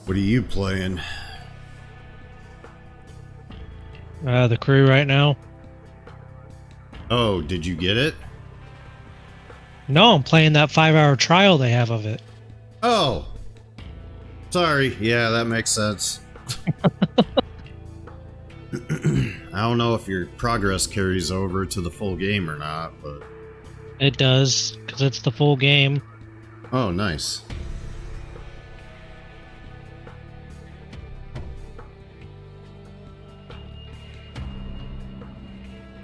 What are you playing? The crew right now. Oh, did you get it? No, I'm playing that 5-hour trial they have of it. Oh, sorry. Yeah, that makes sense. I don't know if your progress carries over to the full game or not, but... It does, because it's the full game. Oh, nice.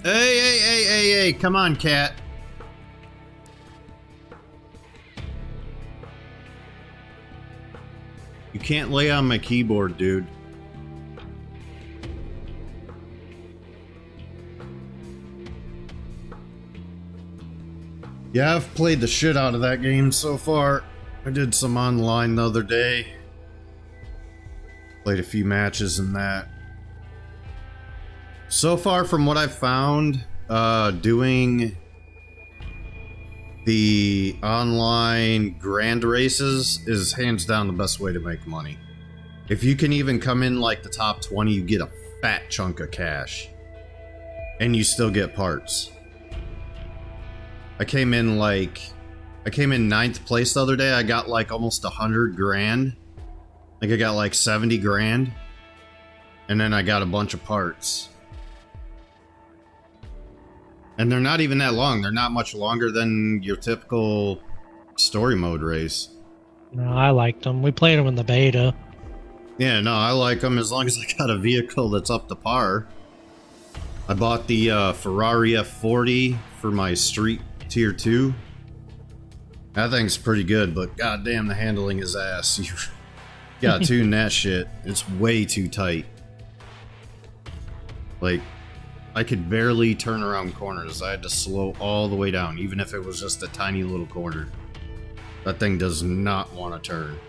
Hey, come on, cat. You can't lay on my keyboard, dude. Yeah, I've played the shit out of that game so far. I did some online the other day. Played a few matches in that. So far, from what I've found, doing the online grand races is hands down the best way to make money. If you can even come in like the top 20, you get a fat chunk of cash. And you still get parts. I came in ninth place the other day. I got like almost 100 grand. Like I got like 70 grand. And then I got a bunch of parts. And they're not even that long. They're not much longer than your typical story mode race. No, I liked them. We played them in the beta. Yeah, no, I like them as long as I got a vehicle that's up to par. I bought the Ferrari F40 for my street tier 2. That thing's pretty good, but goddamn, the handling is ass. You gotta tune that shit. It's way too tight. Like, I could barely turn around corners. I had to slow all the way down, even if it was just a tiny little corner. That thing does not want to turn.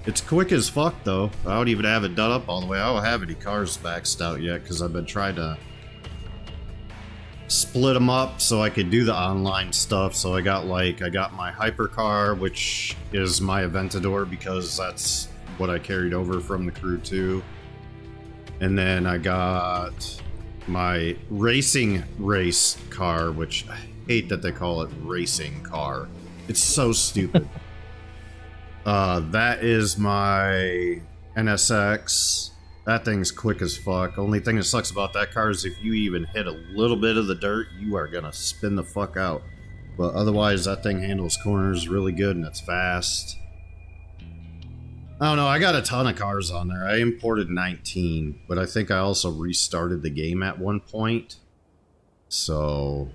It's quick as fuck, though. I don't even have it done up all the way. I don't have any cars maxed out yet, because I've been trying to split them up so I could do the online stuff. So I got my hypercar, which is my Aventador, because that's what I carried over from the crew too. And then I got my racing race car, which I hate that they call it racing car. It's so stupid. That is my NSX. That thing's quick as fuck. Only thing that sucks about that car is if you even hit a little bit of the dirt, you are gonna spin the fuck out. But otherwise, that thing handles corners really good and it's fast. I don't know, I got a ton of cars on there. I imported 19, but I think I also restarted the game at one point. So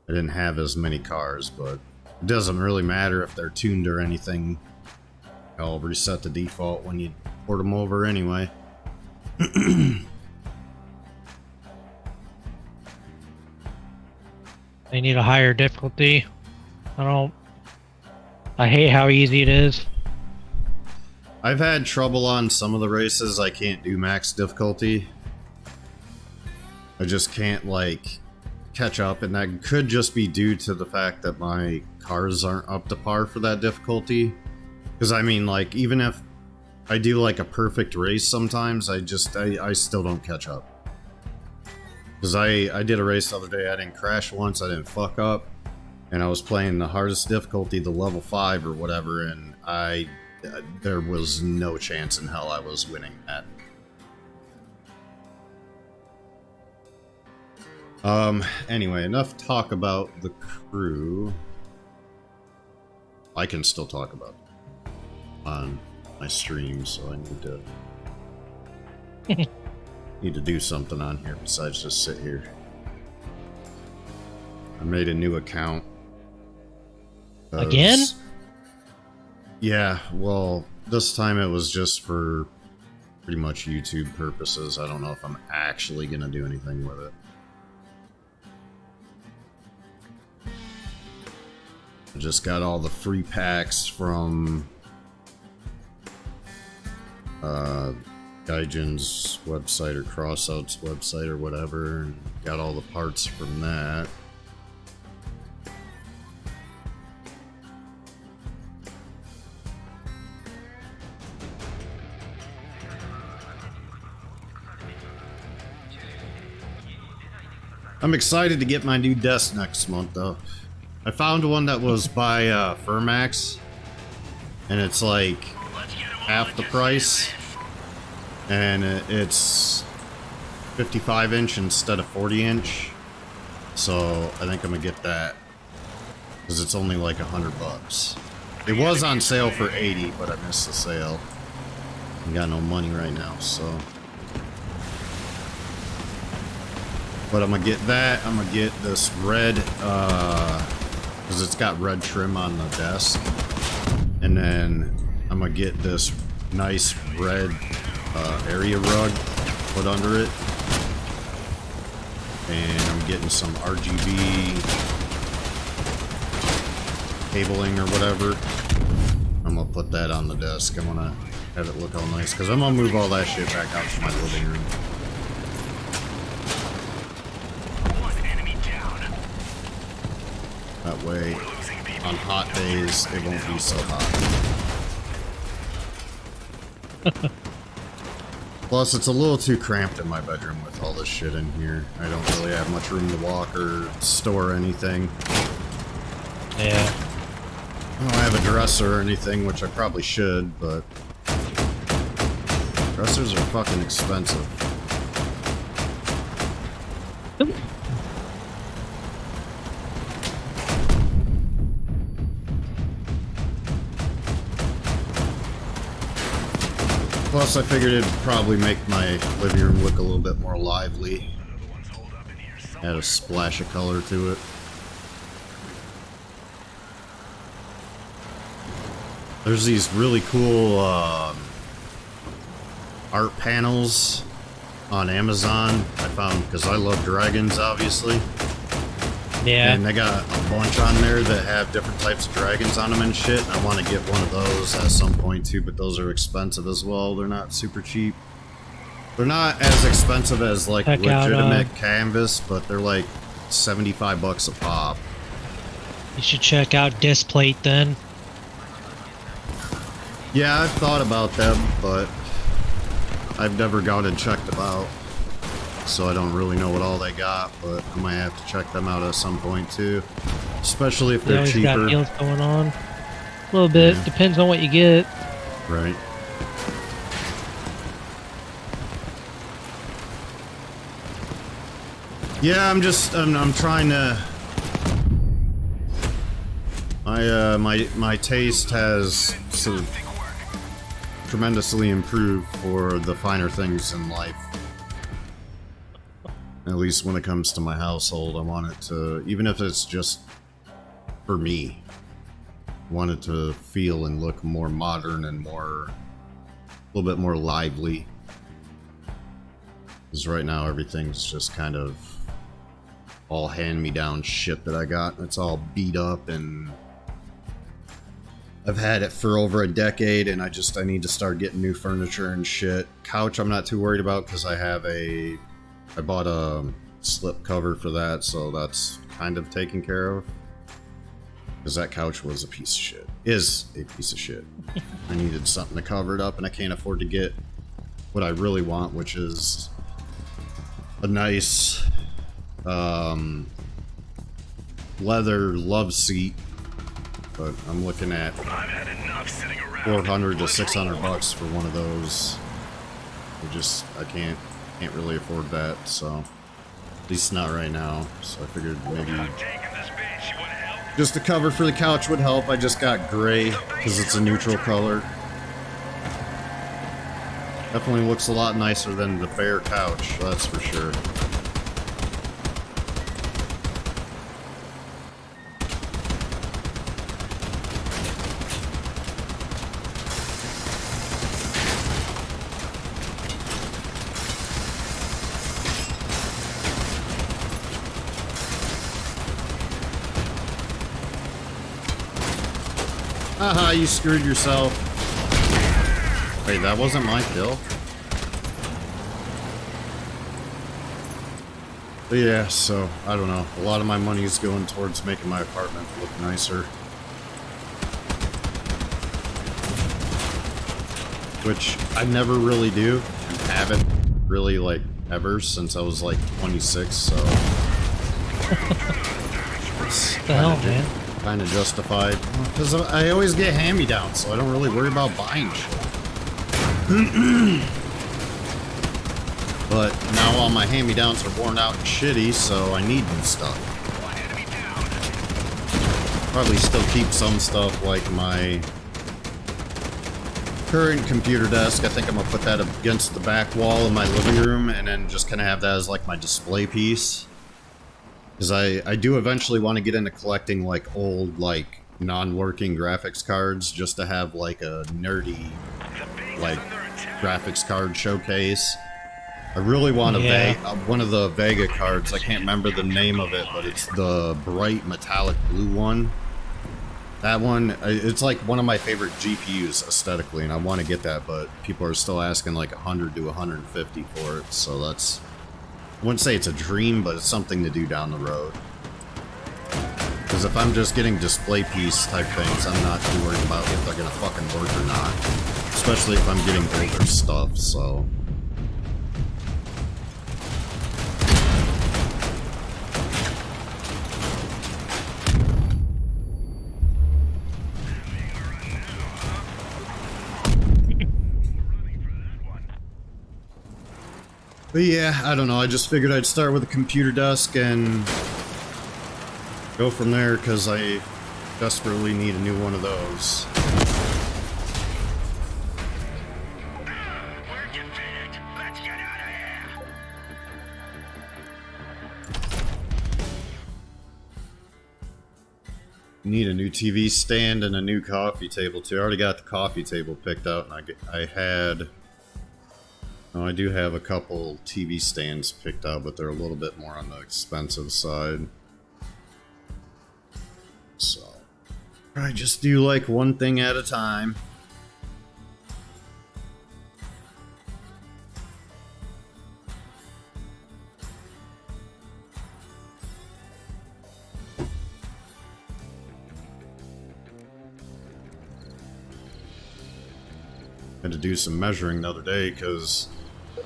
I didn't have as many cars, but it doesn't really matter if they're tuned or anything. I'll reset the default when you port them over anyway. They need a higher difficulty. I hate how easy it is. I've had trouble on some of the races. I can't do max difficulty. I just can't, like, catch up, and that could just be due to the fact that my cars aren't up to par for that difficulty. Because, I mean, like, even if I do, like, a perfect race sometimes, I still don't catch up. Because I did a race the other day, I didn't crash once, I didn't fuck up, and I was playing the hardest difficulty, the level 5 or whatever, and there was no chance in hell I was winning that. Anyway, enough talk about the crew. I can still talk about it on my stream, so I need to do something on here besides just sit here. I made a new account. Again? Yeah, well, this time it was just for pretty much YouTube purposes. I don't know if I'm actually gonna do anything with it. I just got all the free packs from Gaijin's website or Crossout's website or whatever, and got all the parts from that. I'm excited to get my new desk next month, though. I found one that was by Furmax, and it's like half the price, and it's 55-inch instead of 40-inch. So I think I'm gonna get that because it's only like $100. It was on sale for 80, but I missed the sale. I got no money right now, so. But I'm gonna get that. I'm gonna get this red, because it's got red trim on the desk. And then I'm gonna get this nice red area rug put under it. And I'm getting some RGB cabling or whatever. I'm gonna put that on the desk. I'm gonna have it look all nice, because I'm gonna move all that shit back out to my living room. That way, on hot days, it won't be so hot. Plus, it's a little too cramped in my bedroom with all this shit in here. I don't really have much room to walk or store anything. Yeah. I don't have a dresser or anything, which I probably should, but dressers are fucking expensive. Plus, I figured it'd probably make my living room look a little bit more lively. Add a splash of color to it. There's these really cool art panels on Amazon I found, because I love dragons, obviously. Yeah. And they got a bunch on there that have different types of dragons on them and shit. I want to get one of those at some point too, but those are expensive as well. They're not super cheap. They're not as expensive as like legitimate canvas, but they're like $75 a pop. You should check out Displate then. Yeah, I've thought about them, but I've never gone and checked them out. So I don't really know what all they got, but I might have to check them out at some point too. Especially if They they're always cheaper. got deals going on. A little bit. Yeah. Depends on what you get. Right. Yeah, I'm trying to. My taste has sort of tremendously improved for the finer things in life. At least when it comes to my household, I want it to, even if it's just for me, I want it to feel and look more modern and a little bit more lively. Because right now everything's just kind of all hand-me-down shit that I got. It's all beat up, and I've had it for over a decade, and I need to start getting new furniture and shit. Couch I'm not too worried about, because I bought a slip cover for that, so that's kind of taken care of. Because that couch was a piece of shit. Is a piece of shit. I needed something to cover it up, and I can't afford to get what I really want, which is a nice leather love seat. But I'm looking at $400 to $600 for one of those. I can't really afford that, so at least not right now. So I figured maybe just a cover for the couch would help. I just got gray because it's a neutral color. Definitely looks a lot nicer than the bare couch, that's for sure. Haha, you screwed yourself. Wait, that wasn't my kill? But yeah, so, I don't know. A lot of my money is going towards making my apartment look nicer. Which I never really do. And haven't really, like, ever since I was, like, 26, so What the hell, man? Kind of justified. Because I always get hand-me-downs, so I don't really worry about buying shit. But now all my hand-me-downs are worn out and shitty, so I need new stuff. Probably still keep some stuff like my current computer desk. I think I'm gonna put that against the back wall in my living room and then just kind of have that as like my display piece. Because I do eventually want to get into collecting like old like non-working graphics cards just to have like a nerdy like graphics card showcase. I really want one of the Vega cards. I can't remember the name of it, but it's the bright metallic blue one. That one, it's like one of my favorite GPUs aesthetically, and I want to get that, but people are still asking like 100 to 150 for it, so that's... I wouldn't say it's a dream, but it's something to do down the road. Because if I'm just getting display piece type things, I'm not too worried about if they're gonna fucking work or not. Especially if I'm getting older stuff, so... But yeah, I don't know, I just figured I'd start with a computer desk and go from there, because I desperately need a new one of those. Need a new TV stand and a new coffee table too. I already got the coffee table picked out, and I do have a couple TV stands picked out, but they're a little bit more on the expensive side. So, I just do like one thing at a time. Had to do some measuring the other day because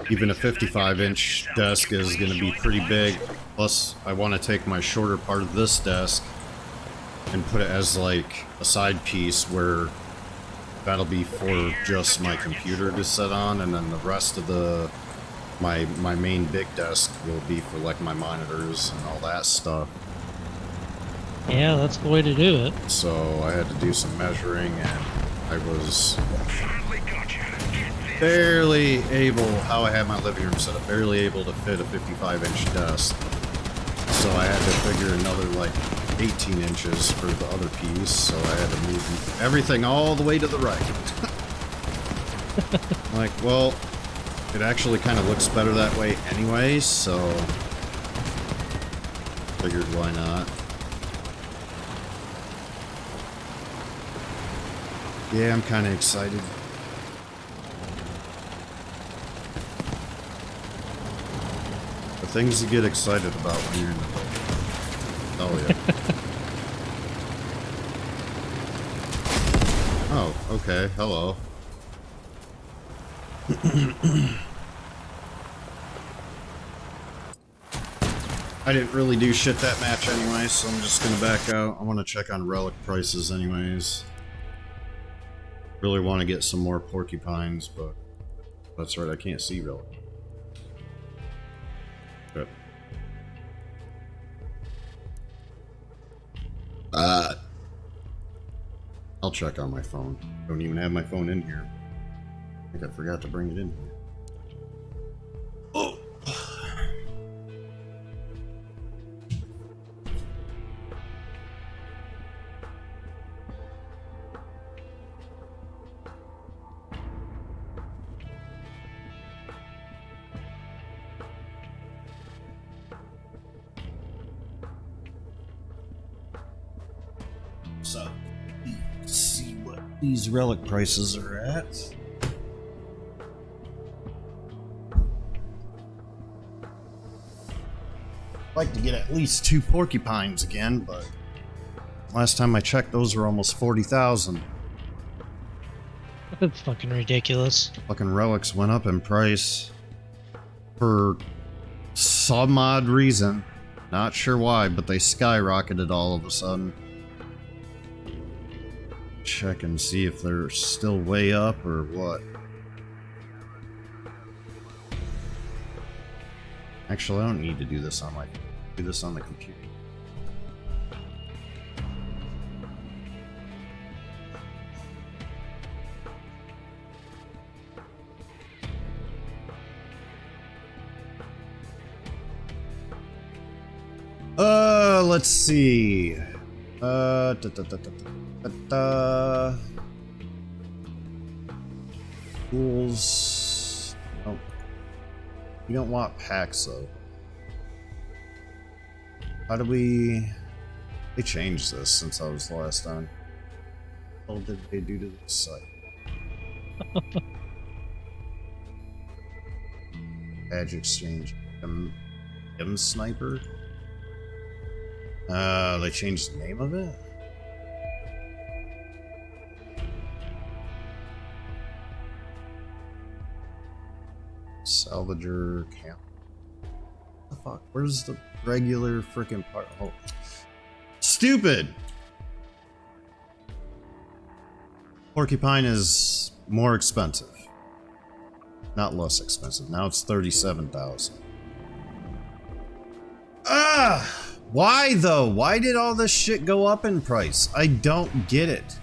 even a 55-inch desk is going to be pretty big. Plus, I want to take my shorter part of this desk and put it as like a side piece where that'll be for just my computer to sit on, and then the rest of my main big desk will be for like my monitors and all that stuff. Yeah, that's the way to do it. So I had to do some measuring, and I was barely able, how I had my living room set up, barely able to fit a 55-inch desk. So I had to figure another like 18 inches for the other piece, so I had to move everything all the way to the right. Like, well, it actually kind of looks better that way anyway, so figured why not. Yeah, I'm kind of excited. The things you get excited about when you're in the boat. Oh, yeah. Oh, okay. Hello. I didn't really do shit that match anyway, so I'm just gonna back out. I want to check on relic prices anyways. Really want to get some more porcupines, but that's right, I can't see relic. But I'll check on my phone. Don't even have my phone in here. I think I forgot to bring it in here. Oh. So, let's see what these relic prices are at. I'd like to get at least 2 porcupines again, but last time I checked, those were almost 40,000. That's fucking ridiculous. Fucking relics went up in price for some odd reason. Not sure why, but they skyrocketed all of a sudden. Check and see if they're still way up or what. Actually, I don't need to do this on my... do this on the computer. Let's see. Tools. Nope. We don't want packs though. How do we... They changed this since I was last on. What did they do to this site? Badge exchange. M Sniper? They changed the name of it? Salvager camp. What the fuck? Where's the regular freaking part? Oh. Stupid! Porcupine is more expensive. Not less expensive. Now it's 37,000. Ah! Why though? Why did all this shit go up in price? I don't get it.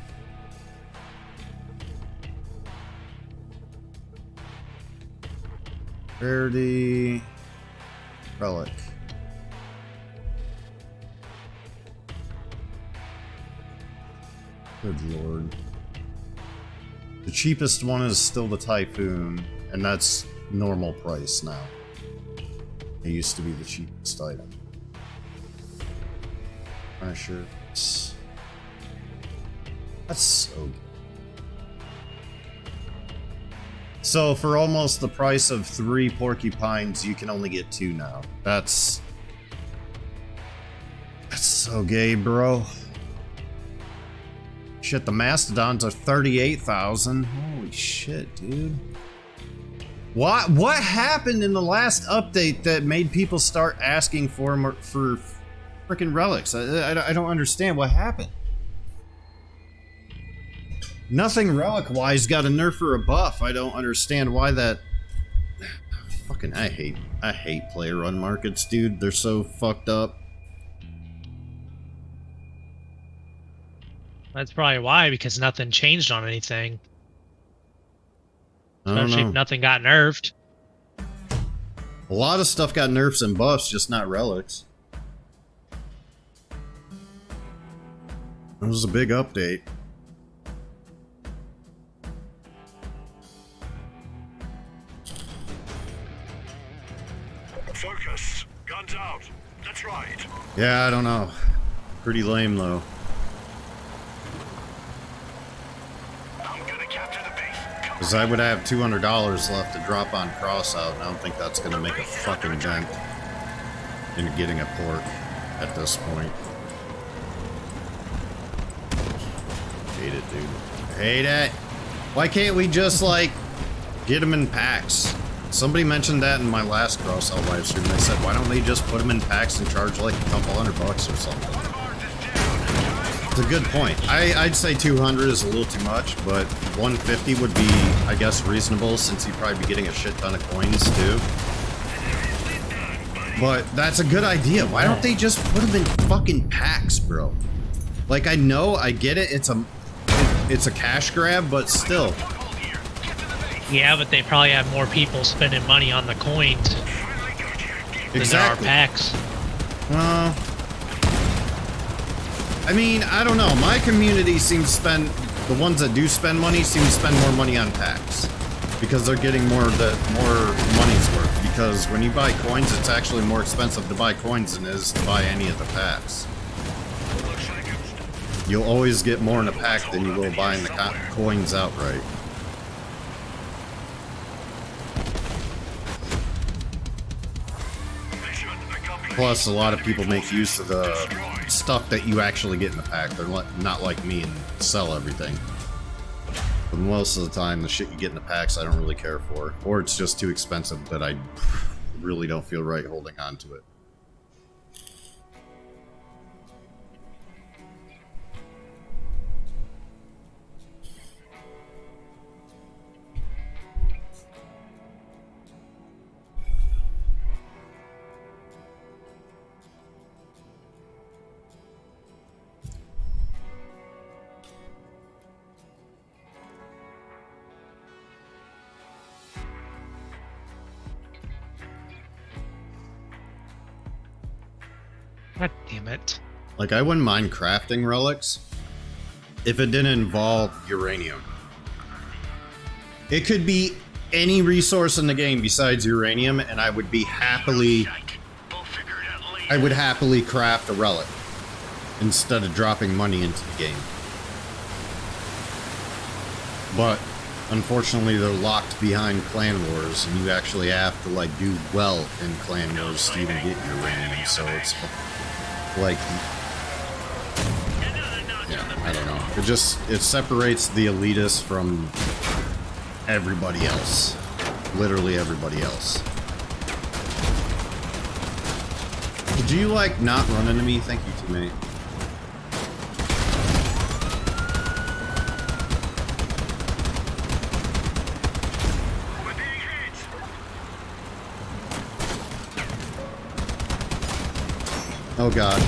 Rarity. Relic. Good lord. The cheapest one is still the Typhoon, and that's normal price now. It used to be the cheapest item. Shirts. That's so good. So for almost the price of 3 porcupines, you can only get 2 now. That's so gay, bro. Shit, the mastodons are 38,000. Holy shit, dude. What happened in the last update that made people start asking for freaking relics? I don't understand what happened. Nothing relic-wise got a nerf or a buff. I don't understand why that... Fucking, I hate player run markets, dude. They're so fucked up. That's probably why, because nothing changed on anything. Especially if nothing got nerfed. A lot of stuff got nerfs and buffs, just not relics. It was a big update. Focus. Guns out. That's right. Yeah, I don't know. Pretty lame though. I'm gonna capture the base. Because I would have $200 left to drop on Crossout, and I don't think that's going to make a fucking dent in getting a pork at this point. Hate it, dude. Hate it. Why can't we just, like, get them in packs? Somebody mentioned that in my last Crossout livestream. They said, why don't they just put them in packs and charge, like, a couple $100 or something? It's a good point. I'd say 200 is a little too much, but 150 would be, I guess, reasonable, since you'd probably be getting a shit ton of coins, too. But that's a good idea. Why don't they just put them in fucking packs, bro? Like, I know, I get it, it's a cash grab, but still. Yeah, but they probably have more people spending money on the coins than there are packs. Well, I mean, I don't know. My community seems to spend, the ones that do spend money seem to spend more money on packs. Because they're getting more money's worth. Because when you buy coins, it's actually more expensive to buy coins than it is to buy any of the packs. You'll always get more in a pack than you will buying the coins outright. Plus, a lot of people make use of the stuff that you actually get in the pack. They're not like me and sell everything. But most of the time, the shit you get in the packs, I don't really care for. Or it's just too expensive that I really don't feel right holding on to it. God damn it. Like, I wouldn't mind crafting relics if it didn't involve uranium. It could be any resource in the game besides uranium, and I would be happily... We'll figure it out later. I would happily craft a relic instead of dropping money into the game. But unfortunately, they're locked behind Clan Wars, and you actually have to like do well in Clan Wars to even get uranium. So it's like, yeah, I don't know. It separates the elitists from everybody else, literally everybody else. Did you like not run into me? Thank you, teammate. Oh god.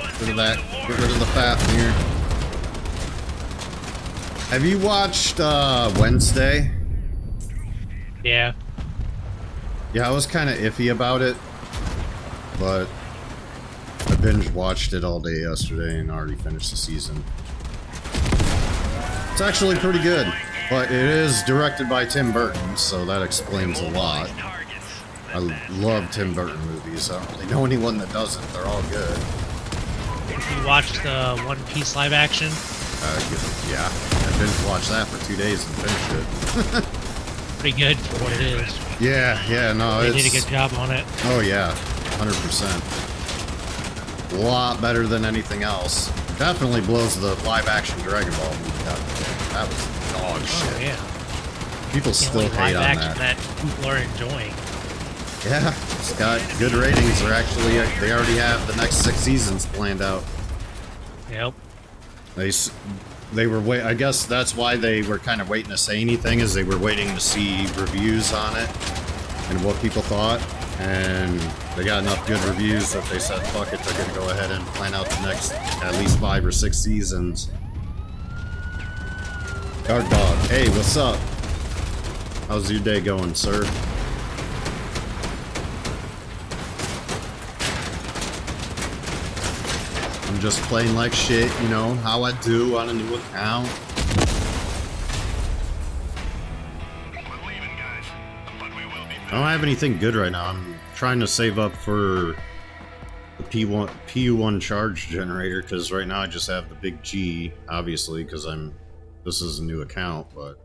Get rid of that. Get rid of the Fafnir. Have you watched Wednesday? Yeah. Yeah, I was kind of iffy about it, but I binge watched it all day yesterday and already finished the season. It's actually pretty good, but it is directed by Tim Burton, so that explains a lot. I love Tim Burton movies. I don't really know anyone that doesn't. They're all good. You watched the One Piece live action? Yeah, I binge watched that for 2 days and finished it. Pretty good for what it is. Yeah, no, They did a good job on it. Oh yeah, 100%. A lot better than anything else. Definitely blows the live-action Dragon Ball movie out. That was dog shit. Oh yeah. People The still only hate live on action that. people are enjoying. Yeah, it's got good ratings. They're actually, they already have the next 6 seasons planned out. Yep. They were I guess that's why they were kind of waiting to say anything, is they were waiting to see reviews on it and what people thought, and they got enough good reviews that they said, fuck it, they're gonna go ahead and plan out the next at least 5 or 6 seasons. Guard Dog, hey, what's up? How's your day going, sir? I'm just playing like shit, you know, how I do on a new account. We're leaving, guys, but we will be I don't have anything good right now. I'm trying to save up for the PU1 charge generator, because right now I just have the big G, obviously, because this is a new account, but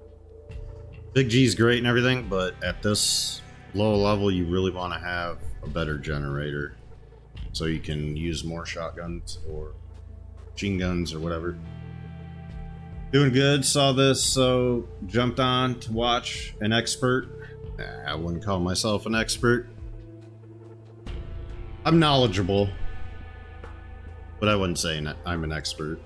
big G is great and everything, but at this low level you really want to have a better generator so you can use more shotguns or machine guns or whatever. Doing good, saw this, so jumped on to watch an expert. I wouldn't call myself an expert. I'm knowledgeable, but I wouldn't say I'm an expert.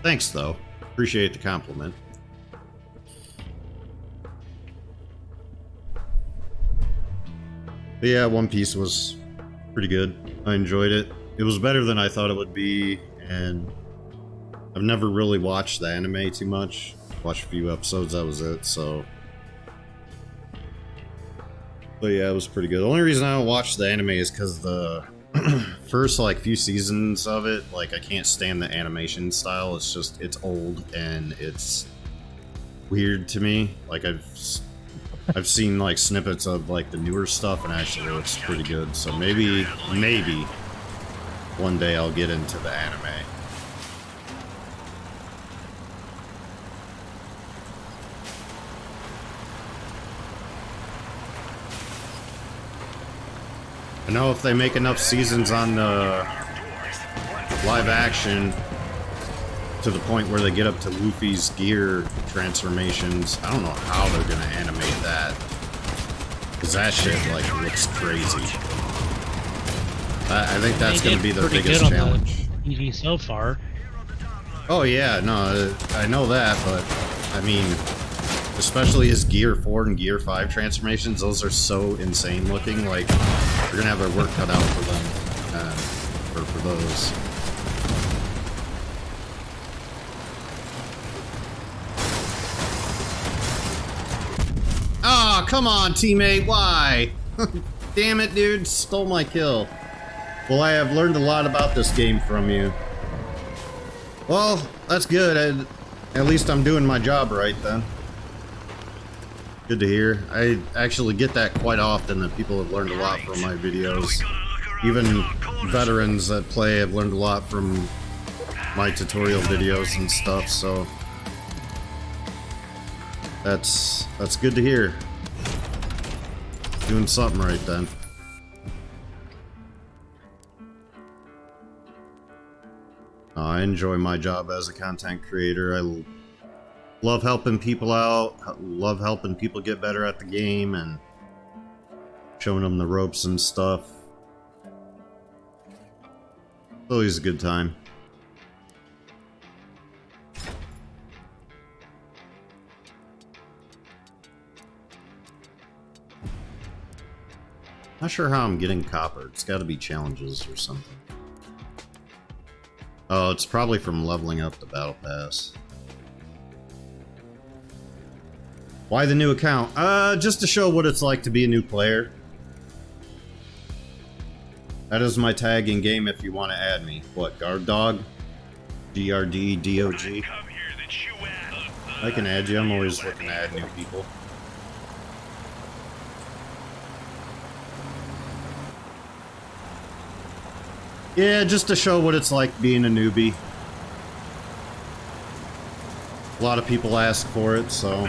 Thanks, though. Appreciate the compliment. But yeah, One Piece was pretty good. I enjoyed it. It was better than I thought it would be, and I've never really watched the anime too much. Watched a few episodes, that was it, so... But yeah, it was pretty good. The only reason I don't watch the anime is because the first, like, few seasons of it, like, I can't stand the animation style. It's just, it's old, and it's weird to me. Like, I've seen, like, snippets of, like, the newer stuff, and actually it looks pretty good. So maybe one day I'll get into the anime. I know if they make enough seasons on the live action to the point where they get up to Luffy's gear transformations, I don't know how they're gonna animate that, because that shit like looks crazy. I think that's gonna be their biggest challenge. TV so far. Oh yeah, no, I know that, but I mean, especially his Gear 4 and Gear 5 transformations, those are so insane looking. Like, they're gonna have their work cut out for them, for those. Ah, come on, teammate. Why? Damn it, dude. Stole my kill. Well, I have learned a lot about this game from you. Well, that's good. At least I'm doing my job right then. Good to hear. I actually get that quite often, that people have learned a lot from my videos. Even veterans that play have learned a lot from my tutorial videos and stuff, so that's good to hear. Doing something right then. I enjoy my job as a content creator. I love helping people out, love helping people get better at the game and showing them the ropes and stuff. It's always a good time. Not sure how I'm getting copper. It's got to be challenges or something. Oh, it's probably from leveling up the battle pass. Why the new account? Just to show what it's like to be a new player. That is my tag in game if you want to add me. What, guard dog? GRDDOG? I can add you. I'm always looking to add new people. Yeah, just to show what it's like being a newbie. A lot of people ask for it, so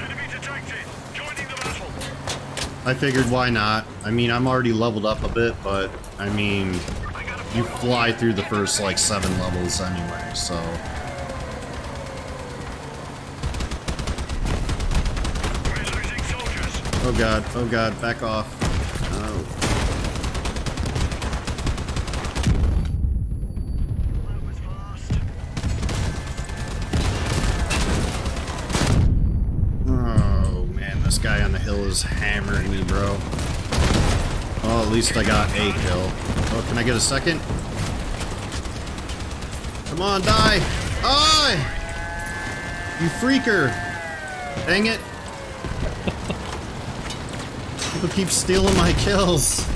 I figured why not. I mean, I'm already leveled up a bit, but I mean, you fly through the first like 7 levels anyway, so. Oh god, back off. Oh. This guy on the hill is hammering me, bro. Oh, at least I got a kill. Oh, can I get a second? Come on, die! Die! You freaker! Dang it! People keep stealing my kills.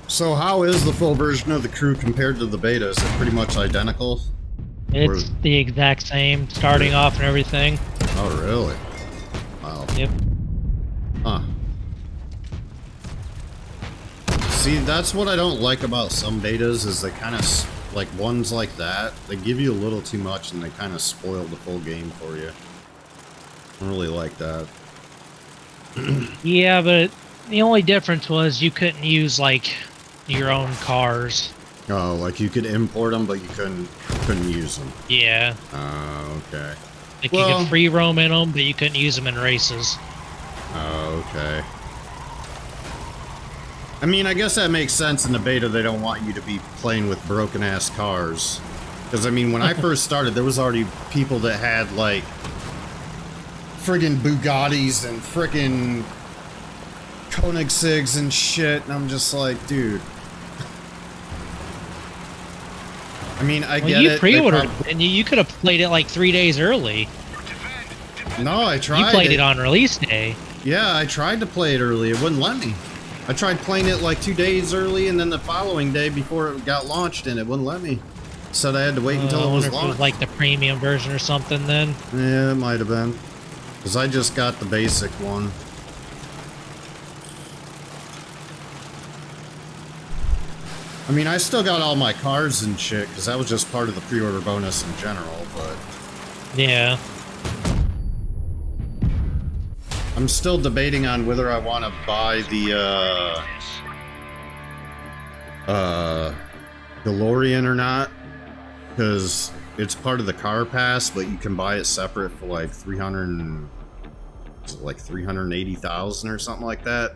So how is the full version of the crew compared to the beta? Is it pretty much identical? It's the exact same, starting off and everything. Oh, really? Wow. Yep. Huh. See, that's what I don't like about some betas, is they kind of, like ones like that, they give you a little too much and they kind of spoil the full game for you. I don't really like that. Yeah, but the only difference was you couldn't use, like, your own cars. Oh, like you could import them, but you couldn't use them. Yeah. Oh, okay. Like you could free roam in them, but you couldn't use them in races. Oh, okay. I mean, I guess that makes sense. In the beta, they don't want you to be playing with broken-ass cars. Because, I mean, when I first started, there was already people that had, like, friggin' Bugattis and friggin' Koenigsegg's and shit, and I'm just like, dude. I mean, I get it. You pre-ordered, and you could have played it like 3 days early. No, I tried. You played it on release day. Yeah, I tried to play it early. It wouldn't let me. I tried playing it like 2 days early, and then the following day before it got launched, and it wouldn't let me. Said I had to wait until it was launched. It was like the premium version or something then. Yeah, it might have been. Because I just got the basic one. I mean, I still got all my cars and shit, because that was just part of the pre-order bonus in general, but... Yeah. I'm still debating on whether I want to buy the, DeLorean or not, because it's part of the car pass, but you can buy it separate for like 380,000 or something like that.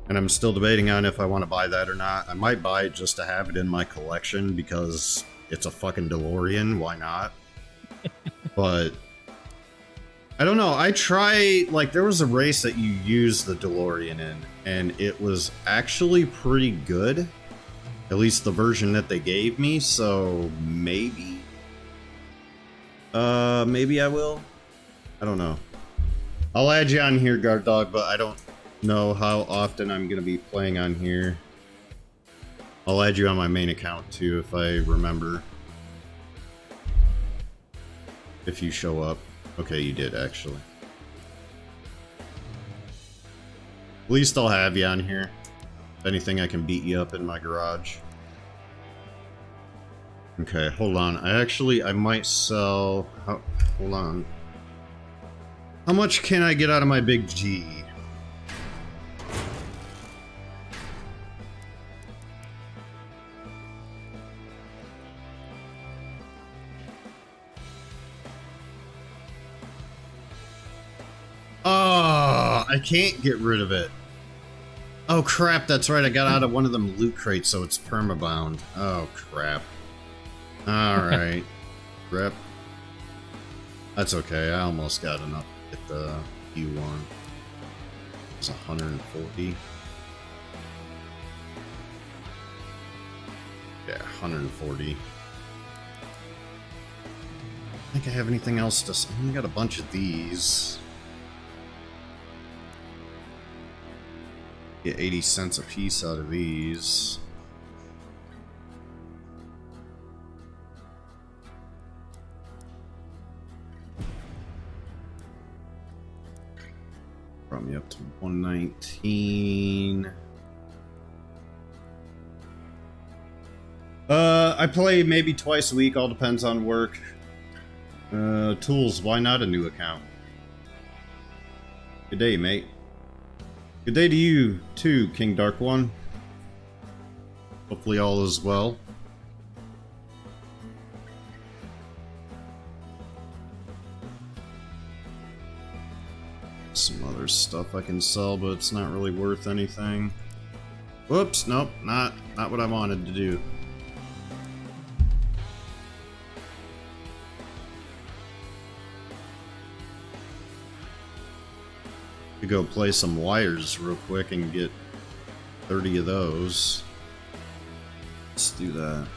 And I'm still debating on if I want to buy that or not. I might buy it just to have it in my collection because it's a fucking DeLorean. Why not? But I don't know. I try, like, there was a race that you used the DeLorean in, and it was actually pretty good. At least the version that they gave me, so maybe. Maybe I will. I don't know. I'll add you on here, Guard Dog, but I don't know how often I'm gonna be playing on here. I'll add you on my main account too if I remember. If you show up. Okay, you did actually. At least I'll have you on here. If anything, I can beat you up in my garage. Okay, hold on. I might sell... Oh, hold on. How much can I get out of my big G? Oh, I can't get rid of it. Oh crap, that's right, I got out of one of them loot crates, so it's permabound. Oh crap. Alright. Crap. That's okay, I almost got enough to get the U1. It's 140. Yeah, 140. I think I have anything else to... I only got a bunch of these. Get 80 cents a piece out of these. Brought me up to 119. I play maybe twice a week, all depends on work. Tools, why not a new account? Good day, mate. Good day to you, too, King Dark One. Hopefully all is well. Some other stuff I can sell, but it's not really worth anything. Whoops, nope, not what I wanted to do. Could go play some wires real quick and get 30 of those. Let's do that.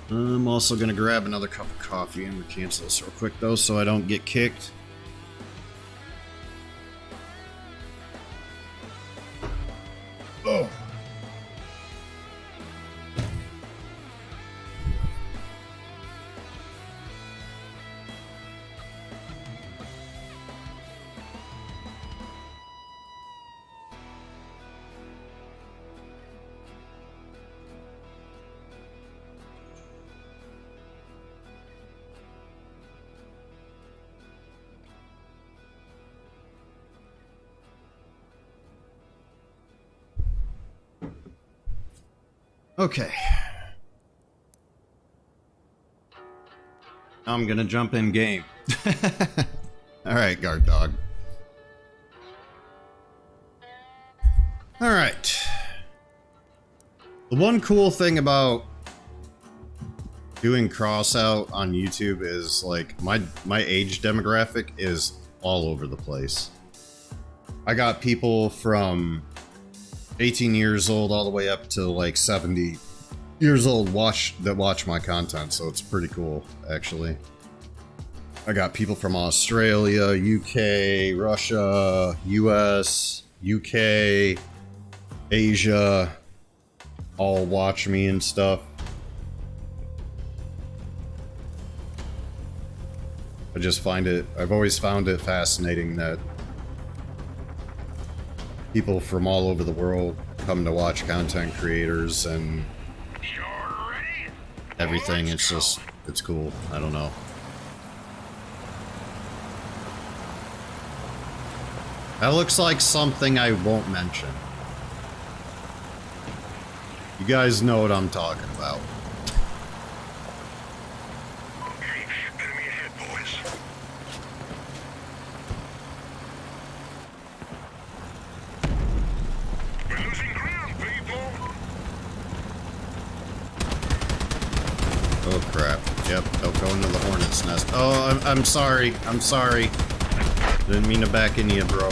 I'm also gonna grab another cup of coffee and cancel this real quick though so I don't get kicked. Oh. Okay. I'm gonna jump in game. Alright, Guard Dog. Alright. The one cool thing about doing Crossout on YouTube is, like, my age demographic is all over the place. I got people from 18 years old all the way up to like 70 years old that watch my content, so it's pretty cool actually. I got people from Australia, UK, Russia, US, UK, Asia, all watch me and stuff. I've always found it fascinating that people from all over the world come to watch content creators and everything. It's cool. I don't know. That looks like something I won't mention. You guys know what I'm talking about. Okay, enemy ahead, boys. We're losing ground, people. crap. Yep, don't go into the hornet's nest. Oh, I'm sorry. I'm sorry. Didn't mean to back into you, bro.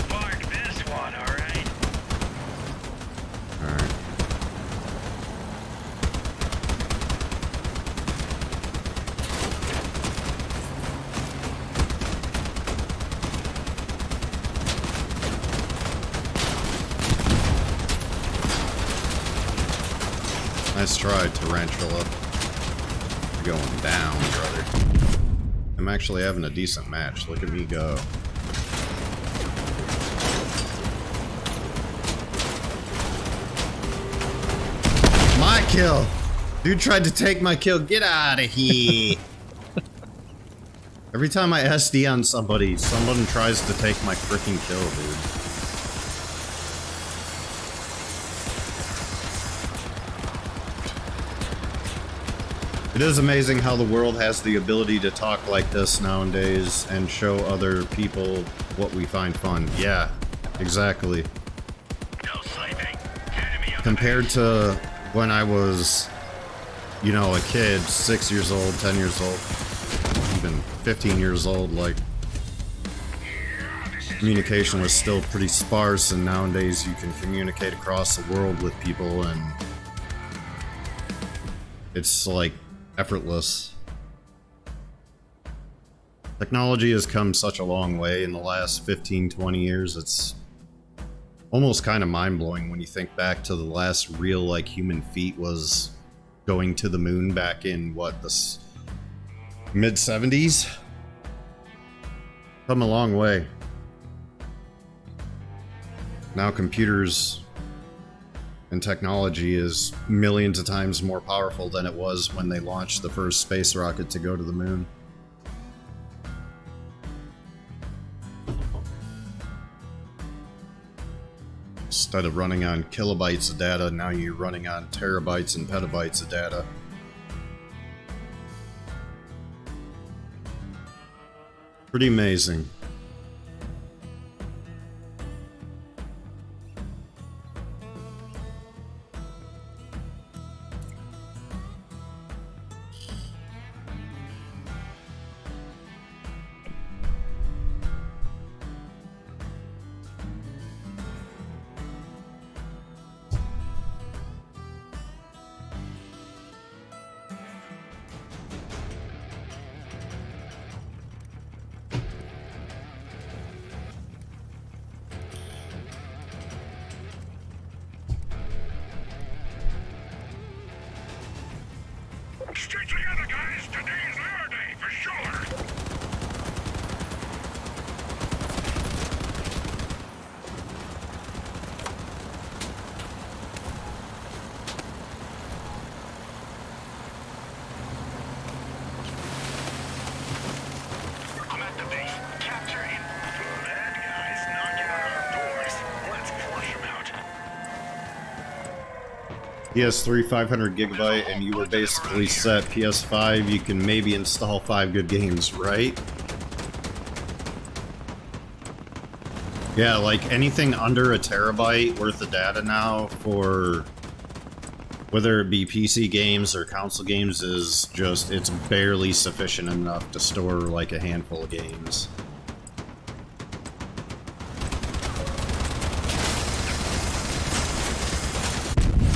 Mark this one, alright? Alright. Nice try, Tarantula. You're going down, brother. I'm actually having a decent match. Look at me go. My kill! Dude tried to take my kill. Get out of here! Every time I SD on somebody, someone tries to take my freaking kill, dude. It is amazing how the world has the ability to talk like this nowadays and show other people what we find fun. Yeah, exactly. No sniping. Enemy on Compared to when I was, you know, a kid, 6 years old, 10 years old, even 15 years old, like, communication was still pretty sparse, and nowadays you can communicate across the world with people, and it's, like, effortless. Technology has come such a long way in the last 15, 20 years. It's almost kind of mind-blowing when you think back to the last real, like, human feat was going to the moon back in, what, the mid-70s? Come a long way. Now computers and technology is millions of times more powerful than it was when they launched the first space rocket to go to the moon. Instead of running on kilobytes of data, now you're running on terabytes and petabytes of data. Pretty amazing. Stick together, guys. Today's our day for sure. I'm at the base. Capture him. Bad guys knocking on our doors. Let's flush them out. PS3 500 gigabyte, and you were basically set. PS5, you can maybe install 5 good games, right? Yeah, like anything under a terabyte worth of data now for whether it be PC games or console games is just, it's barely sufficient enough to store like a handful of games.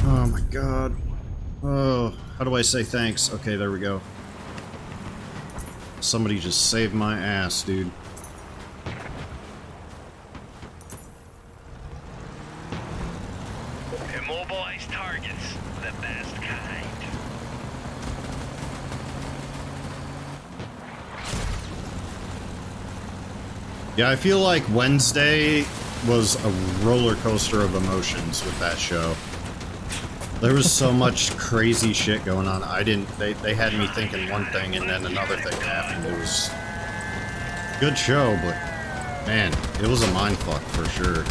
Oh my god. Oh, how do I say thanks? Okay, there we go. Somebody just saved my ass, dude. Immobilize targets. The best kind. Yeah, I feel like Wednesday was a roller coaster of emotions with that show. There was so much crazy shit going on. They had me thinking one thing and then another thing happened. It was a good show, but man, it was a mindfuck for sure.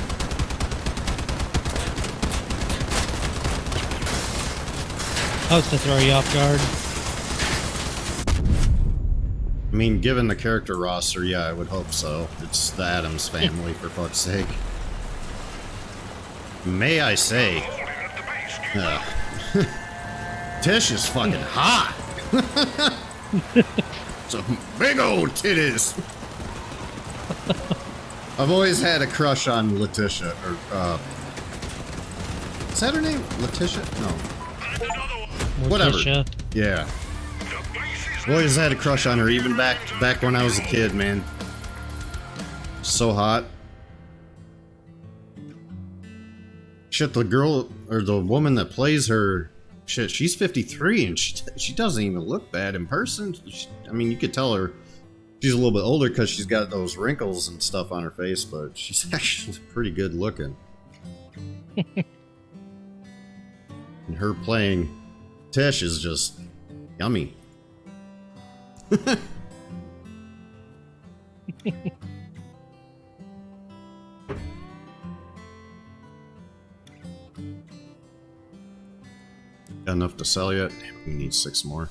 That was to throw you off guard. I mean, given the character roster, yeah, I would hope so. It's the Addams family, for fuck's sake. May I say... Tish is fucking hot. Some big old titties. I've always had a crush on Letitia, or is that her name? Letitia? No. Whatever. Letitia. Yeah. Always had a crush on her, even back when I was a kid, man. So hot. Shit, the girl or the woman that plays her, shit, she's 53 and she doesn't even look bad in person. I mean, you could tell her she's a little bit older because she's got those wrinkles and stuff on her face, but she's actually pretty good looking. And her playing Tish is just yummy. Got enough to sell yet? We need 6 more.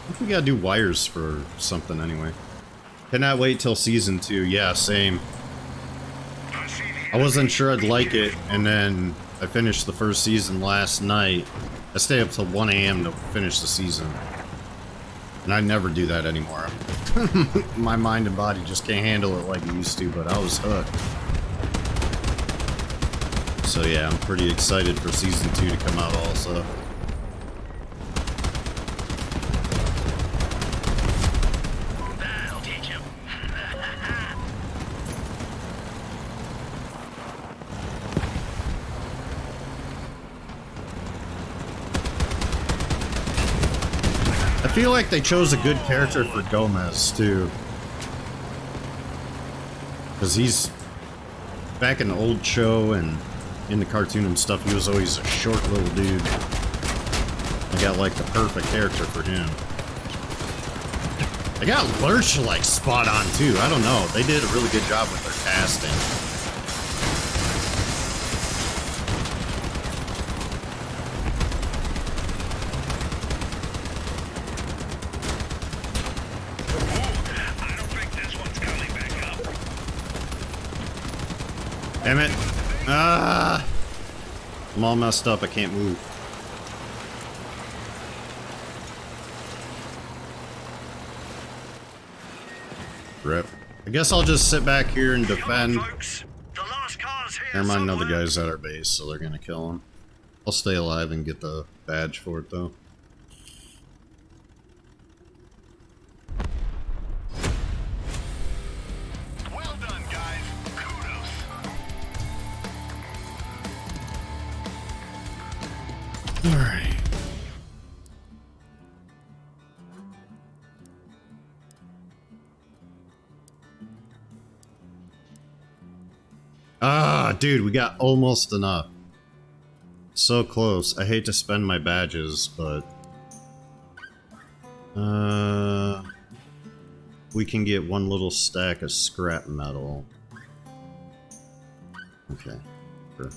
I think we gotta do wires for something anyway. Cannot wait till season 2. Yeah, same. I wasn't sure I'd like it, and then I finished the first season last night. I stay up till 1 AM to finish the season. And I never do that anymore. My mind and body just can't handle it like it used to, but I was hooked. So yeah, I'm pretty excited for season 2 to come out also. That'll teach him. I feel like they chose a good character for Gomez too. Because he's back in the old show and in the cartoon and stuff, he was always a short little dude. I got like the perfect character for him. I got Lurch like spot on too. I don't know. They did a really good job with their casting. I don't think this one's coming back up. Damn it. Ah! I'm all messed up. I can't move. Rip. I guess I'll just sit back here and defend. Folks, the last car's here. Never mind, another somewhere. guy's at our base, so they're gonna kill him. I'll stay alive and get the badge for it, though. Well done, guys. Kudos. Alright. Ah, dude, we got almost enough. So close. I hate to spend my badges, but... we can get one little stack of scrap metal. Okay. Sure.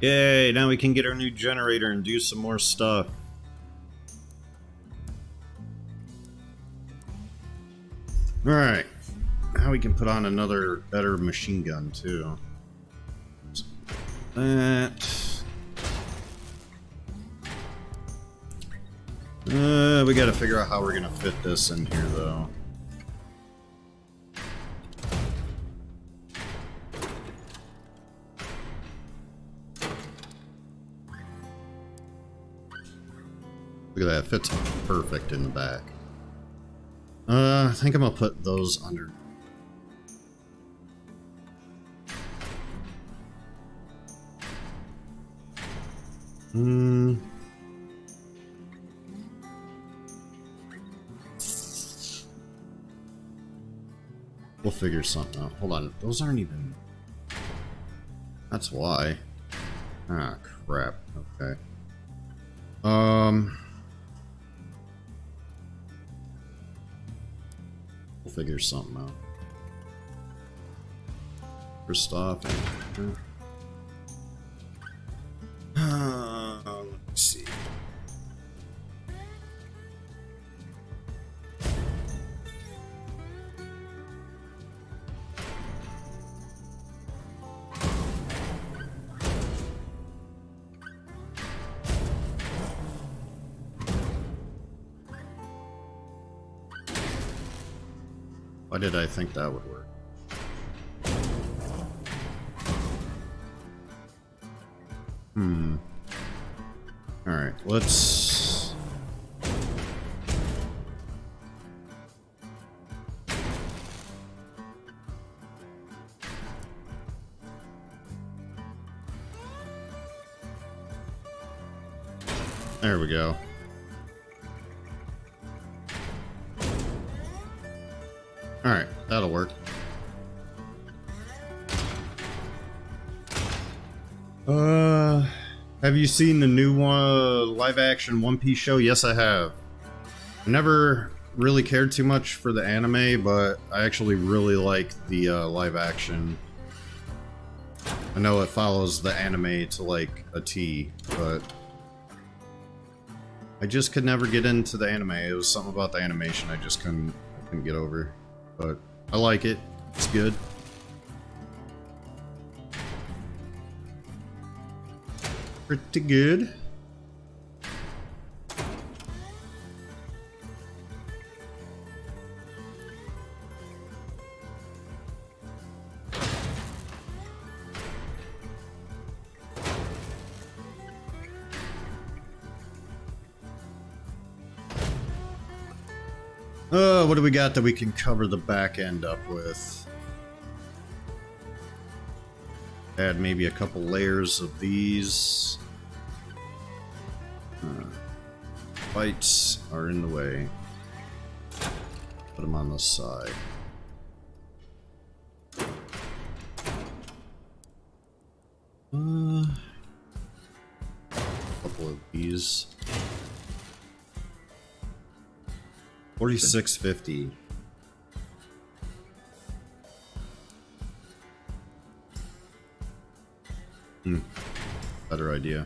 Yay, now we can get our new generator and do some more stuff. Alright. Now we can put on another better machine gun too. That. We gotta figure out how we're gonna fit this in here though. Look at that, it fits perfect in the back. I think I'm gonna put those under. We'll figure something out. Hold on, those aren't even... That's why. Ah, crap. Okay. We'll figure something out. First off, let me see. Why did I think that would work? Alright, let's... There we go. Alright, that'll work. Have you seen the new live-action One Piece show? Yes, I have. I never really cared too much for the anime, but I actually really like the live-action. I know it follows the anime to like a T, but I just could never get into the anime. It was something about the animation I just couldn't get over. But I like it. It's good. Pretty good. What do we got that we can cover the back end up with? Add maybe a couple layers of these. Fights are in the way. Put them on the side. Couple of these. 4650. Better idea.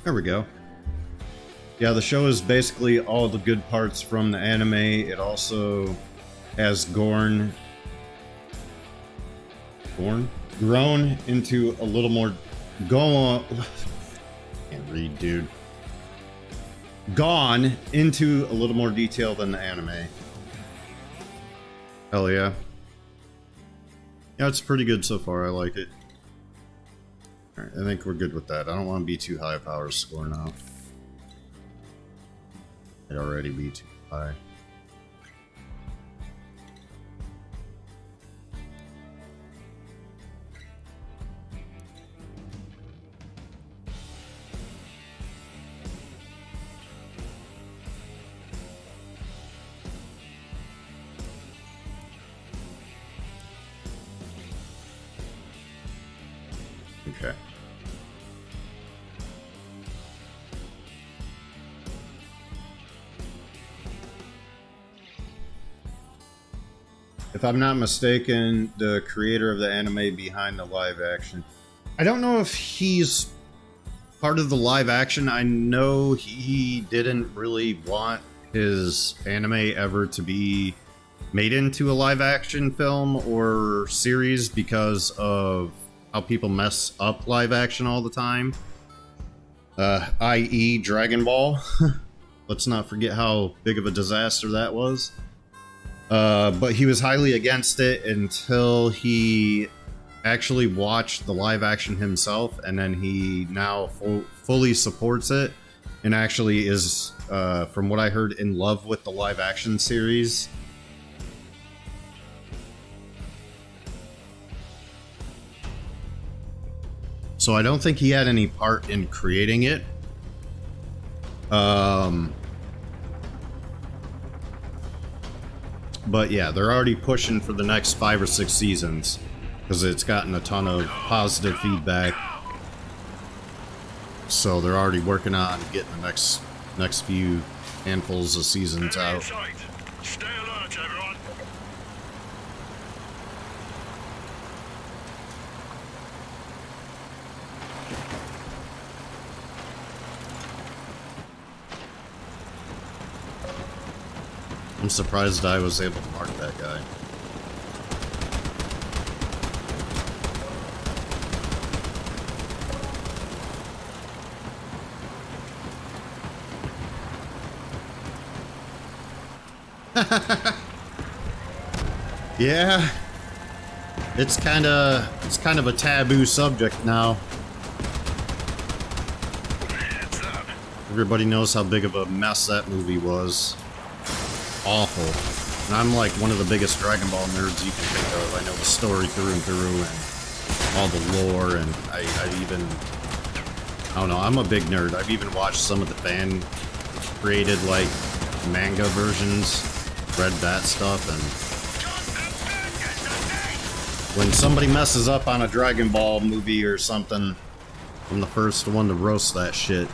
There we go. Yeah, the show is basically all the good parts from the anime. It also has grown into a little more... Can't read, dude. Gone into a little more detail than the anime. Hell yeah. Yeah, it's pretty good so far. I like it. Alright, I think we're good with that. I don't want to be too high power score now. I'd already be too high. Okay. If I'm not mistaken, the creator of the anime behind the live action. I don't know if he's part of the live action. I know he didn't really want his anime ever to be made into a live action film or series because of how people mess up live action all the time. I.e. Dragon Ball. Let's not forget how big of a disaster that was. But he was highly against it until he actually watched the live action himself, and then he now fully supports it and actually is, from what I heard, in love with the live action series. So I don't think he had any part in creating it. But yeah, they're already pushing for the next 5 or 6 seasons because it's gotten a ton of positive feedback. So they're already working on getting the next few handfuls of seasons out. Stay alert, everyone. I'm surprised I was able to mark that guy. Yeah, it's kind of a taboo subject now. Everybody knows how big of a mess that movie was. Awful. And I'm like one of the biggest Dragon Ball nerds you can think of. I know the story through and through and all the lore, and I don't know, I'm a big nerd. I've even watched some of the fan created like manga versions, read that stuff, and when somebody messes up on a Dragon Ball movie or something, I'm the first one to roast that shit.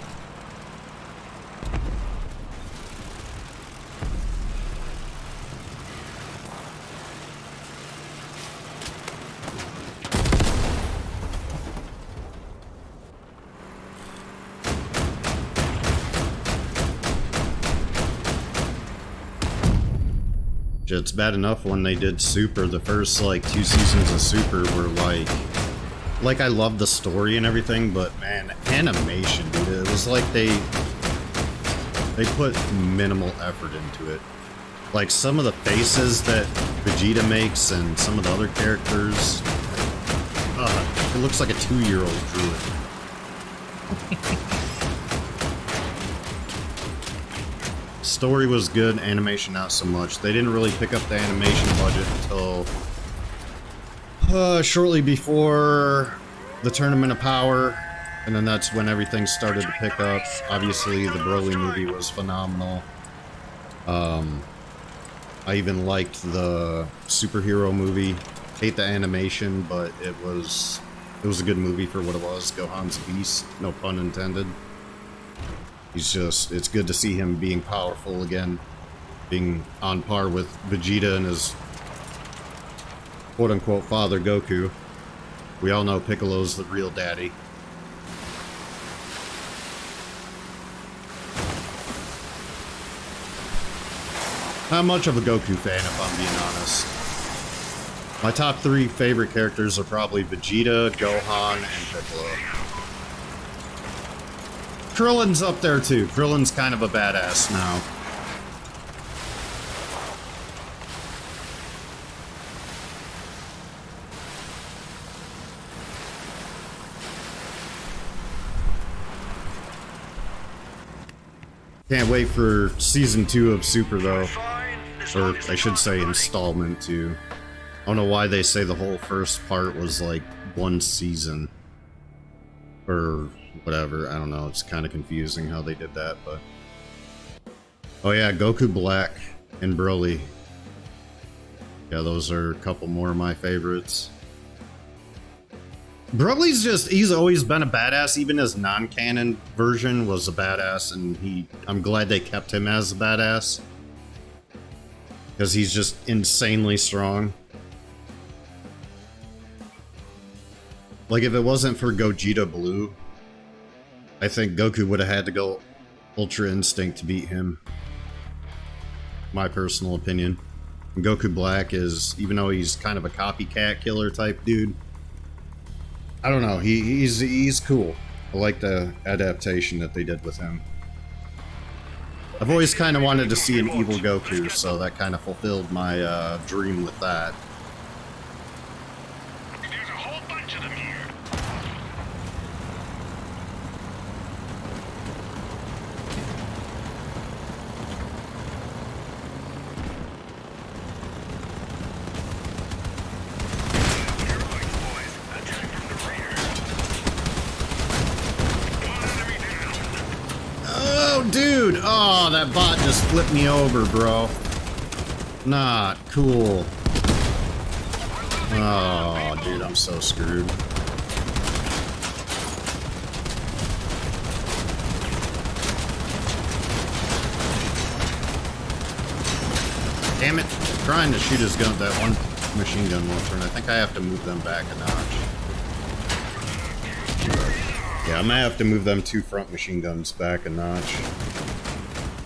It's bad enough when they did Super, the first like 2 seasons of Super were like I love the story and everything, but man, animation, dude, it was like they put minimal effort into it. Like some of the faces that Vegeta makes and some of the other characters, it looks like a 2-year-old drew it. Story was good, animation not so much. They didn't really pick up the animation budget until shortly before the Tournament of Power, and then that's when everything started to pick up. Obviously, the Broly movie was phenomenal. I even liked the superhero movie. Hate the animation, but it was a good movie for what it was. Gohan's a beast, no pun intended. It's good to see him being powerful again, being on par with Vegeta and his quote-unquote father, Goku. We all know Piccolo's the real daddy. Not much of a Goku fan, if I'm being honest. My top 3 favorite characters are probably Vegeta, Gohan, and Piccolo. Krillin's up there too. Krillin's kind of a badass now. Can't wait for season 2 of Super though. Or I should say installment 2. I don't know why they say the whole first part was like 1 season. Or whatever, I don't know, it's kind of confusing how they did that, but... Oh yeah, Goku Black and Broly. Yeah, those are a couple more of my favorites. Broly's he's always been a badass, even his non-canon version was a badass, and I'm glad they kept him as a badass. Because he's just insanely strong. Like, if it wasn't for Gogeta Blue, I think Goku would have had to go Ultra Instinct to beat him. My personal opinion. And Goku Black is, even though he's kind of a copycat killer type dude, I don't know, he's cool. I like the adaptation that they did with him. I've always kind of wanted to see an evil Goku, so that kind of fulfilled my dream with that. There's a whole bunch of them here. You're right, boys. Attack from the rear. One enemy down. Oh, dude! Oh, that bot just flipped me over, bro. Not cool. Oh, dude, I'm so screwed. Damn it. I'm trying to shoot his gun, that one machine gun launcher, and I think I have to move them back a notch. Yeah, I might have to move them 2 front machine guns back a notch.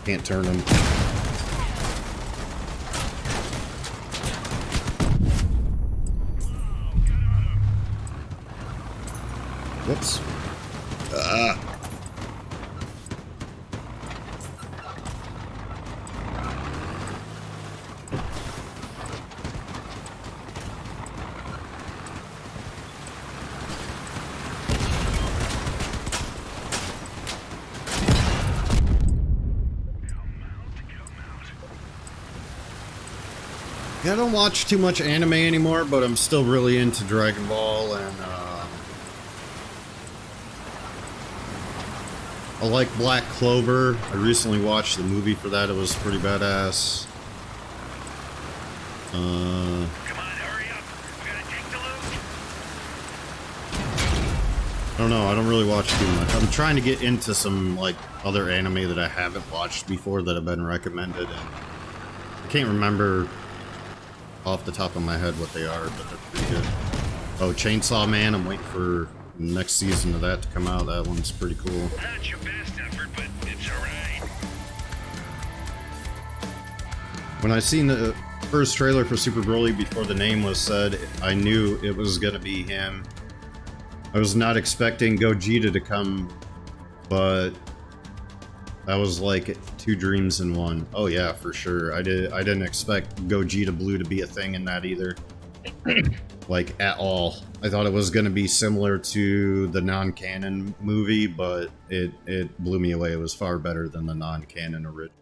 Can't turn them. Whoops. Yeah, I don't watch too much anime anymore, but I'm still really into Dragon Ball, and I like Black Clover. I recently watched the movie for that. It was pretty badass. Come on, hurry up. We gotta take the loot. I don't know. I don't really watch too much. I'm trying to get into some like other anime that I haven't watched before that have been recommended, and I can't remember off the top of my head what they are, but they're pretty good. Oh, Chainsaw Man. I'm waiting for the next season of that to come out. That one's pretty cool. Not your best effort, but it's alright. When I seen the first trailer for Super Broly before the name was said, I knew it was gonna be him. I was not expecting Gogeta to come, but that was like two dreams in one. Oh yeah, for sure. I didn't expect Gogeta Blue to be a thing in that either. Like, at all. I thought it was gonna be similar to the non-canon movie, but it blew me away. It was far better than the non-canon original.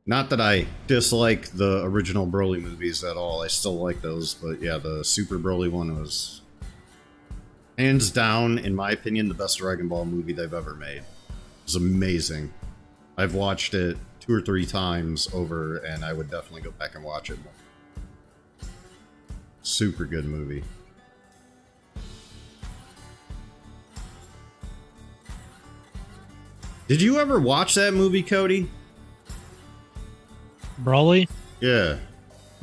Not that I dislike the original Broly movies at all. I still like those, but yeah, the Super Broly one was hands down, in my opinion, the best Dragon Ball movie they've ever made. It was amazing. I've watched it 2 or 3 times over, and I would definitely go back and watch it more. Super good movie. Did you ever watch that movie, Cody? Broly? Yeah.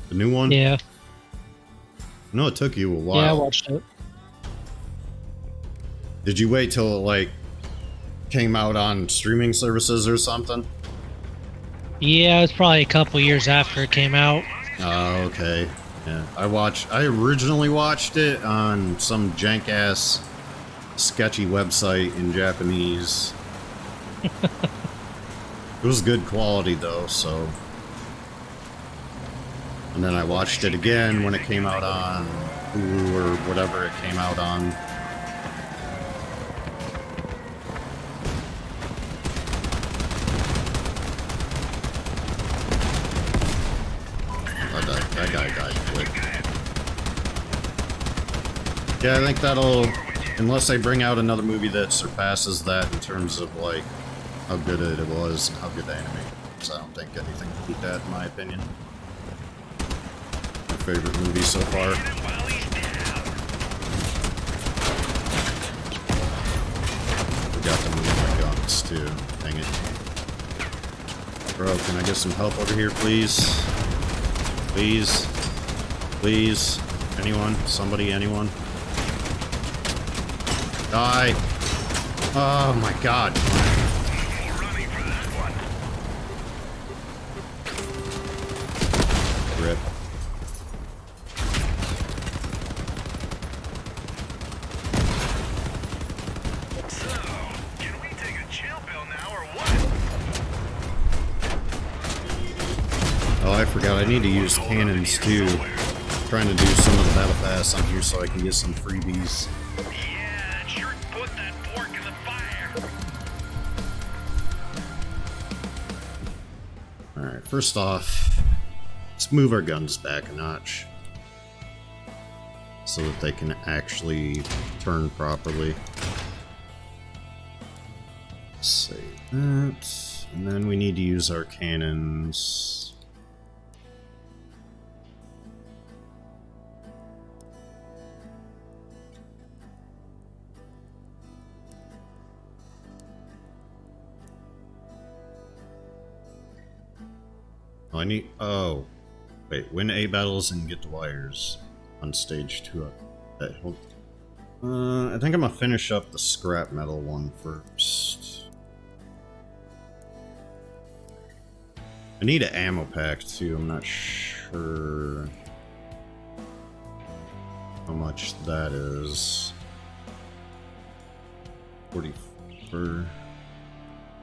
The new one? Yeah. I know it took you a while. Yeah, I watched it. Did you wait till it, like, came out on streaming services or something? Yeah, it was probably a couple years after it came out. Oh, okay. Yeah. I originally watched it on some jank-ass, sketchy website in Japanese. It was good quality, though, so... And then I watched it again when it came out on Hulu or whatever it came out on. That guy died quick. Yeah, I think that'll... Unless they bring out another movie that surpasses that in terms of, like, how good it was and how good the anime was. I don't think anything can beat that, in my opinion. My favorite movie so far. Forgot to move my guns, too. Dang it. Bro, can I get some help over here, please? Please. Please. Anyone? Somebody? Anyone? Die. Oh my god. Running for that one. Rip. So, can we take a chill pill now or what? Oh, I forgot. I need to use cannons too. I'm trying to do some of the battle pass on here so I can get some freebies. Yeah, that sure put that pork in the fire. Alright, first off, let's move our guns back a notch. So that they can actually turn properly. Save that. And then we need to use our cannons. Oh, I need... Oh. Wait, win 8 battles and get the wires on stage 2. Okay, hold... I think I'm gonna finish up the scrap metal one first. I need an ammo pack too, I'm not sure. how much that is. 44.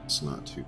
It's not too.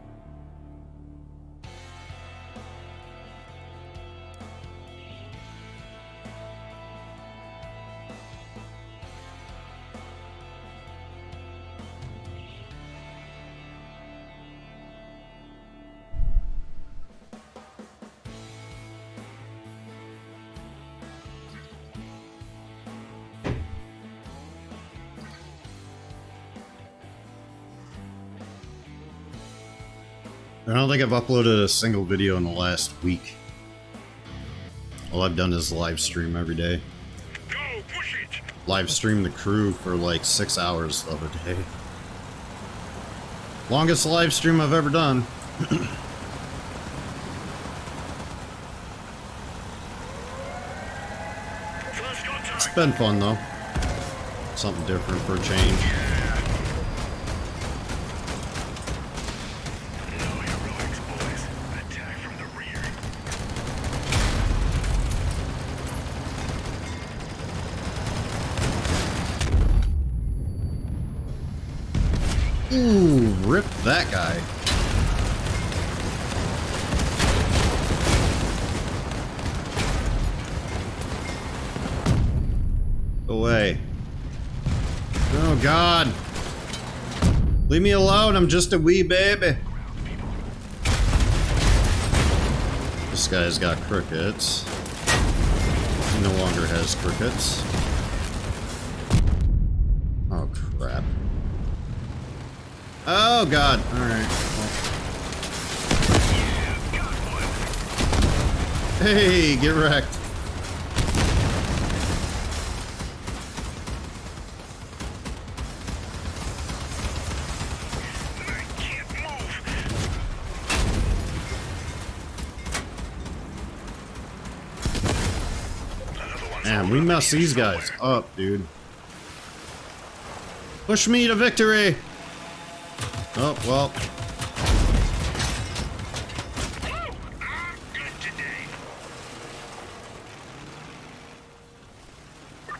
I don't think I've uploaded a single video in the last week. All I've done is live stream every day. Go, push it. Live stream the crew for like 6 hours the other day. Longest live stream I've ever done. First contact. It's been fun though. Something different for a change. No heroics, boys. Attack from the rear. Ooh, rip that guy. Go away. Oh God. Leave me alone, I'm just a wee baby. This guy's got crickets. He no longer has crickets. Oh crap. Oh God. Alright. Well. Hey, get wrecked. Man, we mess these guys up, dude. Push me to victory! Oh, well.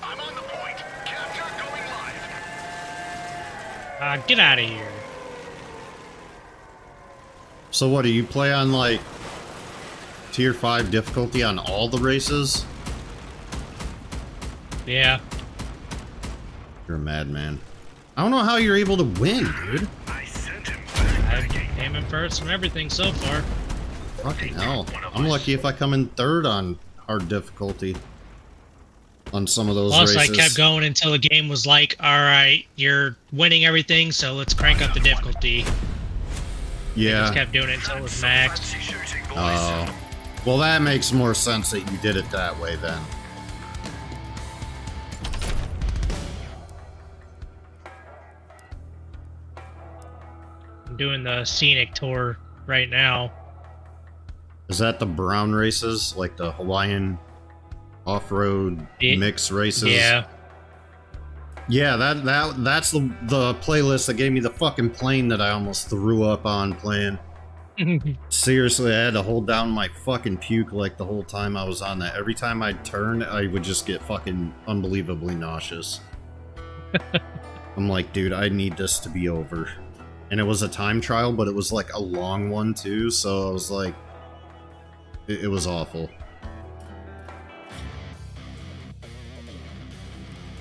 I'm on the point. Capture going live. Get out of here. So what, do you play on, like, tier 5 difficulty on all the races? Yeah. You're a madman. I don't know how you're able to win, dude. I sent him back. I'm aiming first from everything so far. Fucking hell. I'm lucky if I come in third on hard difficulty. On some of those Plus, races. I kept going until the game was like, alright, you're winning everything, so let's crank up the difficulty. Yeah. I just kept doing it until it was maxed. Fancy shooting, boys. Oh. Well, that makes more sense that you did it that way then. I'm doing the scenic tour right now. Is that the brown races? Like the Hawaiian off-road mix races? Yeah. Yeah, that's the playlist that gave me the fucking plane that I almost threw up on playing. Seriously, I had to hold down my fucking puke like the whole time I was on that. Every time I'd turn, I would just get fucking unbelievably nauseous. I'm like, dude, I need this to be over. And it was a time trial, but it was like a long one too, so I was like, it was awful.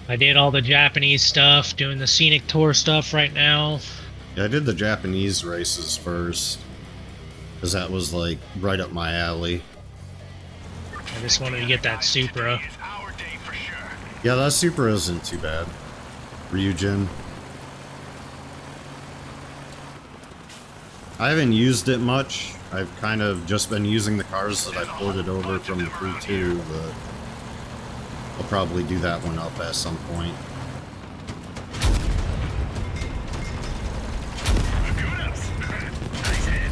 I did all the Japanese stuff, doing the scenic tour stuff right now. Yeah, I did the Japanese races first. Because that was, like, right up my alley. I just wanted to get that Supra. It's our day for sure. Yeah, that Supra isn't too bad. Ryujin. I haven't used it much. I've kind of just been using the cars that I ported over from the Crew 2, but I'll probably do that one up at some point. Nice hit.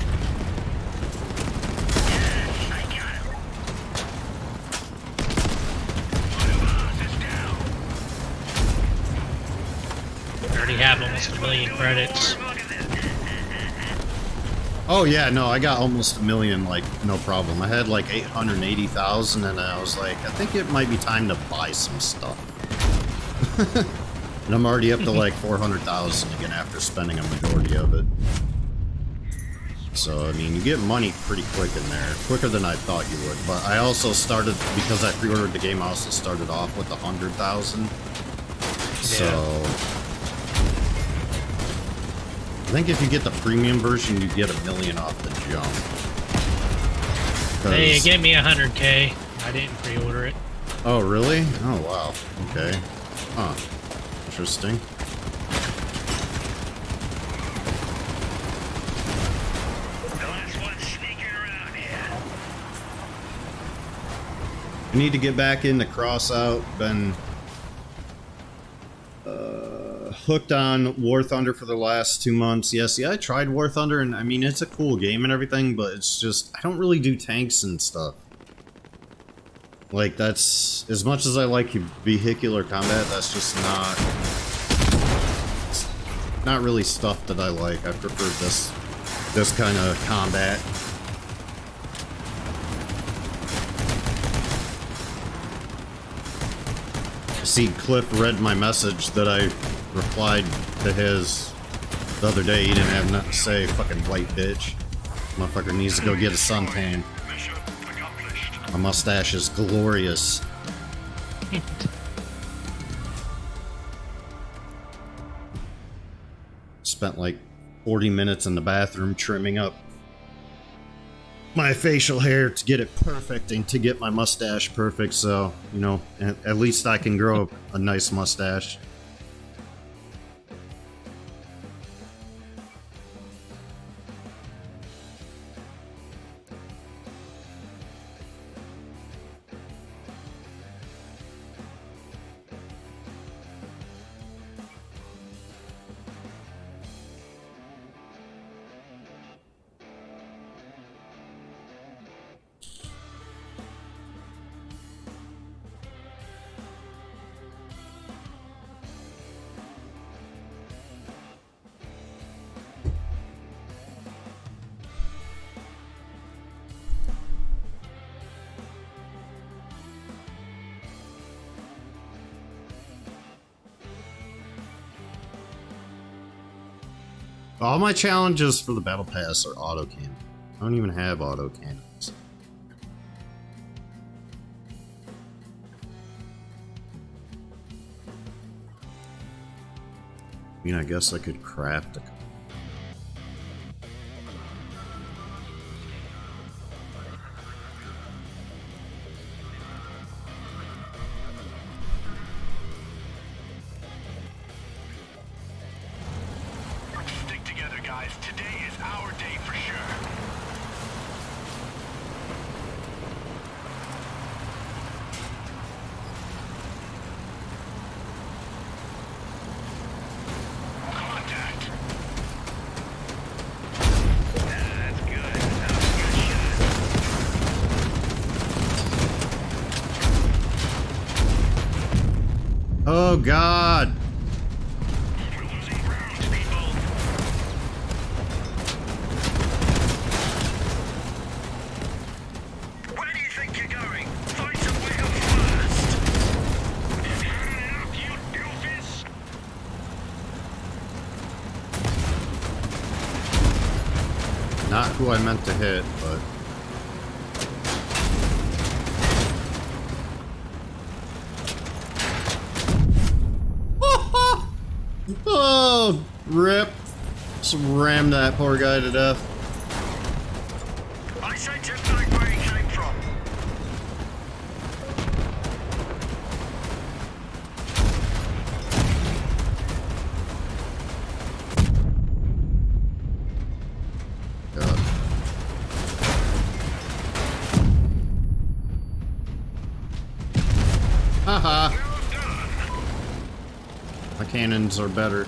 Yeah, I got him. One of us is down. I already have almost 1 million credits. Look at this. Oh yeah, no, I got almost 1 million, like, no problem. I had like 880,000 and I was like, I think it might be time to buy some stuff. And I'm already up to like 400,000 again after spending a majority of it. So, I mean, you get money pretty quick in there. Quicker than I thought you would. But I also started, because I pre-ordered the game, I also started off with 100,000. So... I think if you get the premium version, you get $1 million off the jump. Hey, it gave me 100K. I didn't pre-order it. Oh, really? Oh, wow. Okay. Huh. Interesting. I need to get back into Crossout. Been hooked on War Thunder for the last 2 months. Yeah, see, I tried War Thunder, and I mean, it's a cool game and everything, but it's just, I don't really do tanks and stuff. Like, that's, as much as I like vehicular combat, that's just not really stuff that I like. I prefer this kind of combat. See, Cliff read my message that I replied to his the other day. He didn't have nothing to say. Fucking white bitch. Motherfucker needs to go get a suntan. My mustache is glorious. Spent like 40 minutes in the bathroom trimming up my facial hair to get it perfect and to get my mustache perfect, so, you know, at least I can grow a nice mustache. All my challenges for the battle pass are auto cannon. I don't even have auto cannons. I mean, I guess I could craft a... Stick together, guys. Today is our day for sure. Contact. That's good. That was a good shot. Oh, God! We're losing ground, people. Where do you think you're going? Find some way up first. Turn up, you doofus. Not who I meant to hit, but... Oh, rip. Just rammed that poor guy to death. I sent him back where he came from. God. Haha. My cannons are better.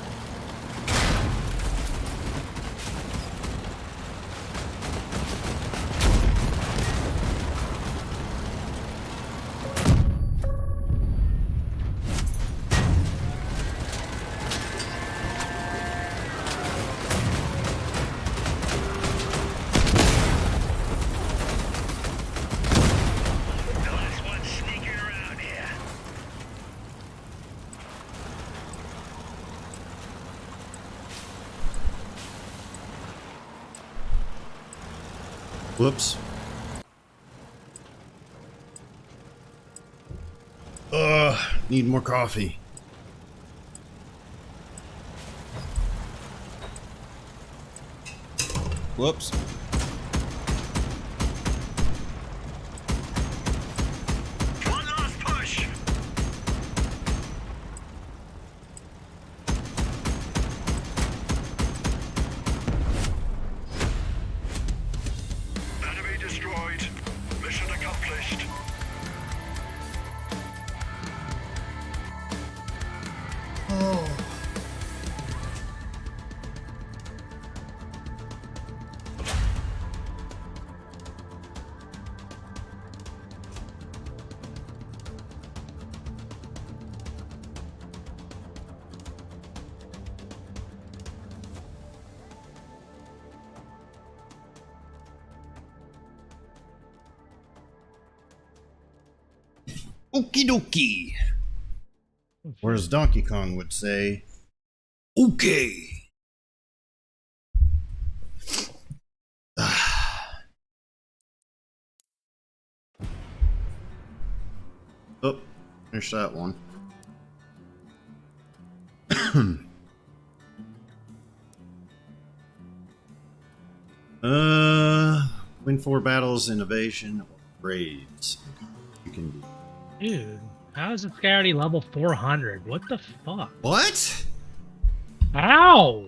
The last one sneaking around here. Whoops. Need more coffee. Whoops. One last push. Enemy destroyed. Mission accomplished. Okie dokie. Or as Donkey Kong would say, okay. Oh, finish that one. Win 4 battles, innovation, or raids. You can do. Dude, how is this guy already level 400? What the fuck? What? How?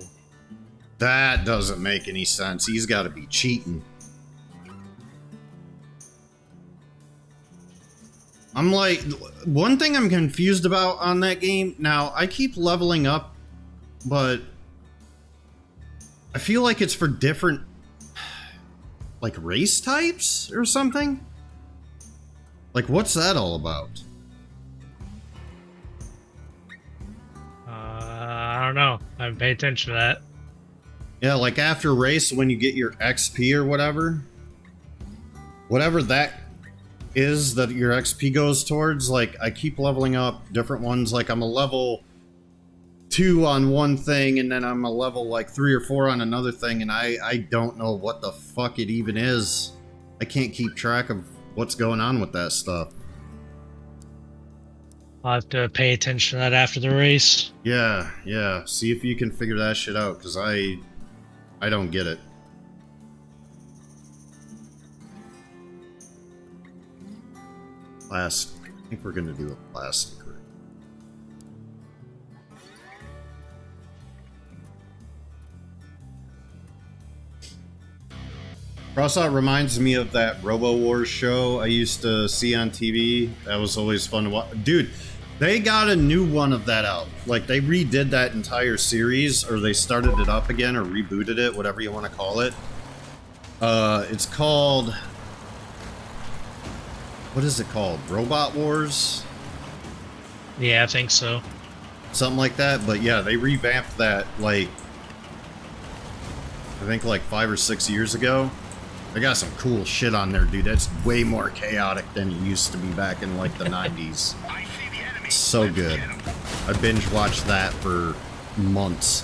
That doesn't make any sense. He's got to be cheating. I'm like, one thing I'm confused about on that game, now I keep leveling up, but I feel like it's for different, like, race types or something? Like, what's that all about? I don't know. I haven't paid attention to that. Yeah, like after race, when you get your XP or whatever that is that your XP goes towards, like, I keep leveling up different ones. Like, I'm a level 2 on one thing, and then I'm a level, like, 3 or 4 on another thing, and I don't know what the fuck it even is. I can't keep track of what's going on with that stuff. I'll have to pay attention to that after the race. Yeah, yeah. See if you can figure that shit out, because I don't get it. Plastic. I think we're gonna do a plastic ring. Crossout reminds me of that Robo Wars show I used to see on TV. That was always fun to watch. Dude, they got a new one of that out. Like, they redid that entire series, or they started it up again, or rebooted it, whatever you want to call it. It's called... What is it called? Robot Wars? Yeah, I think so. Something like that. But yeah, they revamped that, like, I think like 5 or 6 years ago. They got some cool shit on there, dude. That's way more chaotic than it used to be back in like the 90s. So good. I binge watched that for months.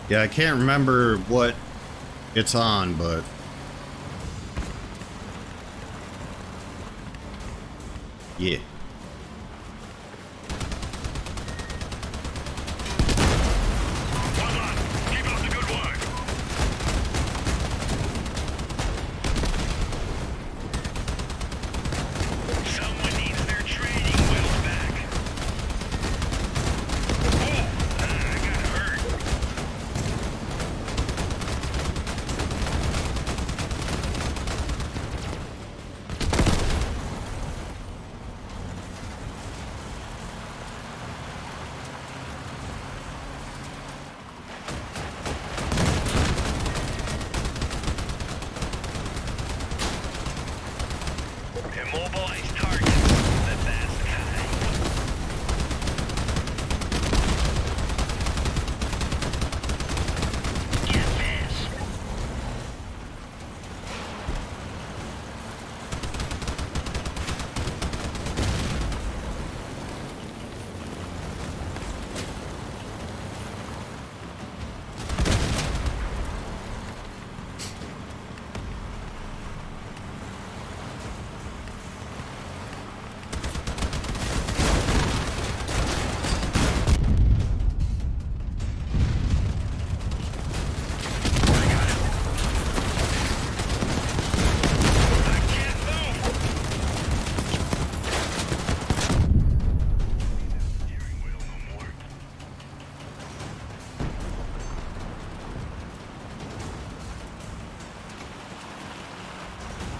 Yeah, I can't remember what it's on, but... Yeah.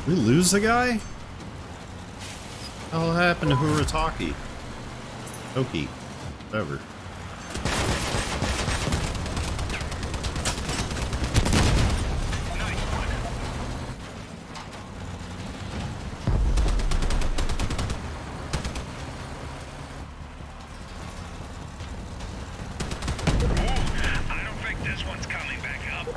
We lose the guy? What happened to Hurataki? Toki. Whatever. I don't think this one's coming back up.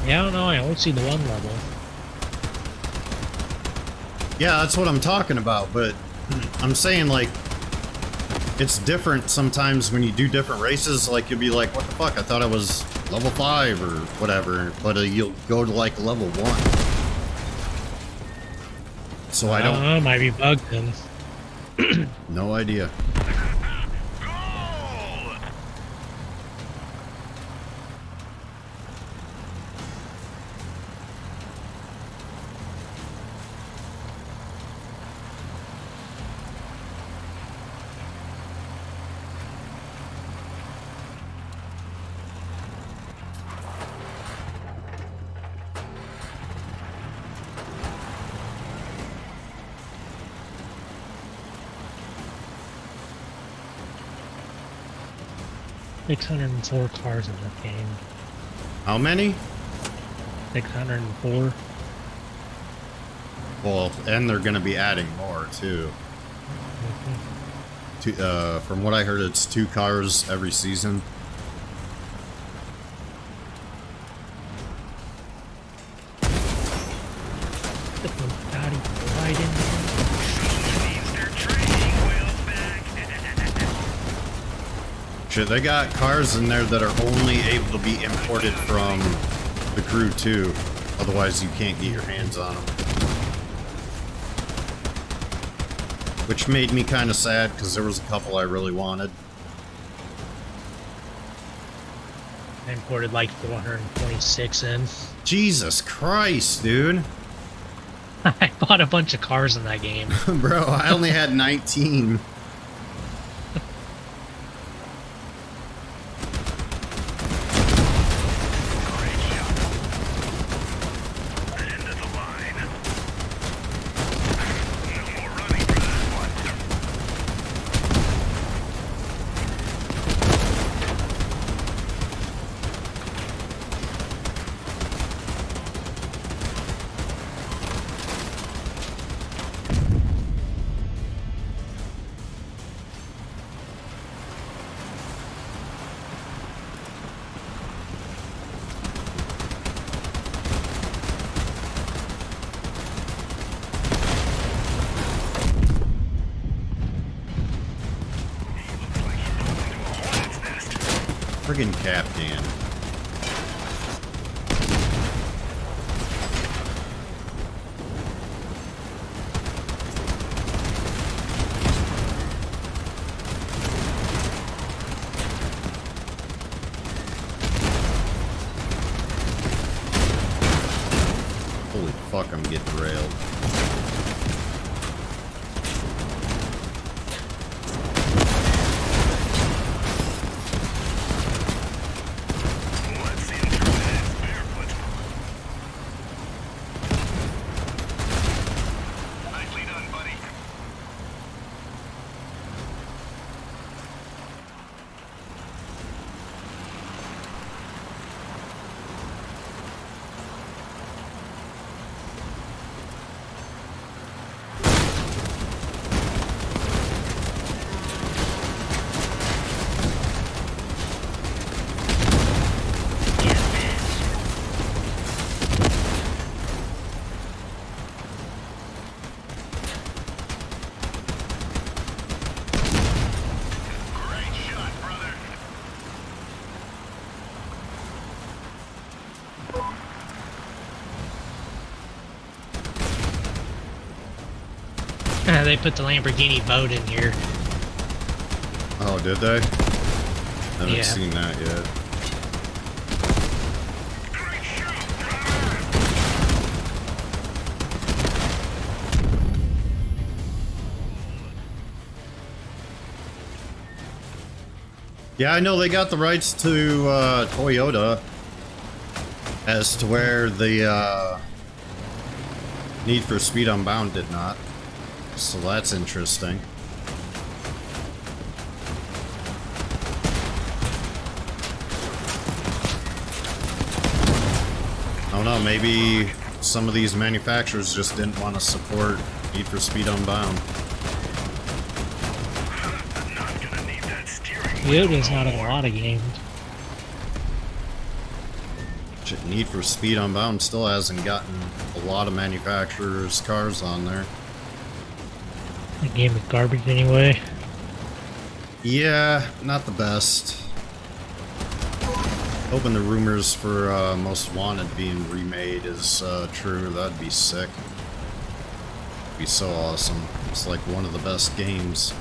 Yeah, I don't know. I only see the one level. Yeah, that's what I'm talking about, but I'm saying, like, it's different sometimes when you do different races. Like, you'll be like, what the fuck? I thought I was level 5 or whatever, but you'll go to, like, level 1. So I don't... know, might be bugged then. No idea. Goal! 604 cars in that game. How many? 604. Well, and they're going to be adding more, too. From what I heard, it's 2 cars every season. Means they're trading well back. Shit, they got cars in there that are only able to be imported from the crew, too. Otherwise, you can't get your hands on them. Which made me kind of sad, because there was a couple I really wanted. I imported like 426 in. Jesus Christ, dude. I bought a bunch of cars in that game. Bro, I only had 19. Great shot. End of the line. No more running for that one. Friggin' Captain. Holy fuck, I'm getting railed. Let's enter this barefoot. Nicely done, buddy. Great shot, brother. They put the Lamborghini boat in here. Oh, did they? Haven't Yeah. seen that yet. Great shot, brother. Yeah, I know they got the rights to Toyota. As to where the Need for Speed Unbound did not. So that's interesting. I don't know, maybe some of these manufacturers just didn't want to support Need for Speed Unbound. Toyota's not in a lot of games. Shit, Need for Speed Unbound still hasn't gotten a lot of manufacturers' cars on there. The game is garbage anyway. Yeah, not the best. Hoping the rumors for Most Wanted being remade is true. That'd be sick. Be so awesome. It's like one of the best games.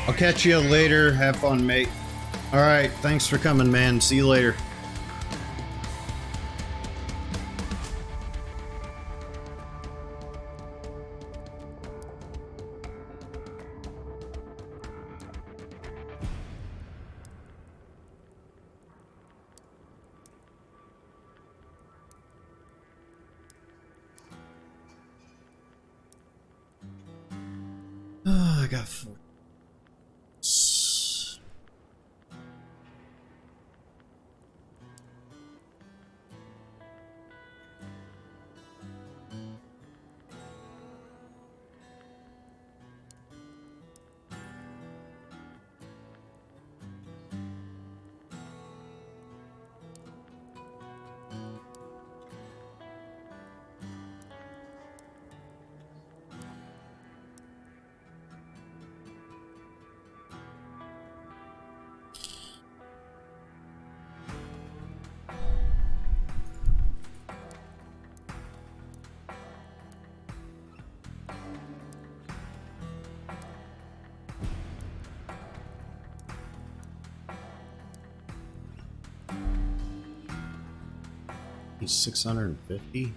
I'll catch you later. Have fun, mate. Alright, thanks for coming, man. See you later. I got 4. He's 650?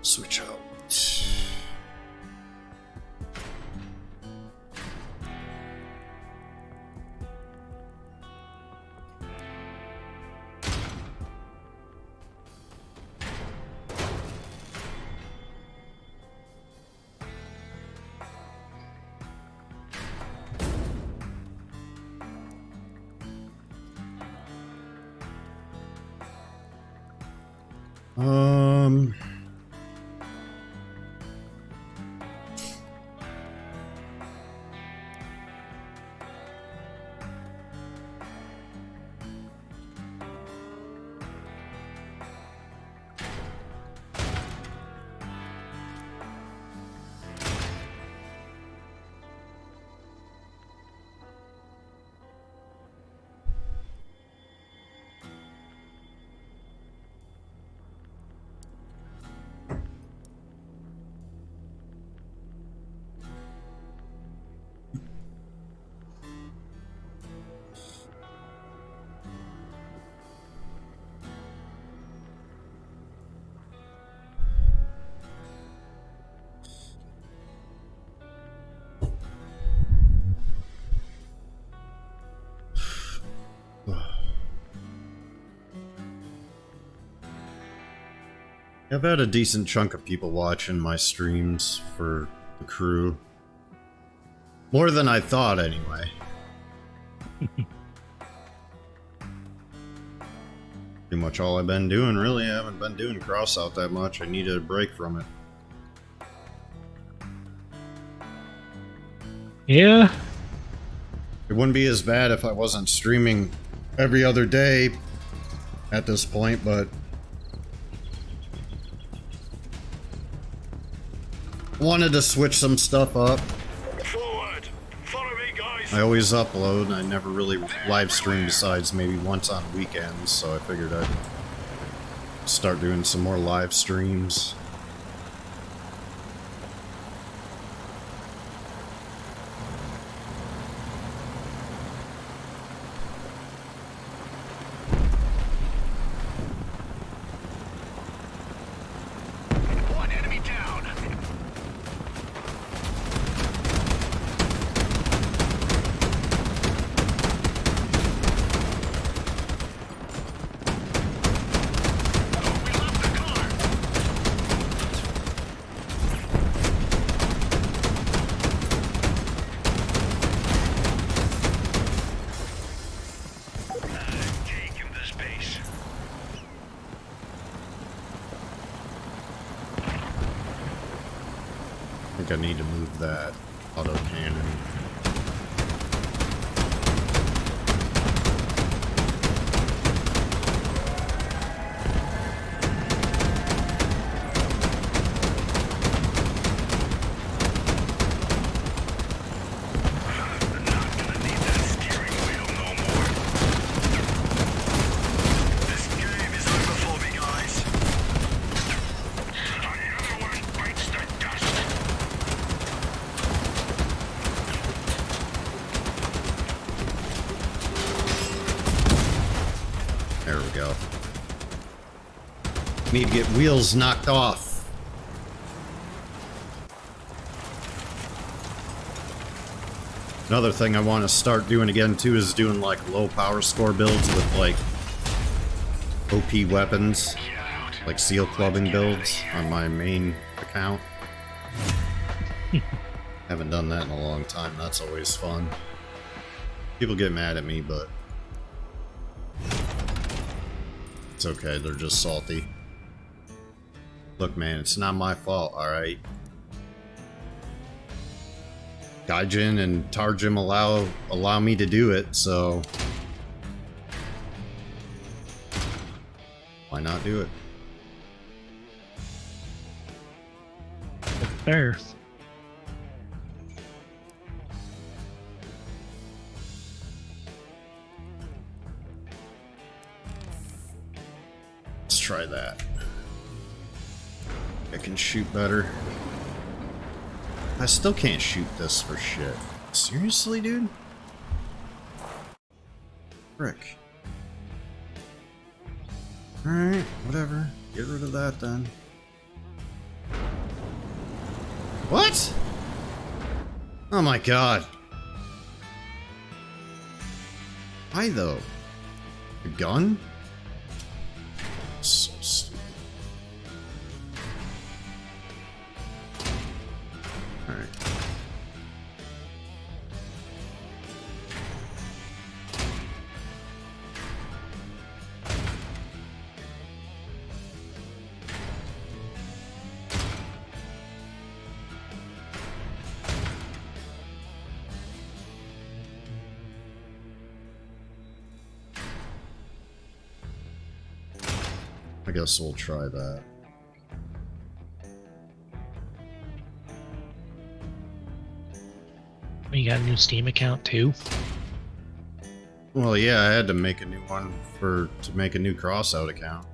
Switch out. Um... I've had a decent chunk of people watching my streams for the crew. More than I thought, anyway. Pretty much all I've been doing, really. I haven't been doing Crossout that much. I needed a break from it. Yeah. It wouldn't be as bad if I wasn't streaming every other day at this point, but wanted to switch some stuff up. Forward. Follow me, guys. I always upload, and I never really live stream besides maybe once on weekends, so I figured I'd start doing some more live streams. One enemy down. We left the car. Take him to space. I think I need to move that auto cannon. Not gonna need that steering wheel no more. This game is over for me, guys. Another one bites the dust. There we go. Need to get wheels knocked off. Another thing I want to start doing again too is doing like low power score builds with like OP weapons, like seal clubbing builds on my main account. Haven't done that in a long time. That's always fun. People get mad at me, but it's okay. They're just salty. Look, man, it's not my fault, alright? Gaijin and Tarjim allow me to do it, so why not do it? Fair. Let's try that. I can shoot better. I still can't shoot this for shit. Seriously, dude? Frick. Alright, whatever. Get rid of that then. What? Oh my god. Why though? A gun? So stupid. Alright. I guess we'll try that. You got a new Steam account too? Well, yeah, I had to make a new one to make a new Crossout account.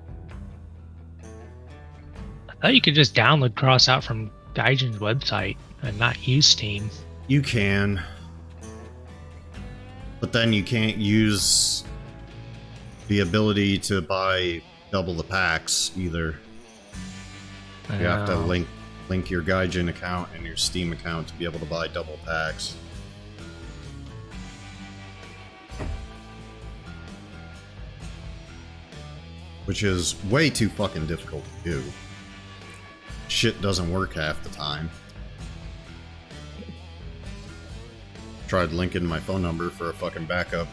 I thought you could just download Crossout from Gaijin's website and not use Steam. You can. But then you can't use the ability to buy double the packs either. You have to Oh. link your Gaijin account and your Steam account to be able to buy double packs. Which is way too fucking difficult to do. shit doesn't work half the time. Tried linking my phone number for a fucking backup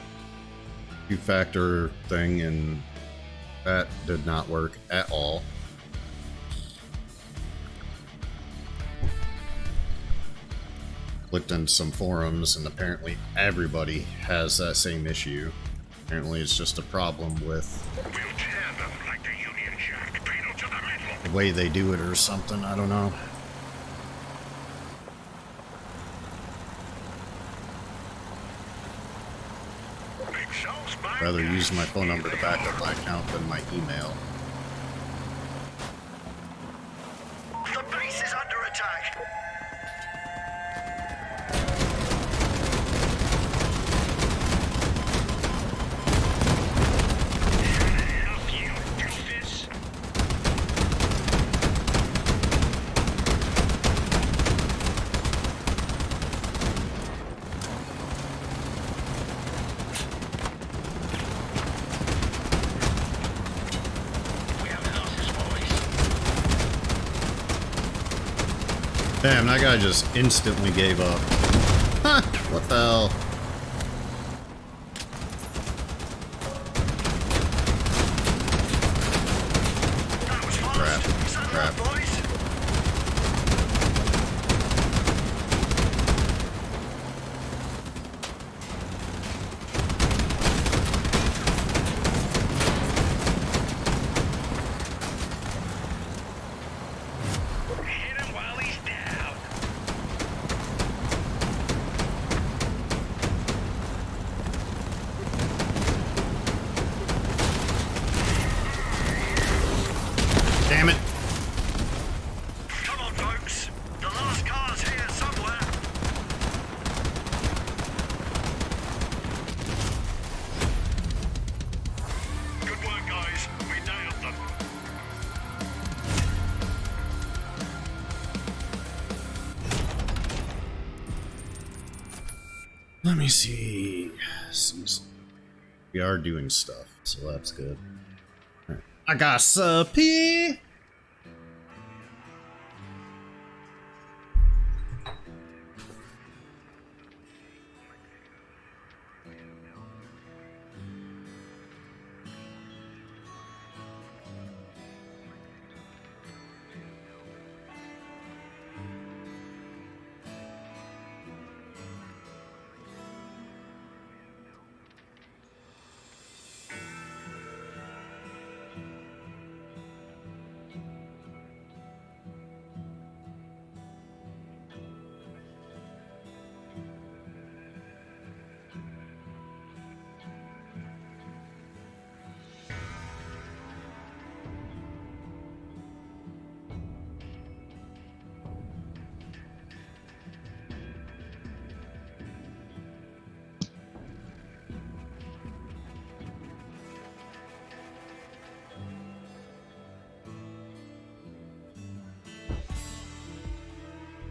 two-factor thing, and that did not work at all. Looked into some forums, and apparently everybody has that same issue. Apparently it's just a problem with We'll tear them like the Union Jack, pedal to the middle. the way they do it or something. I don't know. Big Sal's back. Rather use my phone number to back up my account than my email. The base is under attack. Enough, you doofus. We have losses, boys. Damn, that guy just instantly gave up. Huh, what the hell? That was fast. Crap, Set it crap. up, boys. Hit him while he's down. Damn it. Come on, folks. The last car's here somewhere. Good work, guys. We nailed them. Let me see. We are doing stuff, so that's good. Alright. I got some pee.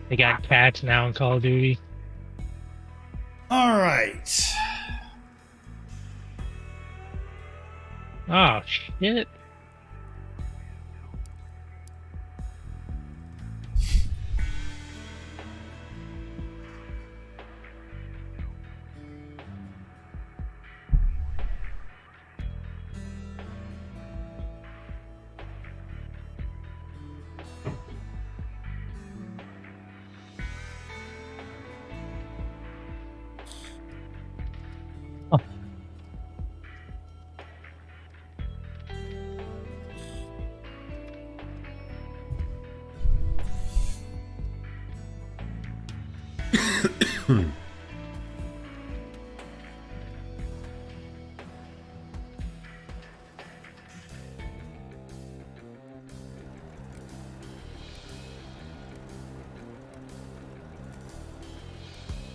They got cats now in Call of Duty. Alright. Oh shit.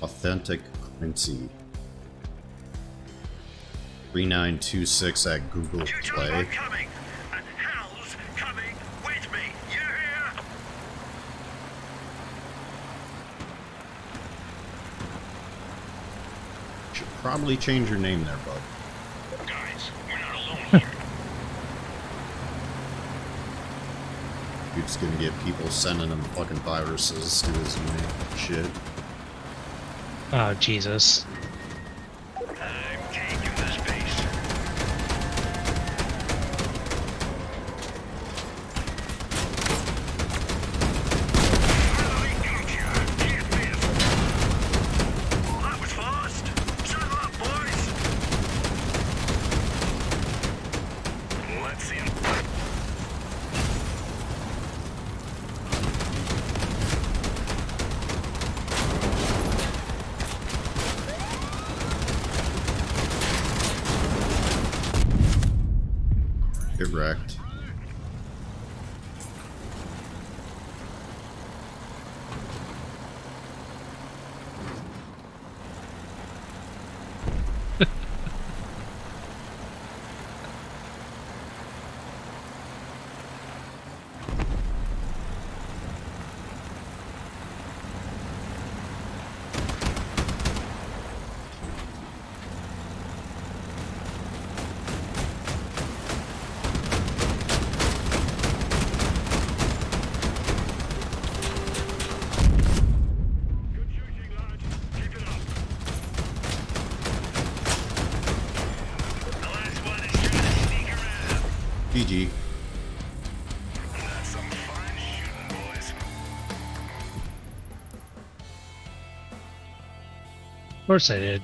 Authentic Quincy. 3926 at Google You two Play. are coming, and Hal's coming with me. You hear? Should probably change your name there, bud. Guys, we're not alone here. You YouTube's gonna get people sending him fucking viruses to his email. Shit. Oh, Jesus. I'm taking this base. I gotcha. Get this. Well, that was fast. Settle up, boys. Let's see 'em. Get wrecked. Good shooting, lads. Keep it up. The last one is trying to sneak around. GG. That's some fine shooting, boys. Of course I did.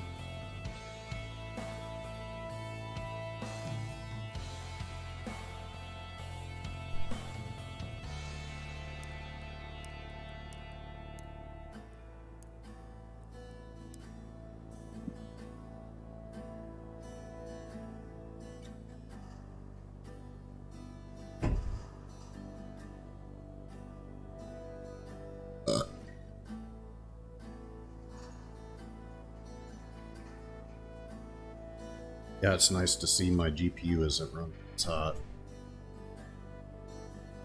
Yeah, it's nice to see my GPU isn't running. It's hot.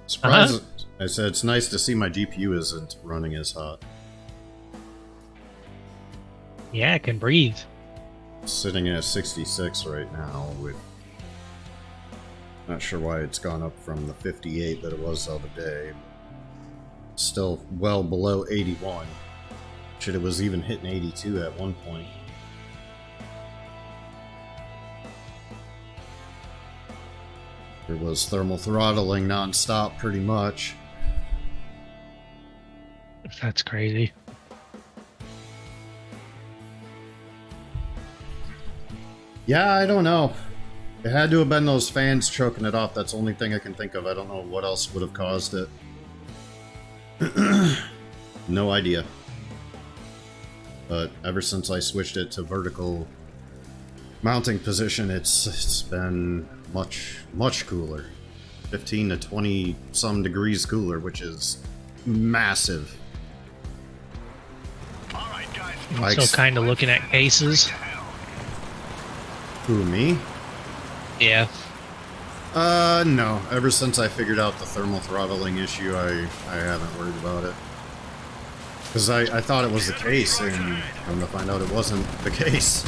Surprised. I said it's nice to see my GPU isn't running as hot. Yeah, it can breathe. Sitting at 66 right now with... Not sure why it's gone up from the 58 that it was the other day. Still well below 81. Shit, it was even hitting 82 at one point. It was thermal throttling non-stop pretty much. That's crazy. Yeah, I don't know. It had to have been those fans choking it off. That's the only thing I can think of. I don't know what else would have caused it. No idea. But ever since I switched it to vertical mounting position, it's been much cooler. 15 to 20 some degrees cooler, which is massive. All right, guys. I So kind of looking at cases. Who, me? Yeah. No. Ever since I figured out the thermal throttling issue, I haven't worried about it. Because I thought it was the case, and come to find out it wasn't the case.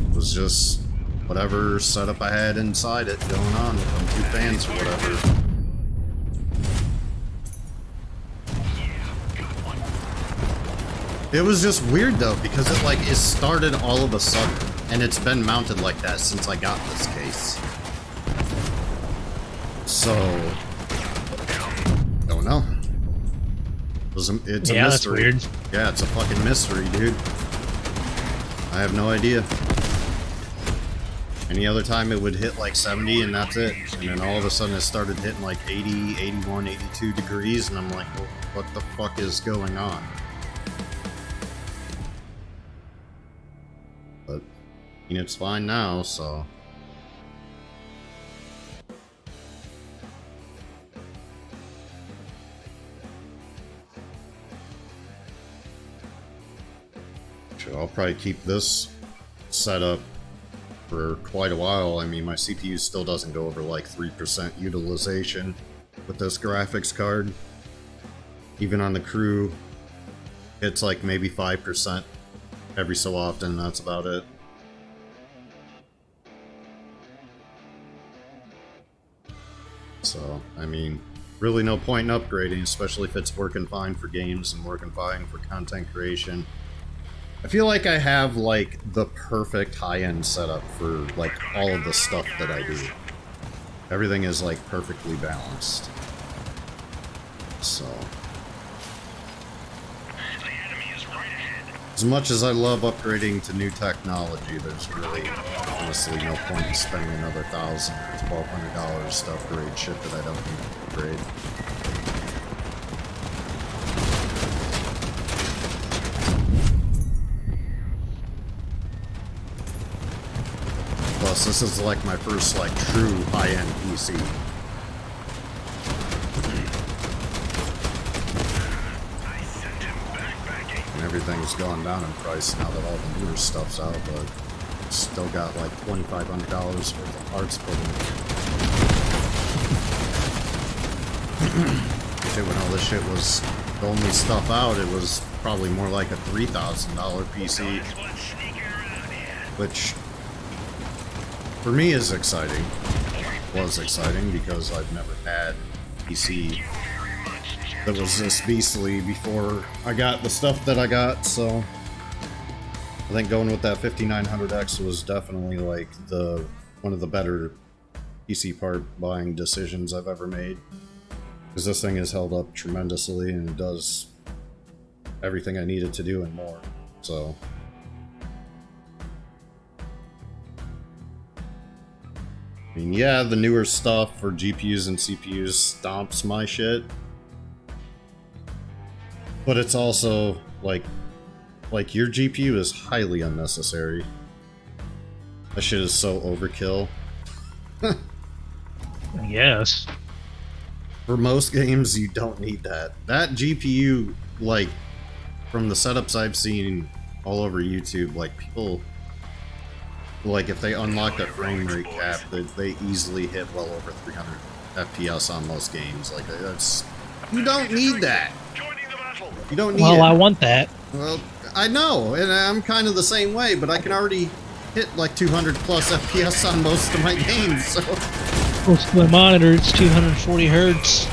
It was just whatever setup I had inside it going on with them two fans or whatever. It was just weird though, because it started all of a sudden, and it's been mounted like that since I got this case. So, don't know. It's a Yeah, that's mystery. weird. Yeah, it's a fucking mystery, dude. I have no idea. Any other time it would hit like 70 and that's it. And then all of a sudden it started hitting like 80, 81, 82 degrees, and I'm like, well, what the fuck is going on? But, it's fine now, so... I'll probably keep this set up for quite a while. I mean, my CPU still doesn't go over like 3% utilization with this graphics card. Even on the crew, it's like maybe 5% every so often, that's about it. So, I mean, really no point in upgrading, especially if it's working fine for games and working fine for content creation. I feel like I have, like, the perfect high-end setup for, like, all of the stuff that I do. Everything is, like, perfectly balanced. So... as much as I love upgrading to new technology, there's really, honestly, no point in spending another $1,000 or $1,200 to upgrade shit that I don't need to upgrade. Plus, this is like my first, like, true high-end PC. And everything's gone down in price now that all the newer stuff's out, but still got like $2,500 worth of parts put in. When all this shit was the only stuff out, it was probably more like a $3,000 PC, which for me is exciting. Was exciting because I've never had a PC that was this beastly before I got the stuff that I got, so I think going with that 5900X was definitely like one of the better PC part buying decisions I've ever made, because this thing has held up tremendously and it does everything I needed to do and more. So I mean, yeah, the newer stuff for GPUs and CPUs stomps my shit. But it's also, like your GPU is highly unnecessary. That shit is so overkill. Yes. For most games, you don't need that. That GPU, like, from the setups I've seen all over YouTube, like, people, like, if they unlock that frame rate cap, they easily hit well over 300 FPS on most games. Like, that's... you don't need that! You don't need it. Well, I want that. Well, I know, and I'm kind of the same way, but I can already hit like 200 plus FPS on most of my games, so... Close to my monitor, it's 240 hertz.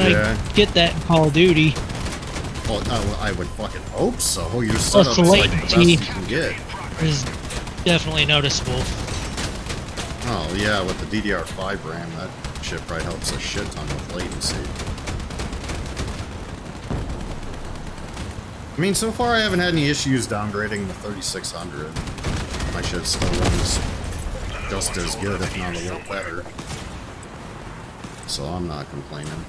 And yeah. I get that in Call of Duty. Well, I would fucking hope so. Your Plus setup's the like the best latency you can get. is definitely noticeable. Oh, yeah, with the DDR5 RAM, that shit probably helps a shit ton with latency. I mean, so far I haven't had any issues downgrading the 3600. My shit still runs just as good, if not a little better. So I'm not complaining.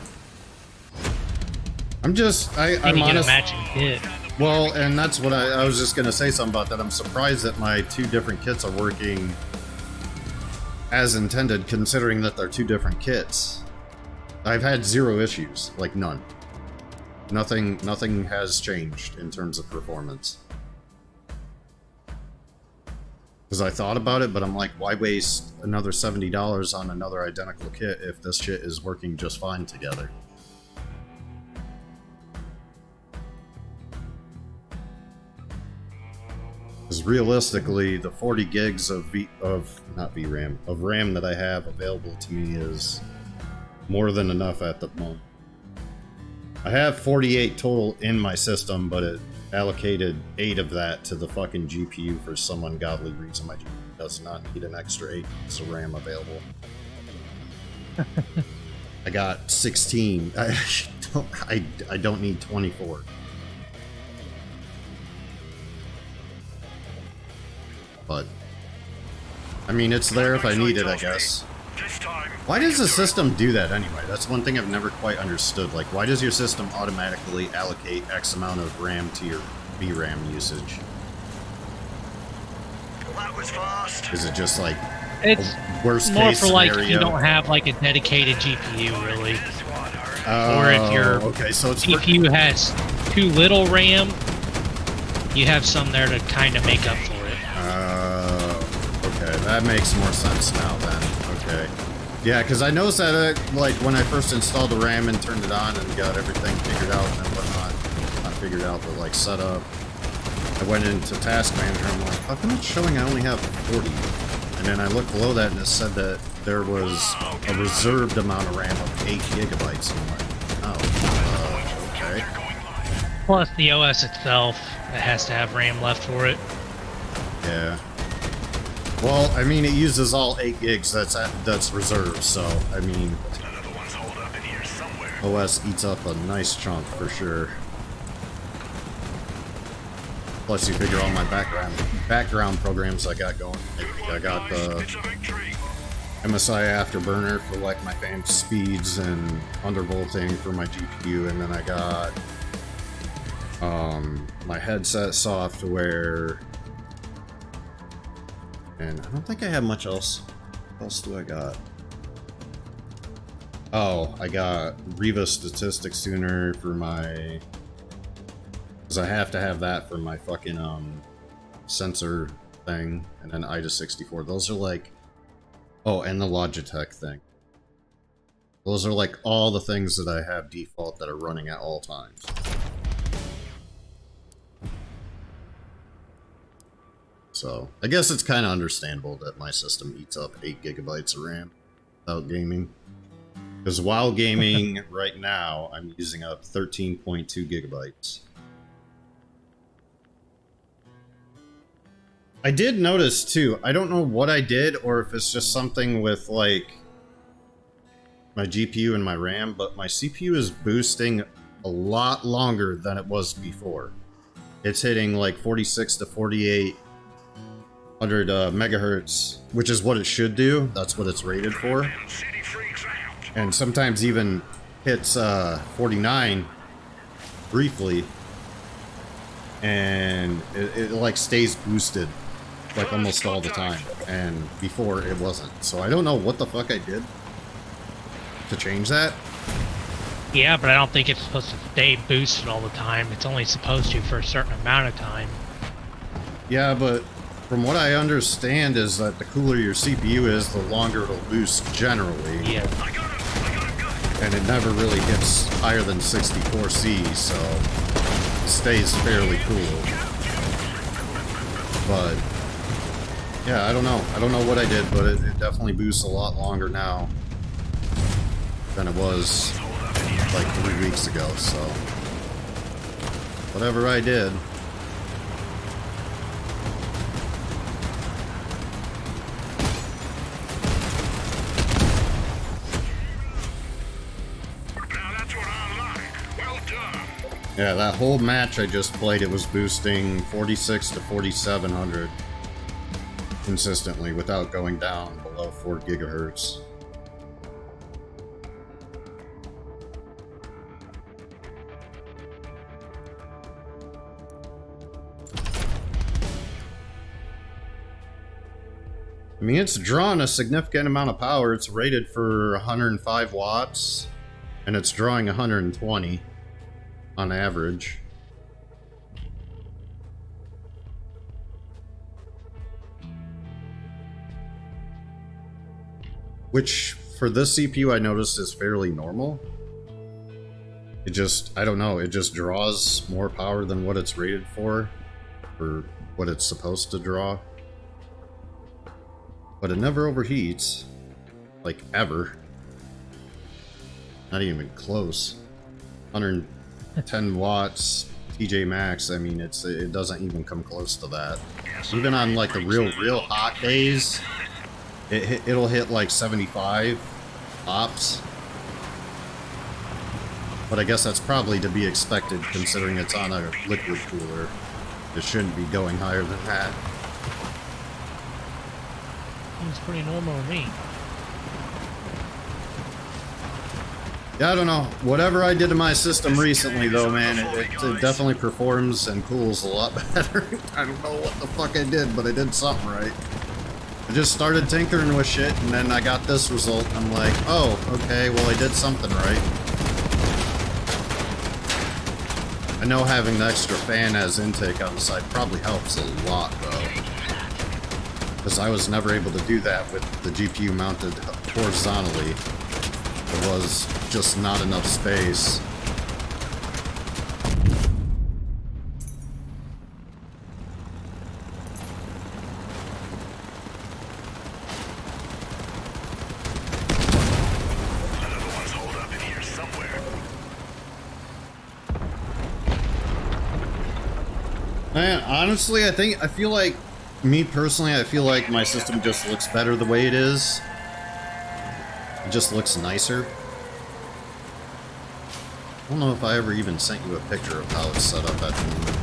I'm just, I'm honest. Matching kit. Well, and that's what I was just gonna say something about that. I'm surprised that my two different kits are working as intended, considering that they're two different kits. I've had zero issues, like none. Nothing has changed in terms of performance. Because I thought about it, but I'm like, why waste another $70 on another identical kit if this shit is working just fine together? Because realistically, the 40 gigs of RAM that I have available to me is more than enough at the moment. I have 48 total in my system, but it allocated 8 of that to the fucking GPU for some ungodly reason. My GPU does not need an extra 8 gigs of RAM available. I got 16. I don't need 24. But I mean, it's there if I need it, I guess. Why does the system do that anyway? That's one thing I've never quite understood. Like, why does your system automatically allocate X amount of RAM to your VRAM usage? That was fast. Is it just like It's worst more case for like scenario? if you don't have like a dedicated GPU, really. Oh, Or if your okay, so it's GPU has too little RAM, you have some there to kind of make up for it. Okay, that makes more sense now then. Okay. Yeah, because I noticed that like when I first installed the RAM and turned it on and got everything figured out and whatnot, not figured out, but like set up, I went into Task Manager and I'm like, how come it's showing I only have 40? And then I looked below that and it said that there was a reserved amount of RAM of 8 gigabytes. I'm like, oh, okay. Plus the OS itself, it has to have RAM left for it. Yeah. Well, I mean, it uses all 8 gigs that's reserved, so, I mean, Another one's holed up in here somewhere. OS eats up a nice chunk for sure. Plus, you figure all my background programs I got going. I got the It's a victory. MSI Afterburner for like my fan speeds and undervolting for my GPU, and then I got my headset software, and I don't think I have much else. What else do I got? Oh, I got Riva Statistics Tuner for my, because I have to have that for my fucking sensor thing, and then IDA64. Those are like, oh, and the Logitech thing. Those are like all the things that I have default that are running at all times. So, I guess it's kind of understandable that my system eats up 8 gigabytes of RAM without gaming. Because while gaming right now, I'm using up 13.2 gigabytes. I did notice too, I don't know what I did or if it's just something with like my GPU and my RAM, but my CPU is boosting a lot longer than it was before. It's hitting like 46 to 4800 megahertz, which is what it should do. That's what it's rated for. City freaks out. And sometimes even hits 49 briefly, and it like stays boosted like almost all the time, and before it wasn't. So I don't know what the fuck I did to change that. Yeah, but I don't think it's supposed to stay boosted all the time. It's only supposed to for a certain amount of time. Yeah, but from what I understand is that the cooler your CPU is, the longer it'll boost generally. Yeah. I got him. And it never really gets higher than 64C, so it stays fairly cool. But yeah, I don't know. I don't know what I did, but it definitely boosts a lot longer now than it was like 3 weeks ago, so whatever I did. Now that's what I like. Well done. Yeah, that whole match I just played, it was boosting 46 to 4700 consistently without going down below 4 gigahertz. I mean, it's drawn a significant amount of power. It's rated for 105 watts, and it's drawing 120 on average. Which, for this CPU, I noticed is fairly normal. It just, I don't know, it just draws more power than what it's rated for what it's supposed to draw. But it never overheats, like ever. Not even close. 110 watts, TJ Max, I mean, it doesn't even come close to that. Even on like the real hot days, it'll hit like 75 ops. But I guess that's probably to be expected considering it's on a liquid cooler. It shouldn't be going higher than that. Seems pretty normal to me. Yeah, I don't know. Whatever I did to my system recently, though, man, it definitely performs and cools a lot better. I don't know what the fuck I did, but I did something right. I just started tinkering with shit, and then I got this result. I'm like, oh, okay, well, I did something right. I know having the extra fan as intake on the side probably helps a lot, though. Because I was never able to do that with the GPU mounted horizontally. There was just not enough space. Man, honestly, I feel like, me personally, I feel like my system just looks better the way it is. It just looks nicer. I don't know if I ever even sent you a picture of how it's set up at the moment.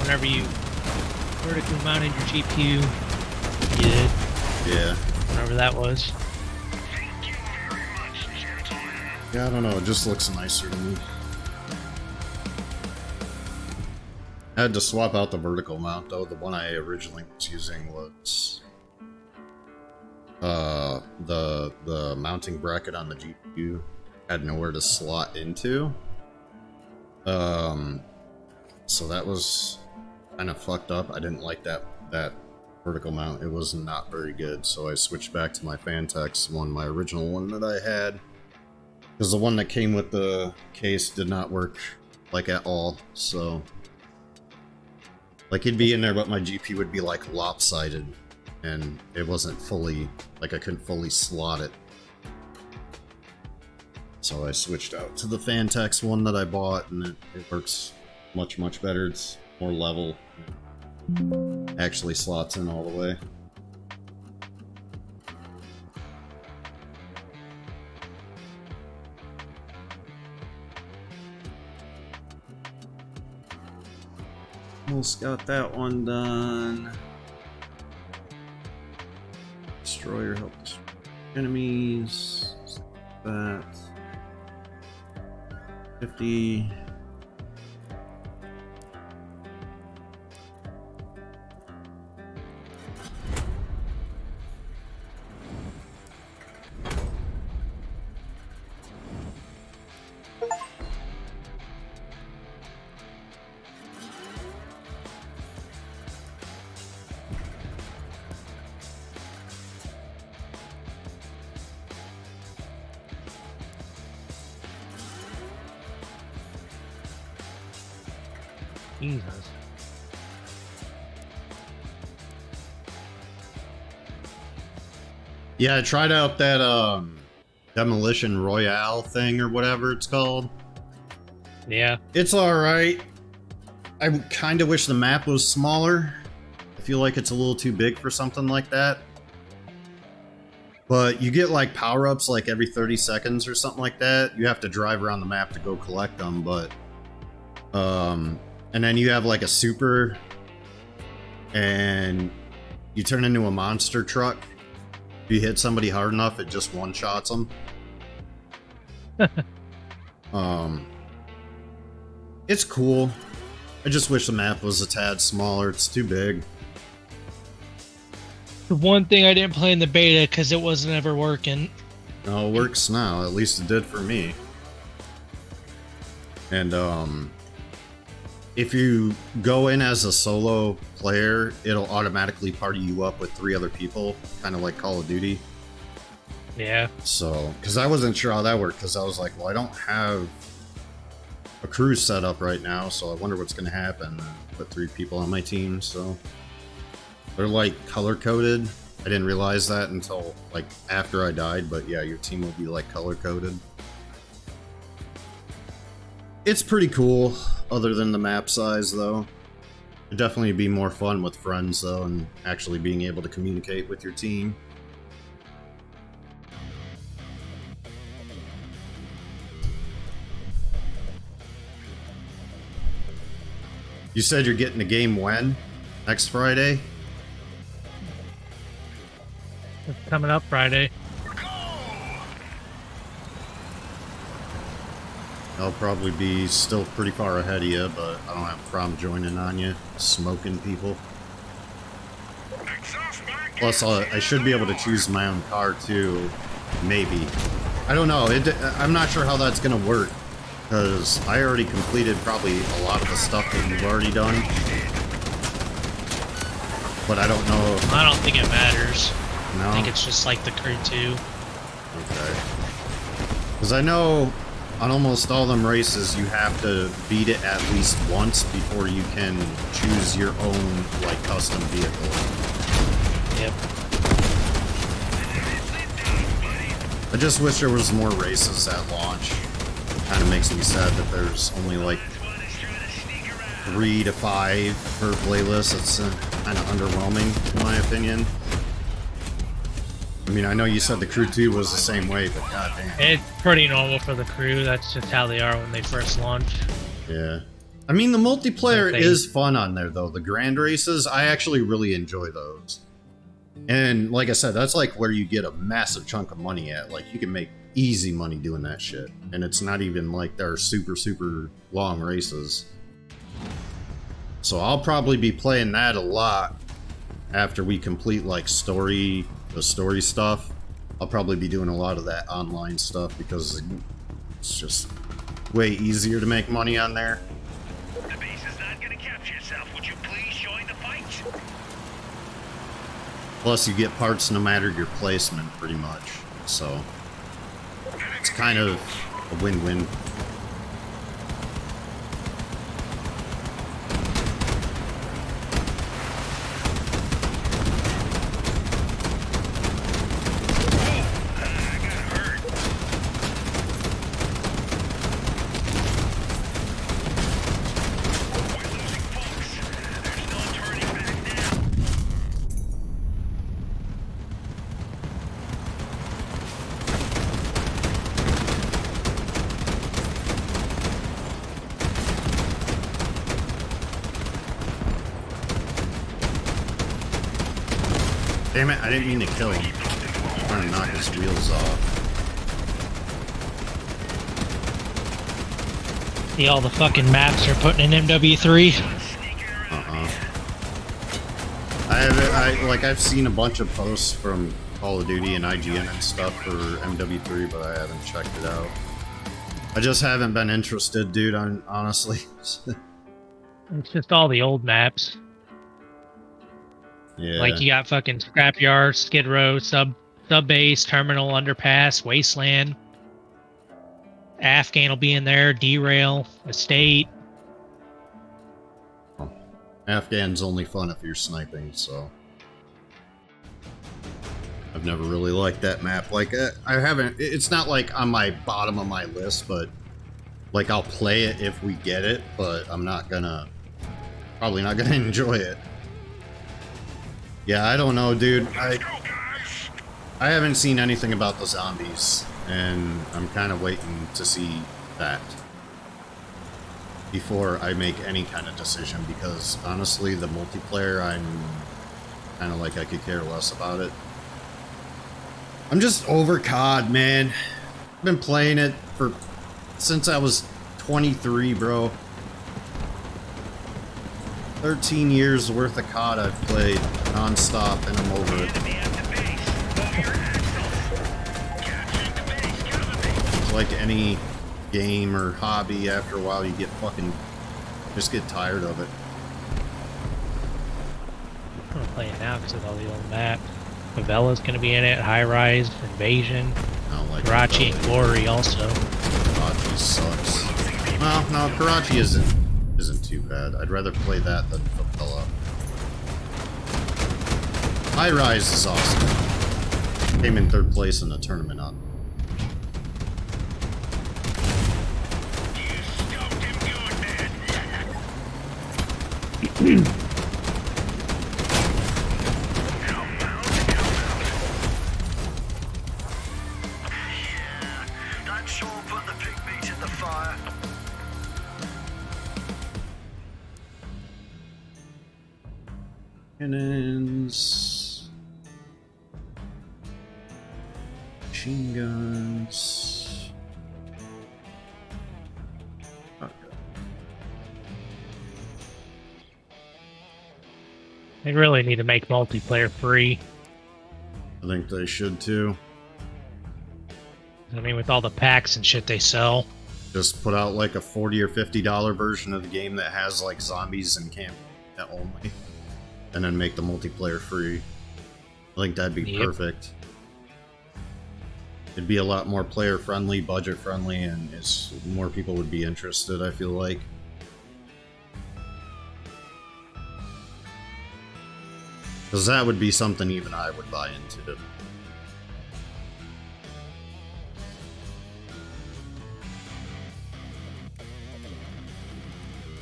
Whenever you vertically mounted your GPU, you did. Yeah. Whenever that was. Yeah, I don't know, it just looks nicer to me. I had to swap out the vertical mount though. The one I originally was using was the mounting bracket on the GPU had nowhere to slot into. So that was kind of fucked up. I didn't like that vertical mount. It was not very good, so I switched back to my Fantex one, my original one that I had. Because the one that came with the case did not work, like, at all, so... Like, it'd be in there, but my GPU would be, like, lopsided. And it wasn't fully... Like, I couldn't fully slot it. So I switched out to the Fantex one that I bought, and it works much, much better. It's more level. Actually slots in all the way. Almost got that one done. Destroyer, help destroy enemies. That 50. Jesus. Yeah, I tried out that Demolition Royale thing or whatever it's called. Yeah. It's alright. I kind of wish the map was smaller. I feel like it's a little too big for something like that. But you get like power-ups like every 30 seconds or something like that. You have to drive around the map to go collect them, but... and then you have like a super, and you turn into a monster truck. If you hit somebody hard enough, it just one-shots them. It's cool. I just wish the map was a tad smaller. It's too big. The one thing I didn't play in the beta because it wasn't ever working. No, it works now. At least it did for me. And, if you go in as a solo player, it'll automatically party you up with 3 other people, kind of like Call of Duty. Yeah. So, because I wasn't sure how that worked, because I was like, well, I don't have a crew set up right now, so I wonder what's going to happen. I put 3 people on my team, so they're like color-coded. I didn't realize that until like after I died, but yeah, your team will be like color-coded. It's pretty cool, other than the map size, though. It'd definitely be more fun with friends, though, and actually being able to communicate with your team. You said you're getting the game when? Next Friday? It's coming up Friday. I'll probably be still pretty far ahead of you, but I don't have a problem joining on you, smoking people. Plus, I should be able to choose my own car, too. Maybe. I don't know. I'm not sure how that's going to work, because I already completed probably a lot of the stuff that you've already done. But I don't know if... I don't think it matters. No? I think it's just like the crew 2. Okay. Because I know... on almost all them races, you have to beat it at least once before you can choose your own, like, custom vehicle. Yep. I just wish there was more races at launch. It kind of makes me sad that there's only, like, 3 to 5 per playlist. It's kind of underwhelming, in my opinion. I mean, I know you said the Crew 2 was the same way, but goddamn. It's pretty normal for the Crew. That's just how they are when they first launch. Yeah. I mean, the multiplayer is fun on there, though. The grand races, I actually really enjoy those. And like I said, that's like where you get a massive chunk of money at. Like, you can make easy money doing that shit. And it's not even like they're super, super long races. So I'll probably be playing that a lot after we complete, like, the story stuff. I'll probably be doing a lot of that online stuff because it's just way easier to make money on there. The base is not going to capture itself. Would you please join the fight? Plus, you get parts no matter your placement, pretty much. So, it's kind of a win-win. Damn it, I didn't mean to kill him. I'm trying to knock his wheels off. See, all the fucking maps are putting in MW3. I've seen a bunch of posts from Call of Duty and IGN and stuff for MW3, but I haven't checked it out. I just haven't been interested, dude, honestly. It's just all the old maps. Yeah. Like, you got fucking Scrapyard, Skid Row, Sub Base, Terminal, Underpass, Wasteland. Afghan will be in there, Derail, Estate. Afghan's only fun if you're sniping, so... I've never really liked that map. Like, I haven't... It's not, like, on my bottom of my list, but... Like, I'll play it if we get it, but I'm not gonna... Probably not gonna enjoy it. Yeah, I don't know, dude. I haven't seen anything about the zombies, and I'm kind of waiting to see that before I make any kind of decision, because honestly, the multiplayer, I'm kind of like I could care less about it. I'm just over COD, man. I've been playing it since I was 23, bro. 13 years worth of COD I've played non-stop, and I'm over it. It's like any game or hobby, after a while you just get tired of it. I'm gonna play it now because of all the old maps. Favella's gonna be in it, High Rise, Invasion, I don't like Karachi, and Glory also. Karachi sucks. Well, no, Karachi isn't too bad. I'd rather play that than Favela. High Rise is awesome. Came in 3rd place in the tournament on. That sure put the pig meat in the fire. Cannons. Machine guns. Okay. They really need to make multiplayer free. I think they should too. I mean, with all the packs and shit they sell. Just put out like a $40 or $50 version of the game that has like zombies and camp only, and then make the multiplayer free. I think that'd be perfect. It'd be a lot more player friendly, budget friendly, and more people would be interested, I feel like. Because that would be something even I would buy into.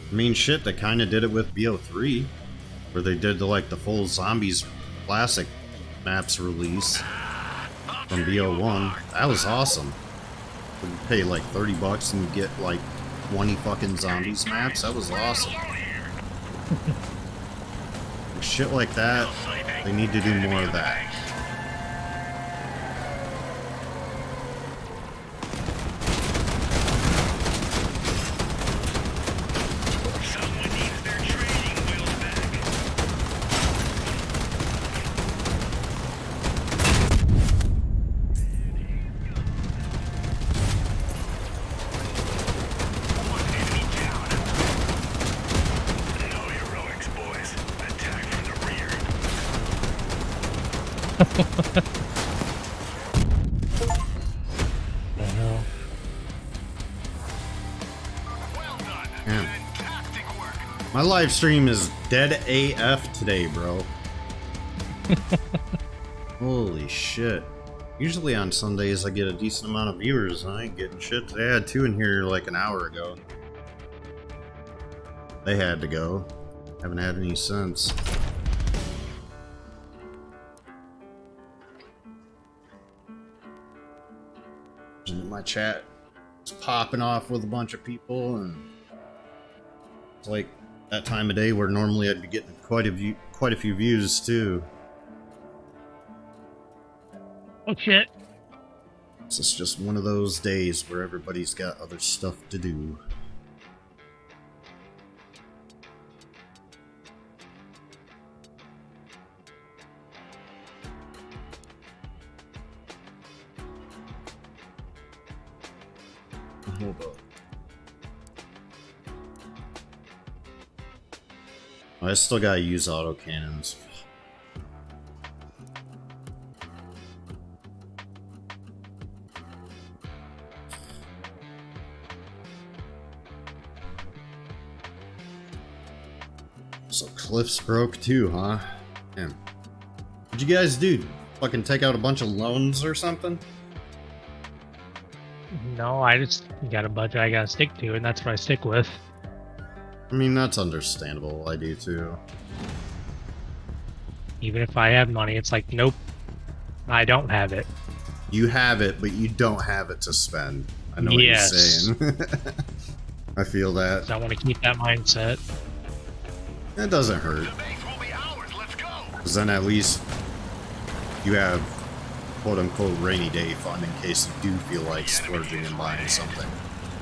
I mean, shit, they kind of did it with BO3, where they did like the full Zombies Classic maps release from BO1. That was awesome. You pay like $30 and you get like 20 fucking Zombies maps. That was awesome. Shit like that, they need to do more of that. My live stream is dead AF today, bro. Holy shit. Usually on Sundays I get a decent amount of viewers. I ain't getting shit today. I had 2 in here like an hour ago. They had to go. Haven't had any since. My chat is popping off with a bunch of people, and it's like that time of day where normally I'd be getting quite a few views too. Oh shit. This is just one of those days where everybody's got other stuff to do. Hold up. I still gotta use autocannons. So cliffs broke too, huh? Damn. What'd you guys do? Fucking take out a bunch of loans or something? No, I just got a budget I gotta stick to, and that's what I stick with. I mean, that's understandable. I do too. Even if I have money, it's like, nope, I don't have it. You have it, but you don't have it to spend. I know what you're saying. I feel that. So I want to keep that mindset. That doesn't hurt. Because then at least you have quote-unquote rainy day fund in case you do feel like splurging and buying something.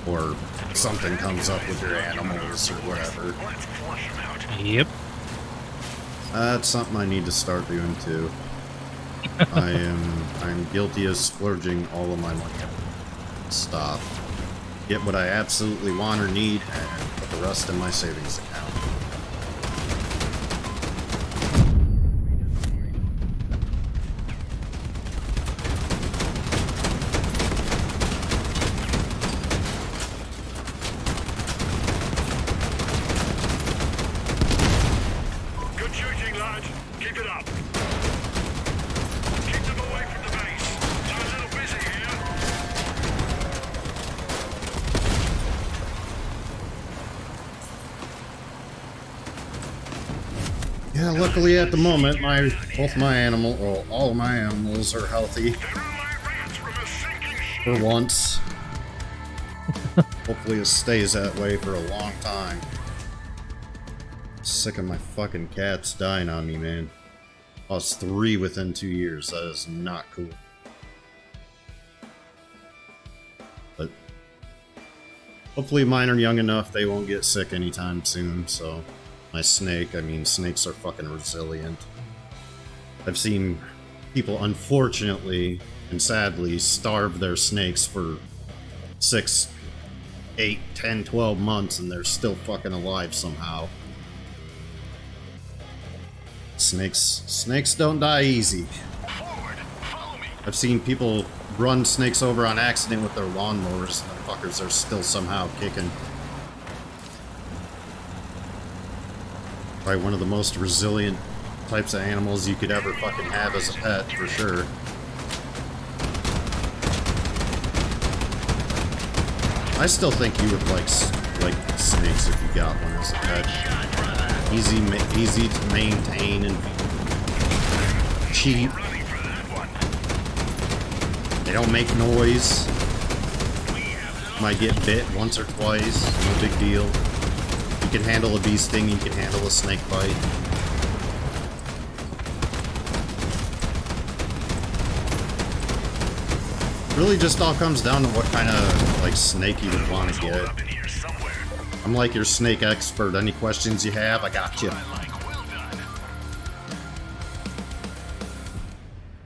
Or something comes up with your animals or whatever. Yep. That's something I need to start doing too. I'm guilty of splurging all of my money. Stop. Get what I absolutely want or need and put the rest in my savings account. Yeah, luckily at the moment, all my animals are healthy. For once. Hopefully it stays that way for a long time. Sick of my fucking cats dying on me, man. Lost 3 within 2 years. That is not cool. But hopefully mine are young enough they won't get sick anytime soon, so... My snake, I mean, snakes are fucking resilient. I've seen people, unfortunately and sadly, starve their snakes for 6, 8, 10, 12 months and they're still fucking alive somehow. Snakes don't die easy. I've seen people run snakes over on accident with their lawnmowers and the fuckers are still somehow kicking. Probably one of the most resilient types of animals you could ever fucking have as a pet, for sure. I still think you would like like snakes if you got one as a pet. Easy to maintain and cheap. They don't make noise. Might get bit once or twice, no big deal. You can handle a bee sting, you can handle a snake bite. Really just all comes down to what kind of like snake you would want to get. I'm like your snake expert. Any questions you have, I got you.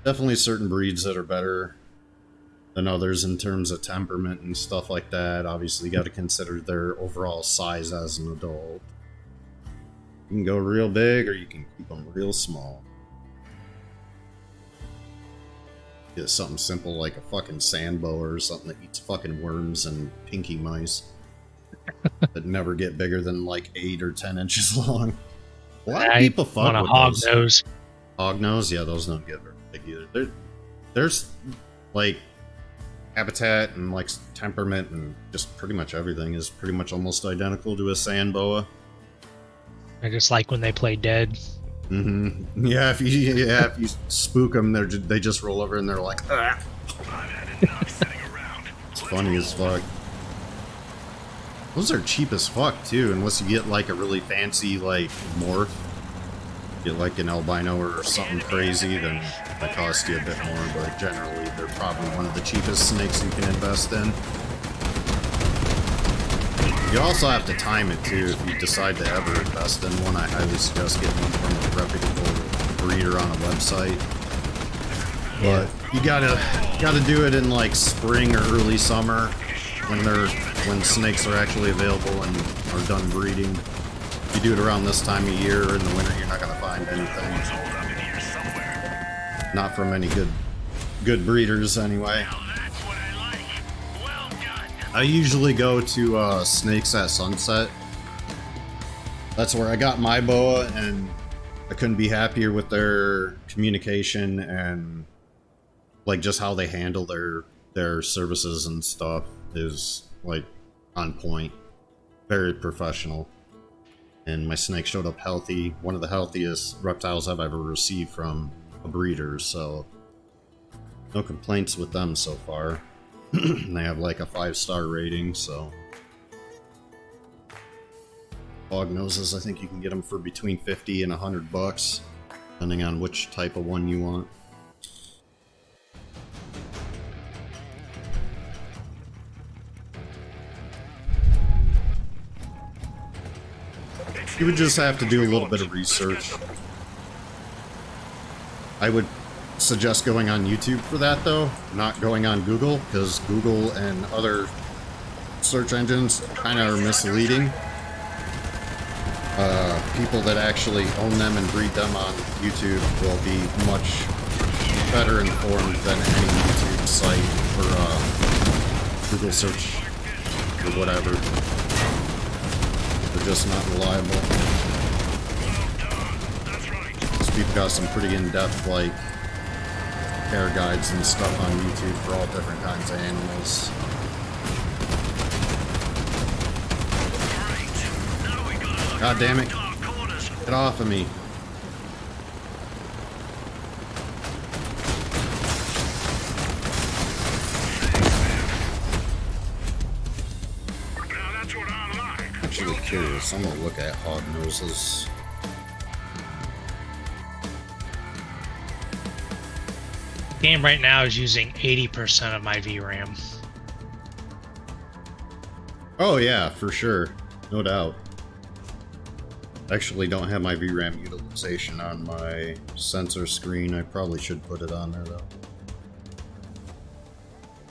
Definitely certain breeds that are better than others in terms of temperament and stuff like that. Obviously, you got to consider their overall size as an adult. You can go real big or you can keep them real small. Get something simple like a fucking sand boa or something that eats fucking worms and pinky mice. That never get bigger than like 8 or 10 inches long. A lot of people fuck with those. Hognose. Hognose? Yeah, those don't get very big either. There's like habitat and like temperament and just pretty much everything is pretty much almost identical to a sand boa. I just like when they play dead. Mm-hmm. Yeah, if you spook them, they just roll over and they're like, ah. It's funny as fuck. Those are cheap as fuck too, unless you get like a really fancy like morph. Get like an albino or something crazy, then they cost you a bit more. But generally, they're probably one of the cheapest snakes you can invest in. You also have to time it too. If you decide to ever invest in one, I highly suggest getting one from a reputable breeder on a website. But you gotta do it in like spring or early summer when snakes are actually available and are done breeding. If you do it around this time of year or in the winter, you're not gonna find anything. Not from any good breeders anyway. I usually go to Snakes at Sunset. That's where I got my boa, and I couldn't be happier with their communication and like just how they handle their services and stuff is like on point. Very professional. And my snake showed up healthy. One of the healthiest reptiles I've ever received from a breeder, so no complaints with them so far. They have like a 5-star rating, so hog noses, I think you can get them for between 50 and $100, depending on which type of one you want. You would just have to do a little bit of research. I would suggest going on YouTube for that though, not going on Google, because Google and other search engines kind of are misleading. People that actually own them and breed them on YouTube will be much better informed than any YouTube site or Google search or whatever. They're just not reliable. These people got some pretty in-depth like care guides and stuff on YouTube for all different kinds of animals. God damn it. Get off of me. I'm actually curious. I'm gonna look at hog noses. Game right now is using 80% of my VRAM. Oh yeah, for sure. No doubt. Actually don't have my VRAM utilization on my sensor screen. I probably should put it on there though.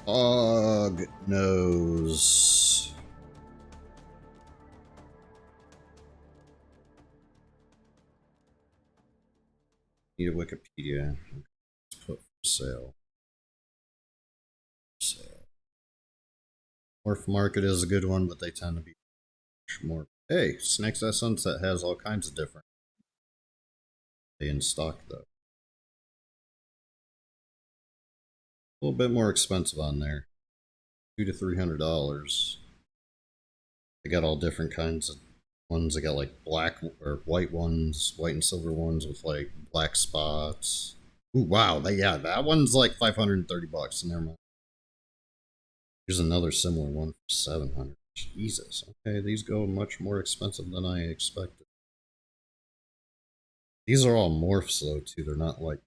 Hog nose. Need a Wikipedia. Let's put for sale. Morph Market is a good one, but they tend to be more. Hey, Snakes at Sunset has all kinds of different in stock though. A little bit more expensive on there, $200 to $300. They got all different kinds of ones. They got like black or white ones, white and silver ones with like black spots. Ooh, wow, that one's like $530. Never mind. Here's another similar one for $700. Jesus. Okay, these go much more expensive than I expected. These are all morphs though too. They're not like.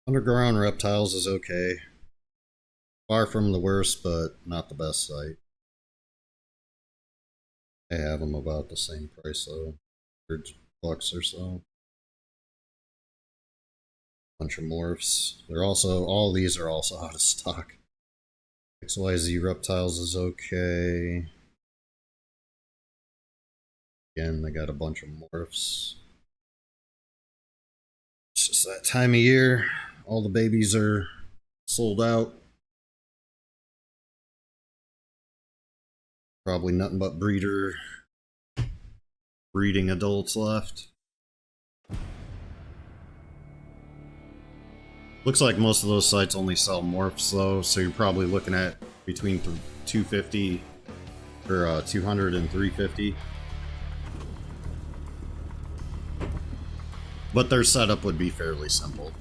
Underground reptiles is okay. Far from the worst, but not the best site. I have them about the same price though, $100 or so. Bunch of morphs. They're also, all these are also out of stock. XYZ reptiles is okay. Again, they got a bunch of morphs. It's just that time of year. All the babies are sold out. Probably nothing but breeding adults left. Looks like most of those sites only sell morphs though, so you're probably looking at between 250 or 200 and 350. But their setup would be fairly simple.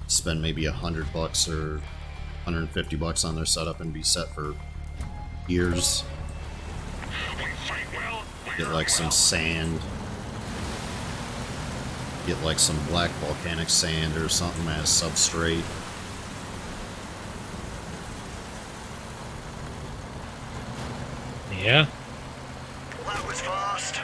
Spend maybe $100 or $150 on their setup and be set for years. Get like some sand. Get like some black volcanic sand or something as substrate. Yeah. Well, that was fast.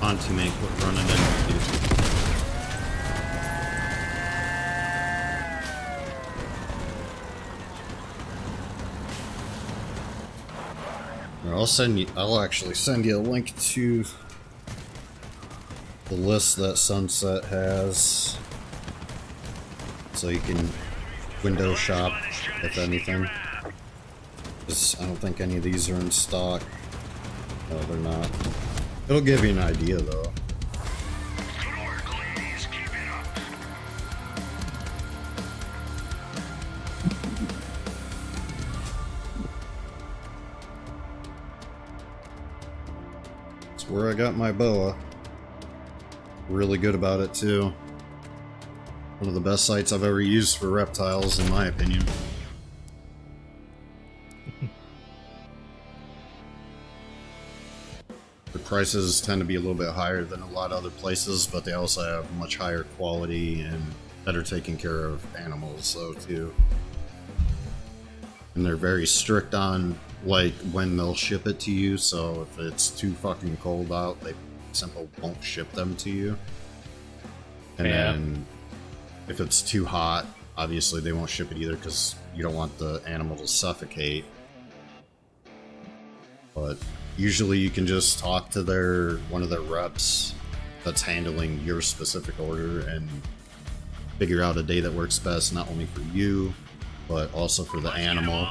On to make what running into. I'll actually send you a link to the list that Sunset has, so you can window shop if anything. Because I don't think any of these are in stock. No, they're not. It'll give you an idea though. It's where I got my boa. Really good about it too. One of the best sites I've ever used for reptiles, in my opinion. The prices tend to be a little bit higher than a lot of other places, but they also have much higher quality and better taking care of animals though too. And they're very strict on like when they'll ship it to you, so if it's too fucking cold out, they simply won't ship them to you. And then if it's too hot, obviously they won't ship it either because you don't want the animal to suffocate. But usually you can just talk to one of their reps that's handling your specific order and figure out a day that works best, not only for you, but also for the animal.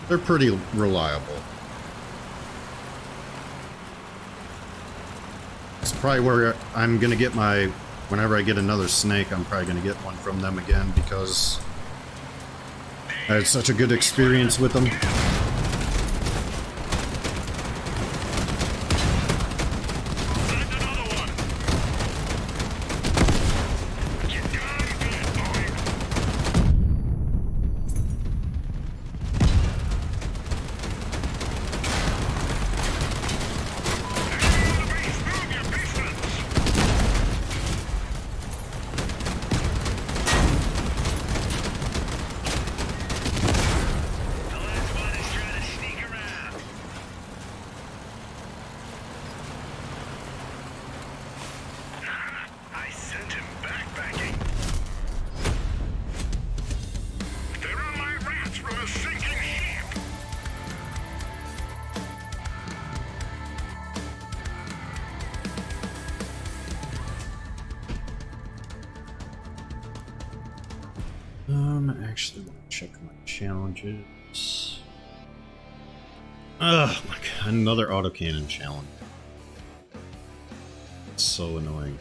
They're pretty reliable. It's probably where I'm gonna get whenever I get another snake, I'm probably gonna get one from them again because I had such a good experience with them. Actually, want to check my challenges. Oh my god, another autocannon challenge. It's so annoying.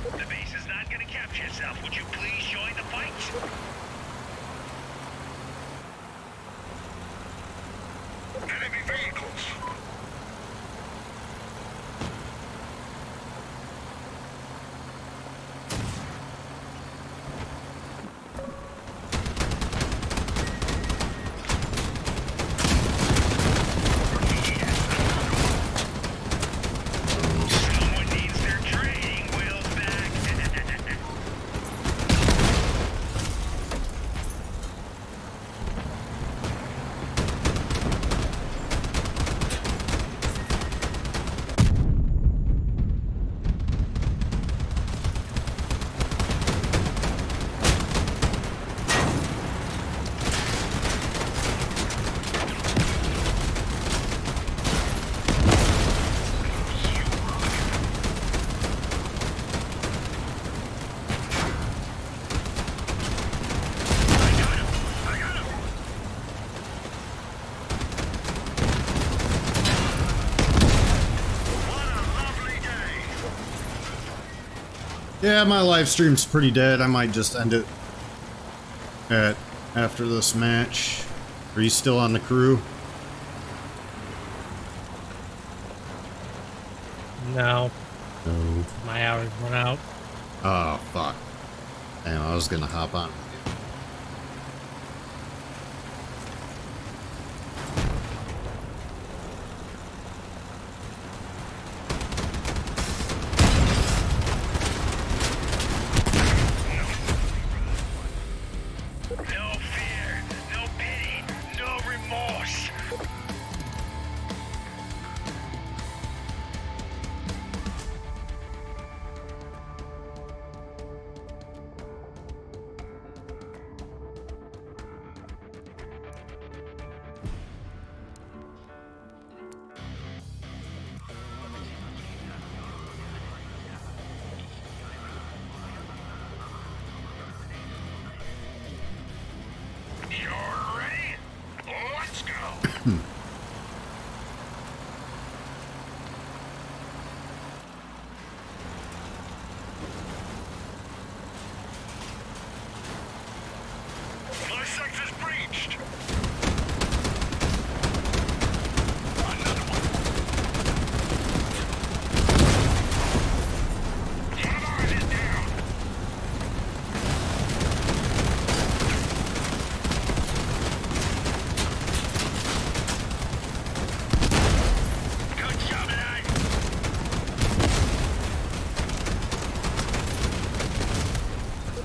The base is not gonna capture yourself. Would you please join the fight? Enemy vehicles. Someone needs their training wheels back. I got him. What a lovely day. Yeah, my live stream's pretty dead. I might just end it after this match. Are you still on the crew? No, No. my hours run out. Oh, fuck. Damn, I was gonna hop on. No fear, no pity, no remorse. You're ready? Let's go. My sector's breached. Another one. One of ours is down. Good job, lad.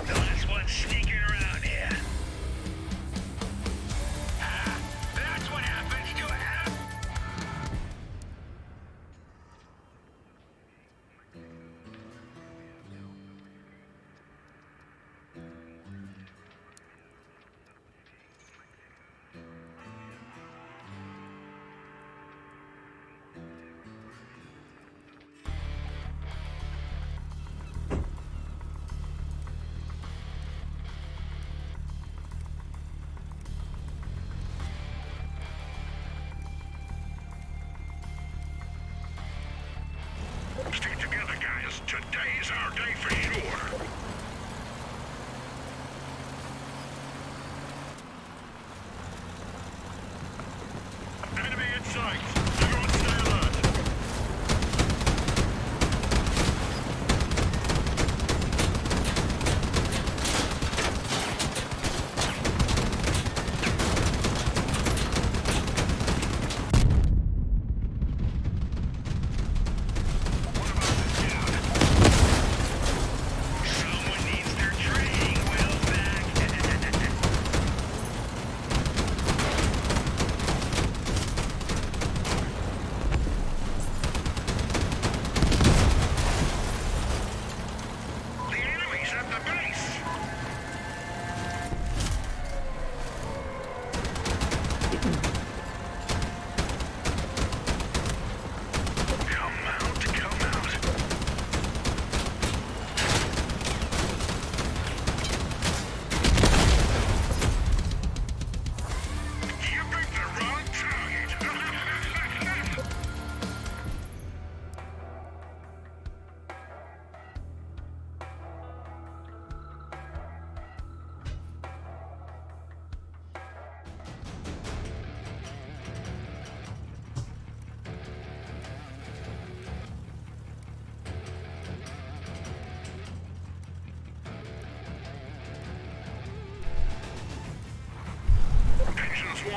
The last one's sneaking around here. Ah, that's what happens to him. Stay together, guys. Today's our day for sure. Enemy in sight. Everyone stay alert.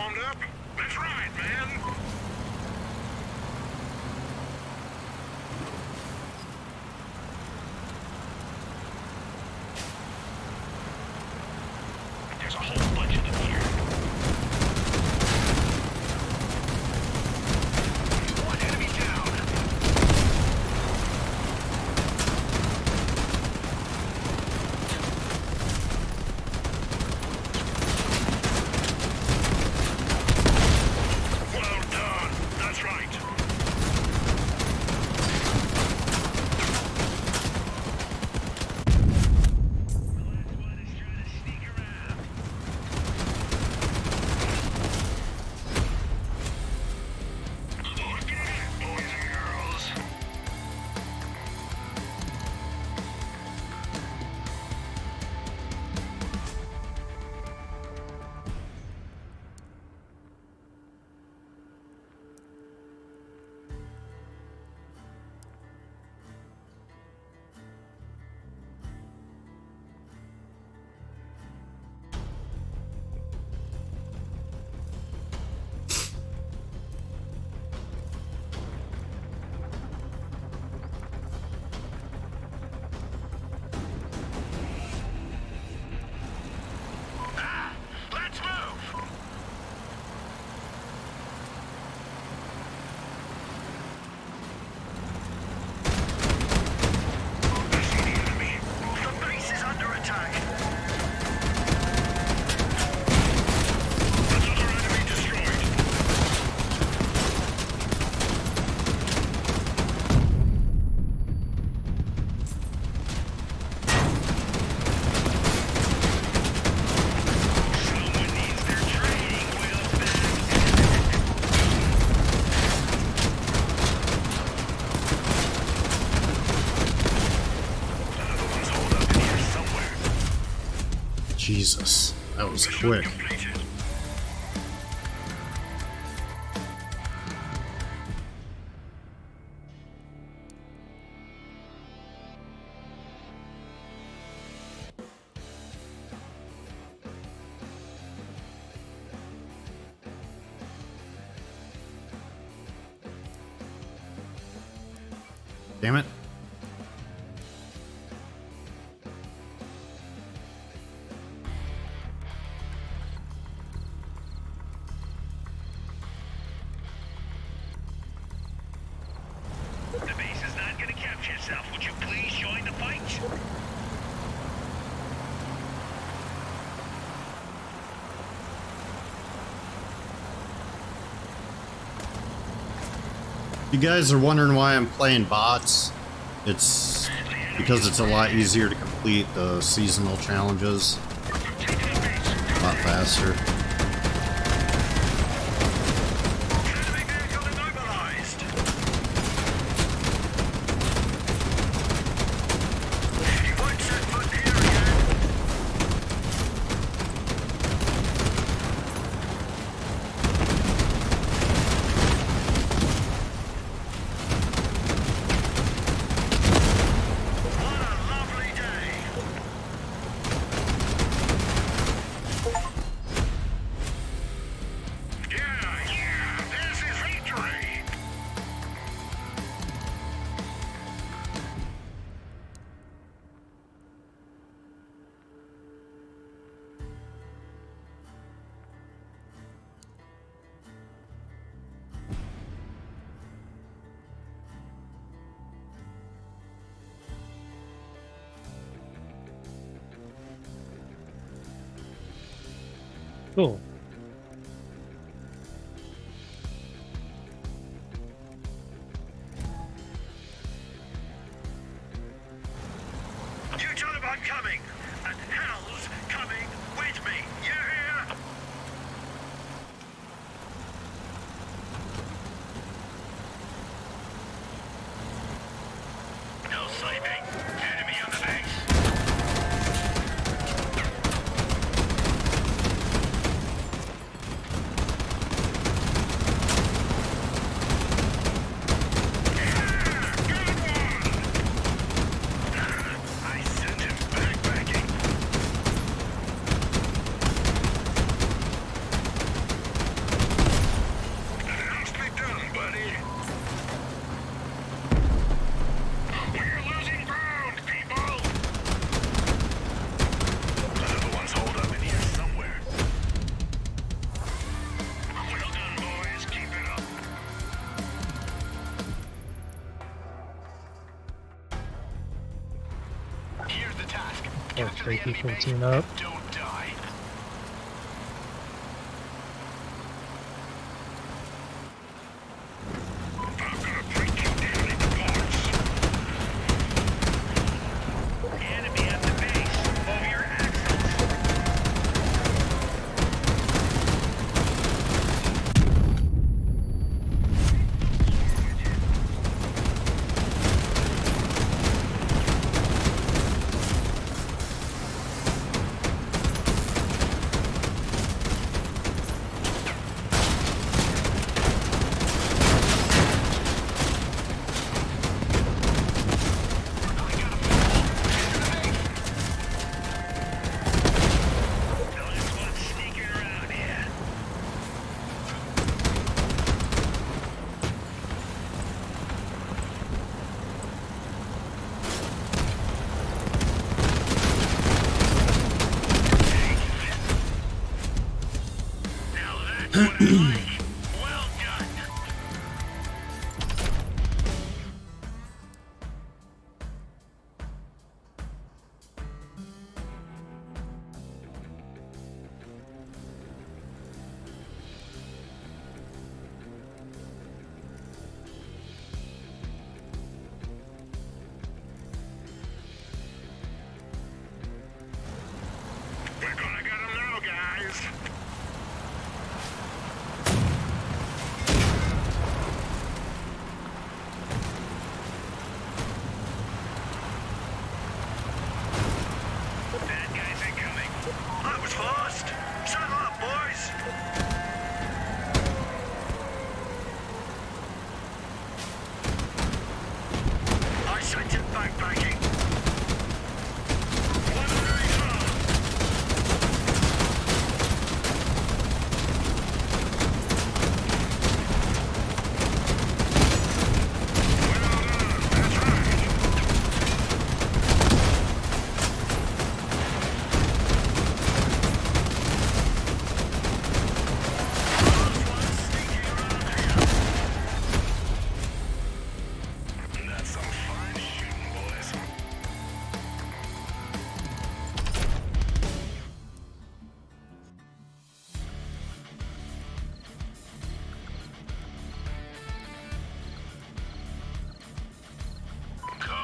warmed up? That's right, man. There's a whole bunch of them here. One enemy down. Well done. That's right. Look at it, boys and girls. Let's move! I see the enemy. The base is under attack. Another enemy destroyed. Someone needs their training wheels back. Another one's holed up in here somewhere. Jesus, that was quick. Completed. Damn it. The base is not going to capture itself. Would you please join the fight? You guys are wondering why I'm playing bots? It's because it's a lot easier to complete the seasonal challenges. A lot faster. Enemy vehicle immobilized. He won't set foot here again. What a lovely day. Yeah, this is victory. Cool. You tell him I'm coming, and hell's coming with me. You hear? No sleeping. Enemy on the base. Good one. I sent him backpacking. Or 3 people tune up. Don't die. I'm gonna break you down into parts. Enemy at the base. Over your axles. There's one sneaking around here. Now that's what I like. Well done. We're gonna get 'em now, guys. Bad guys incoming. That was fast. Settle up, boys. I sent it backpacking. One very hard. Well done. That's right. That's some fine shooting, boys. Go,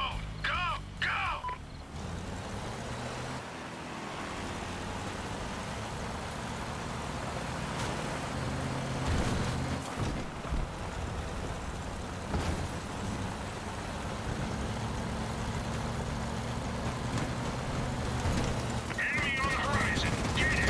go, go! Enemy on the horizon. Get it!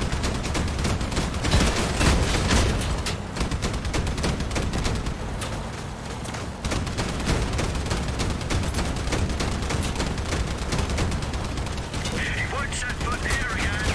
He won't set foot here again.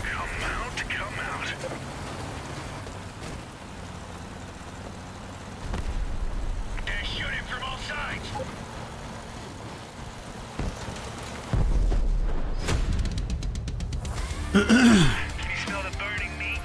Come out, come out. They're shooting from all sides. Can you smell the burning meat?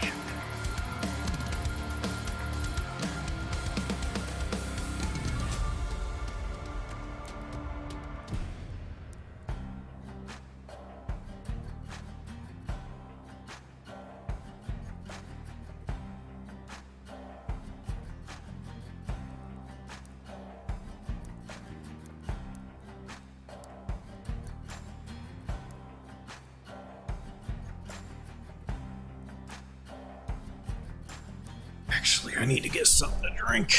Actually, I need to get something to drink.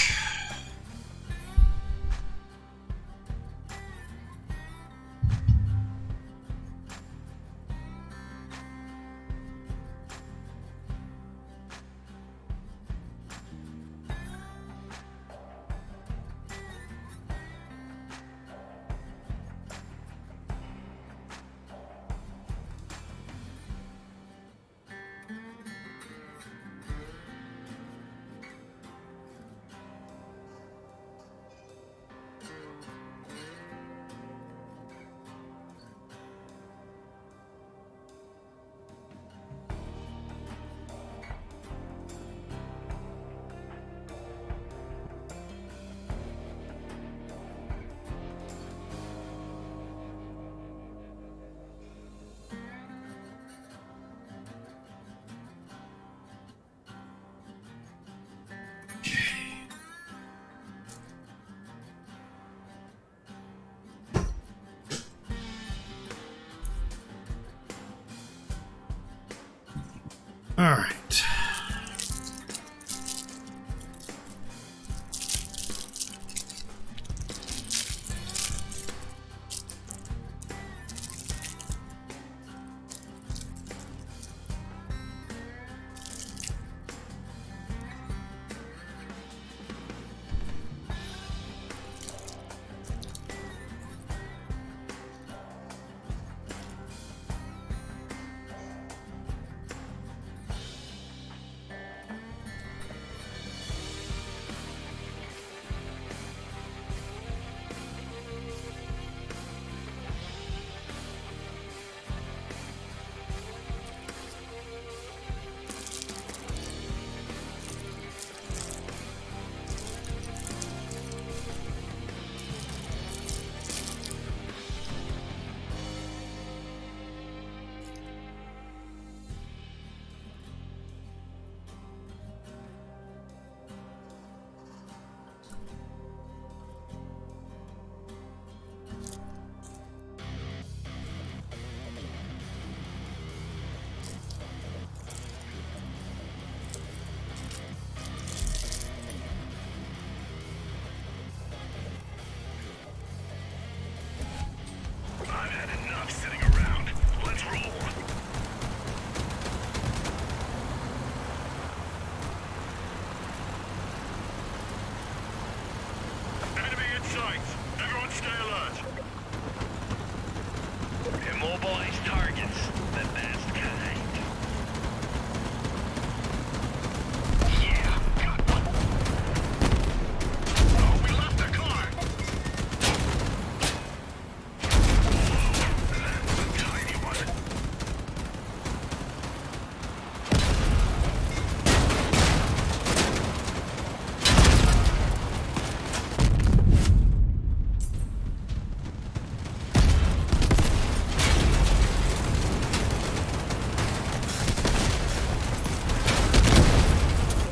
All right. I've had enough sitting around. Let's roll. Enemy in sight. Everyone stay alert. Immobilize targets. The best kind. Yeah, got one. Oh, we left the car. That's a tiny one.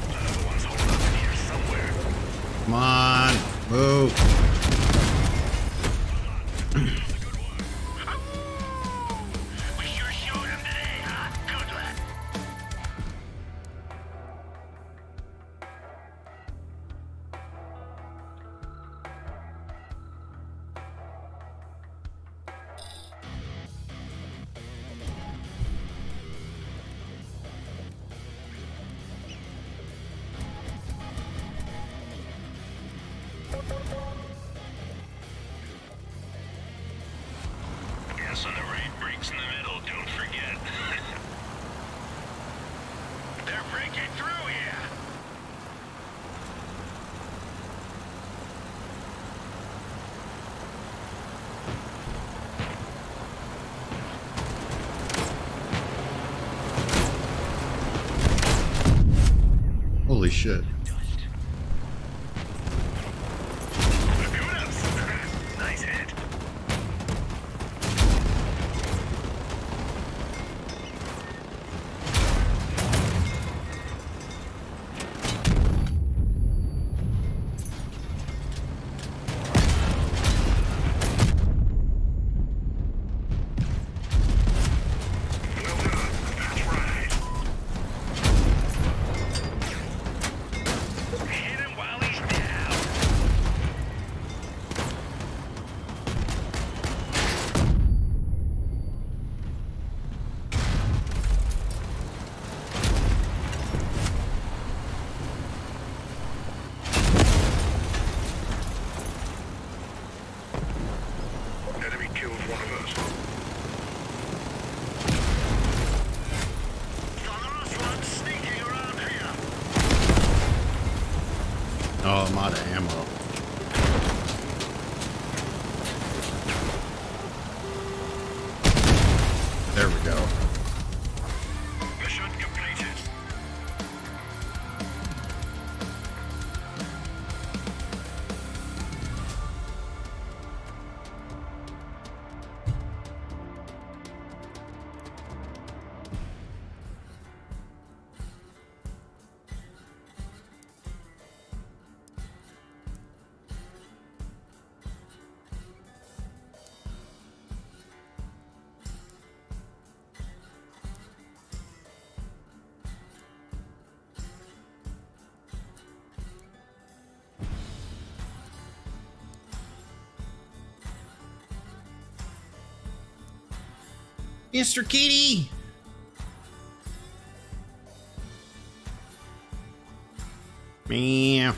Another one's holding up in here somewhere. Come on, move. We sure showed him today, huh? Good lad. Guess when the raid breaks in the middle, don't forget. They're breaking through here. Holy shit. Kudos. Nice hit. Well done. That's right. Hit him while he's down. Enemy killed one of us. Thunderous one sneaking around here. Oh, I'm out of ammo. There we go. Mission completed. Mr. Kitty! Meow.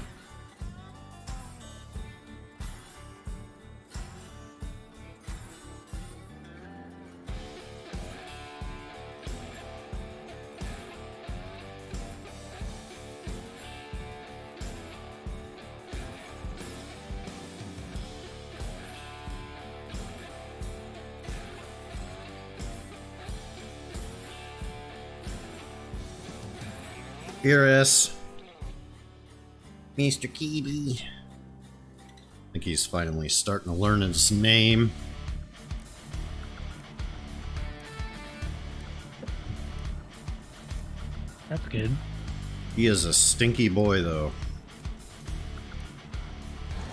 Iris. Mr. Kitty. I think he's finally starting to learn his name. That's good. He is a stinky boy, though.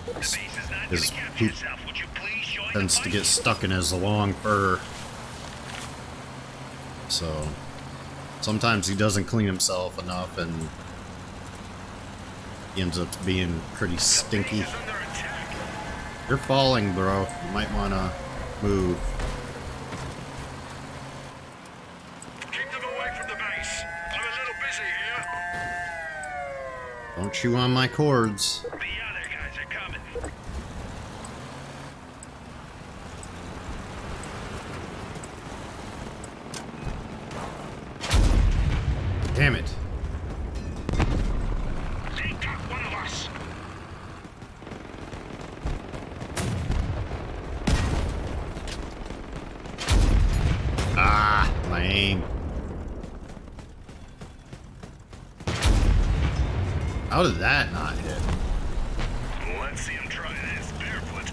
The base is not His gonna capture poop itself. Would you please join tends the to fight? get stuck in his long fur. So sometimes he doesn't clean himself enough and he ends up being pretty stinky. Base is under attack. You're falling, bro. You might want to move. Keep them away from the base. I'm a little busy here. Don't chew on my cords. The other guys are coming. Damn it. They got one of us. Ah, my aim. How did that not hit? Let's see him try this barefoot.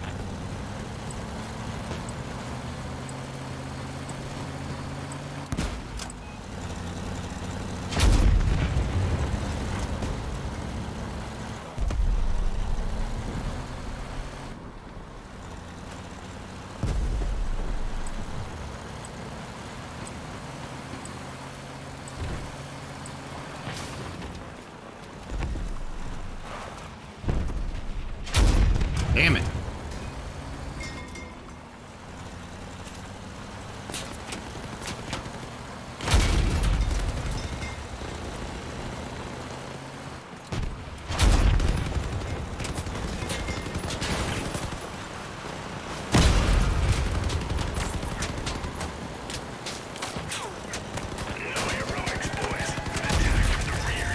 Damn it. No heroics, boys. Attack from the rear.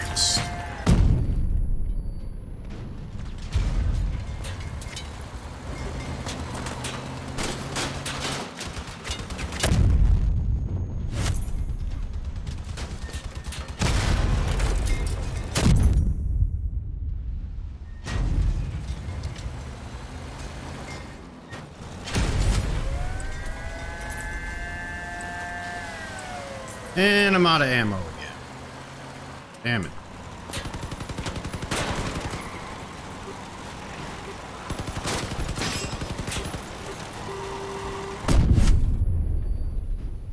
And I'm out of ammo again. Damn it.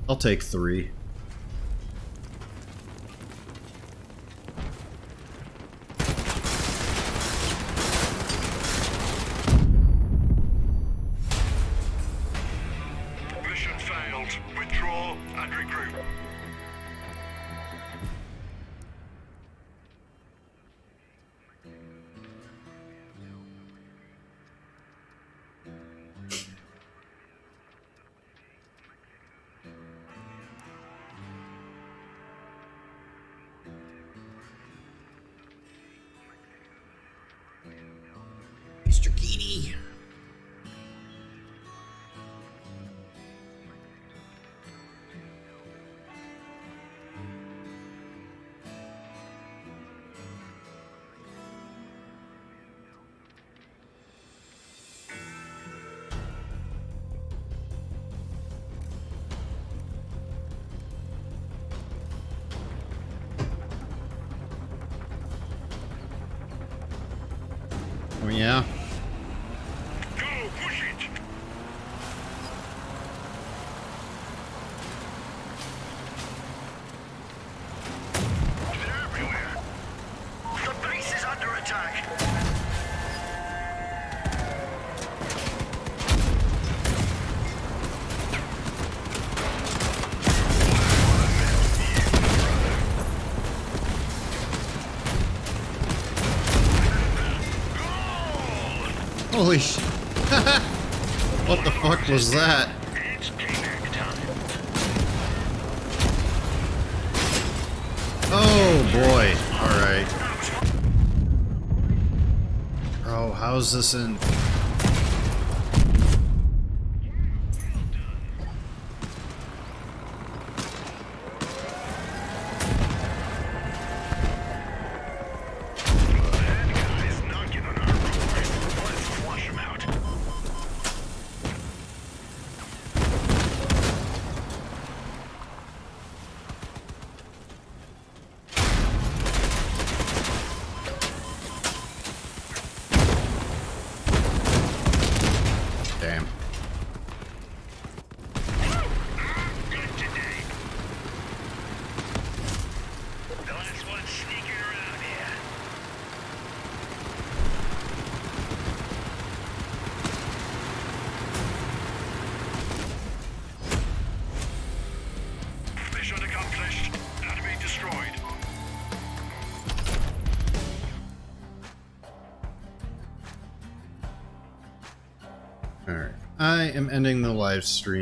I'll take 3. Mission failed. Withdraw and regroup. Mr. Kitty. Oh yeah? Go, push it. They're everywhere. The base is under attack. Holy sh... What the fuck was that? It's payback time. Oh boy. Alright. Oh, how's this in... That guy's not giving our reward. Let's flush him out. Damn. Good today. The last one sneaking around here. Mission accomplished. Enemy destroyed. Alright. I am ending the live stream.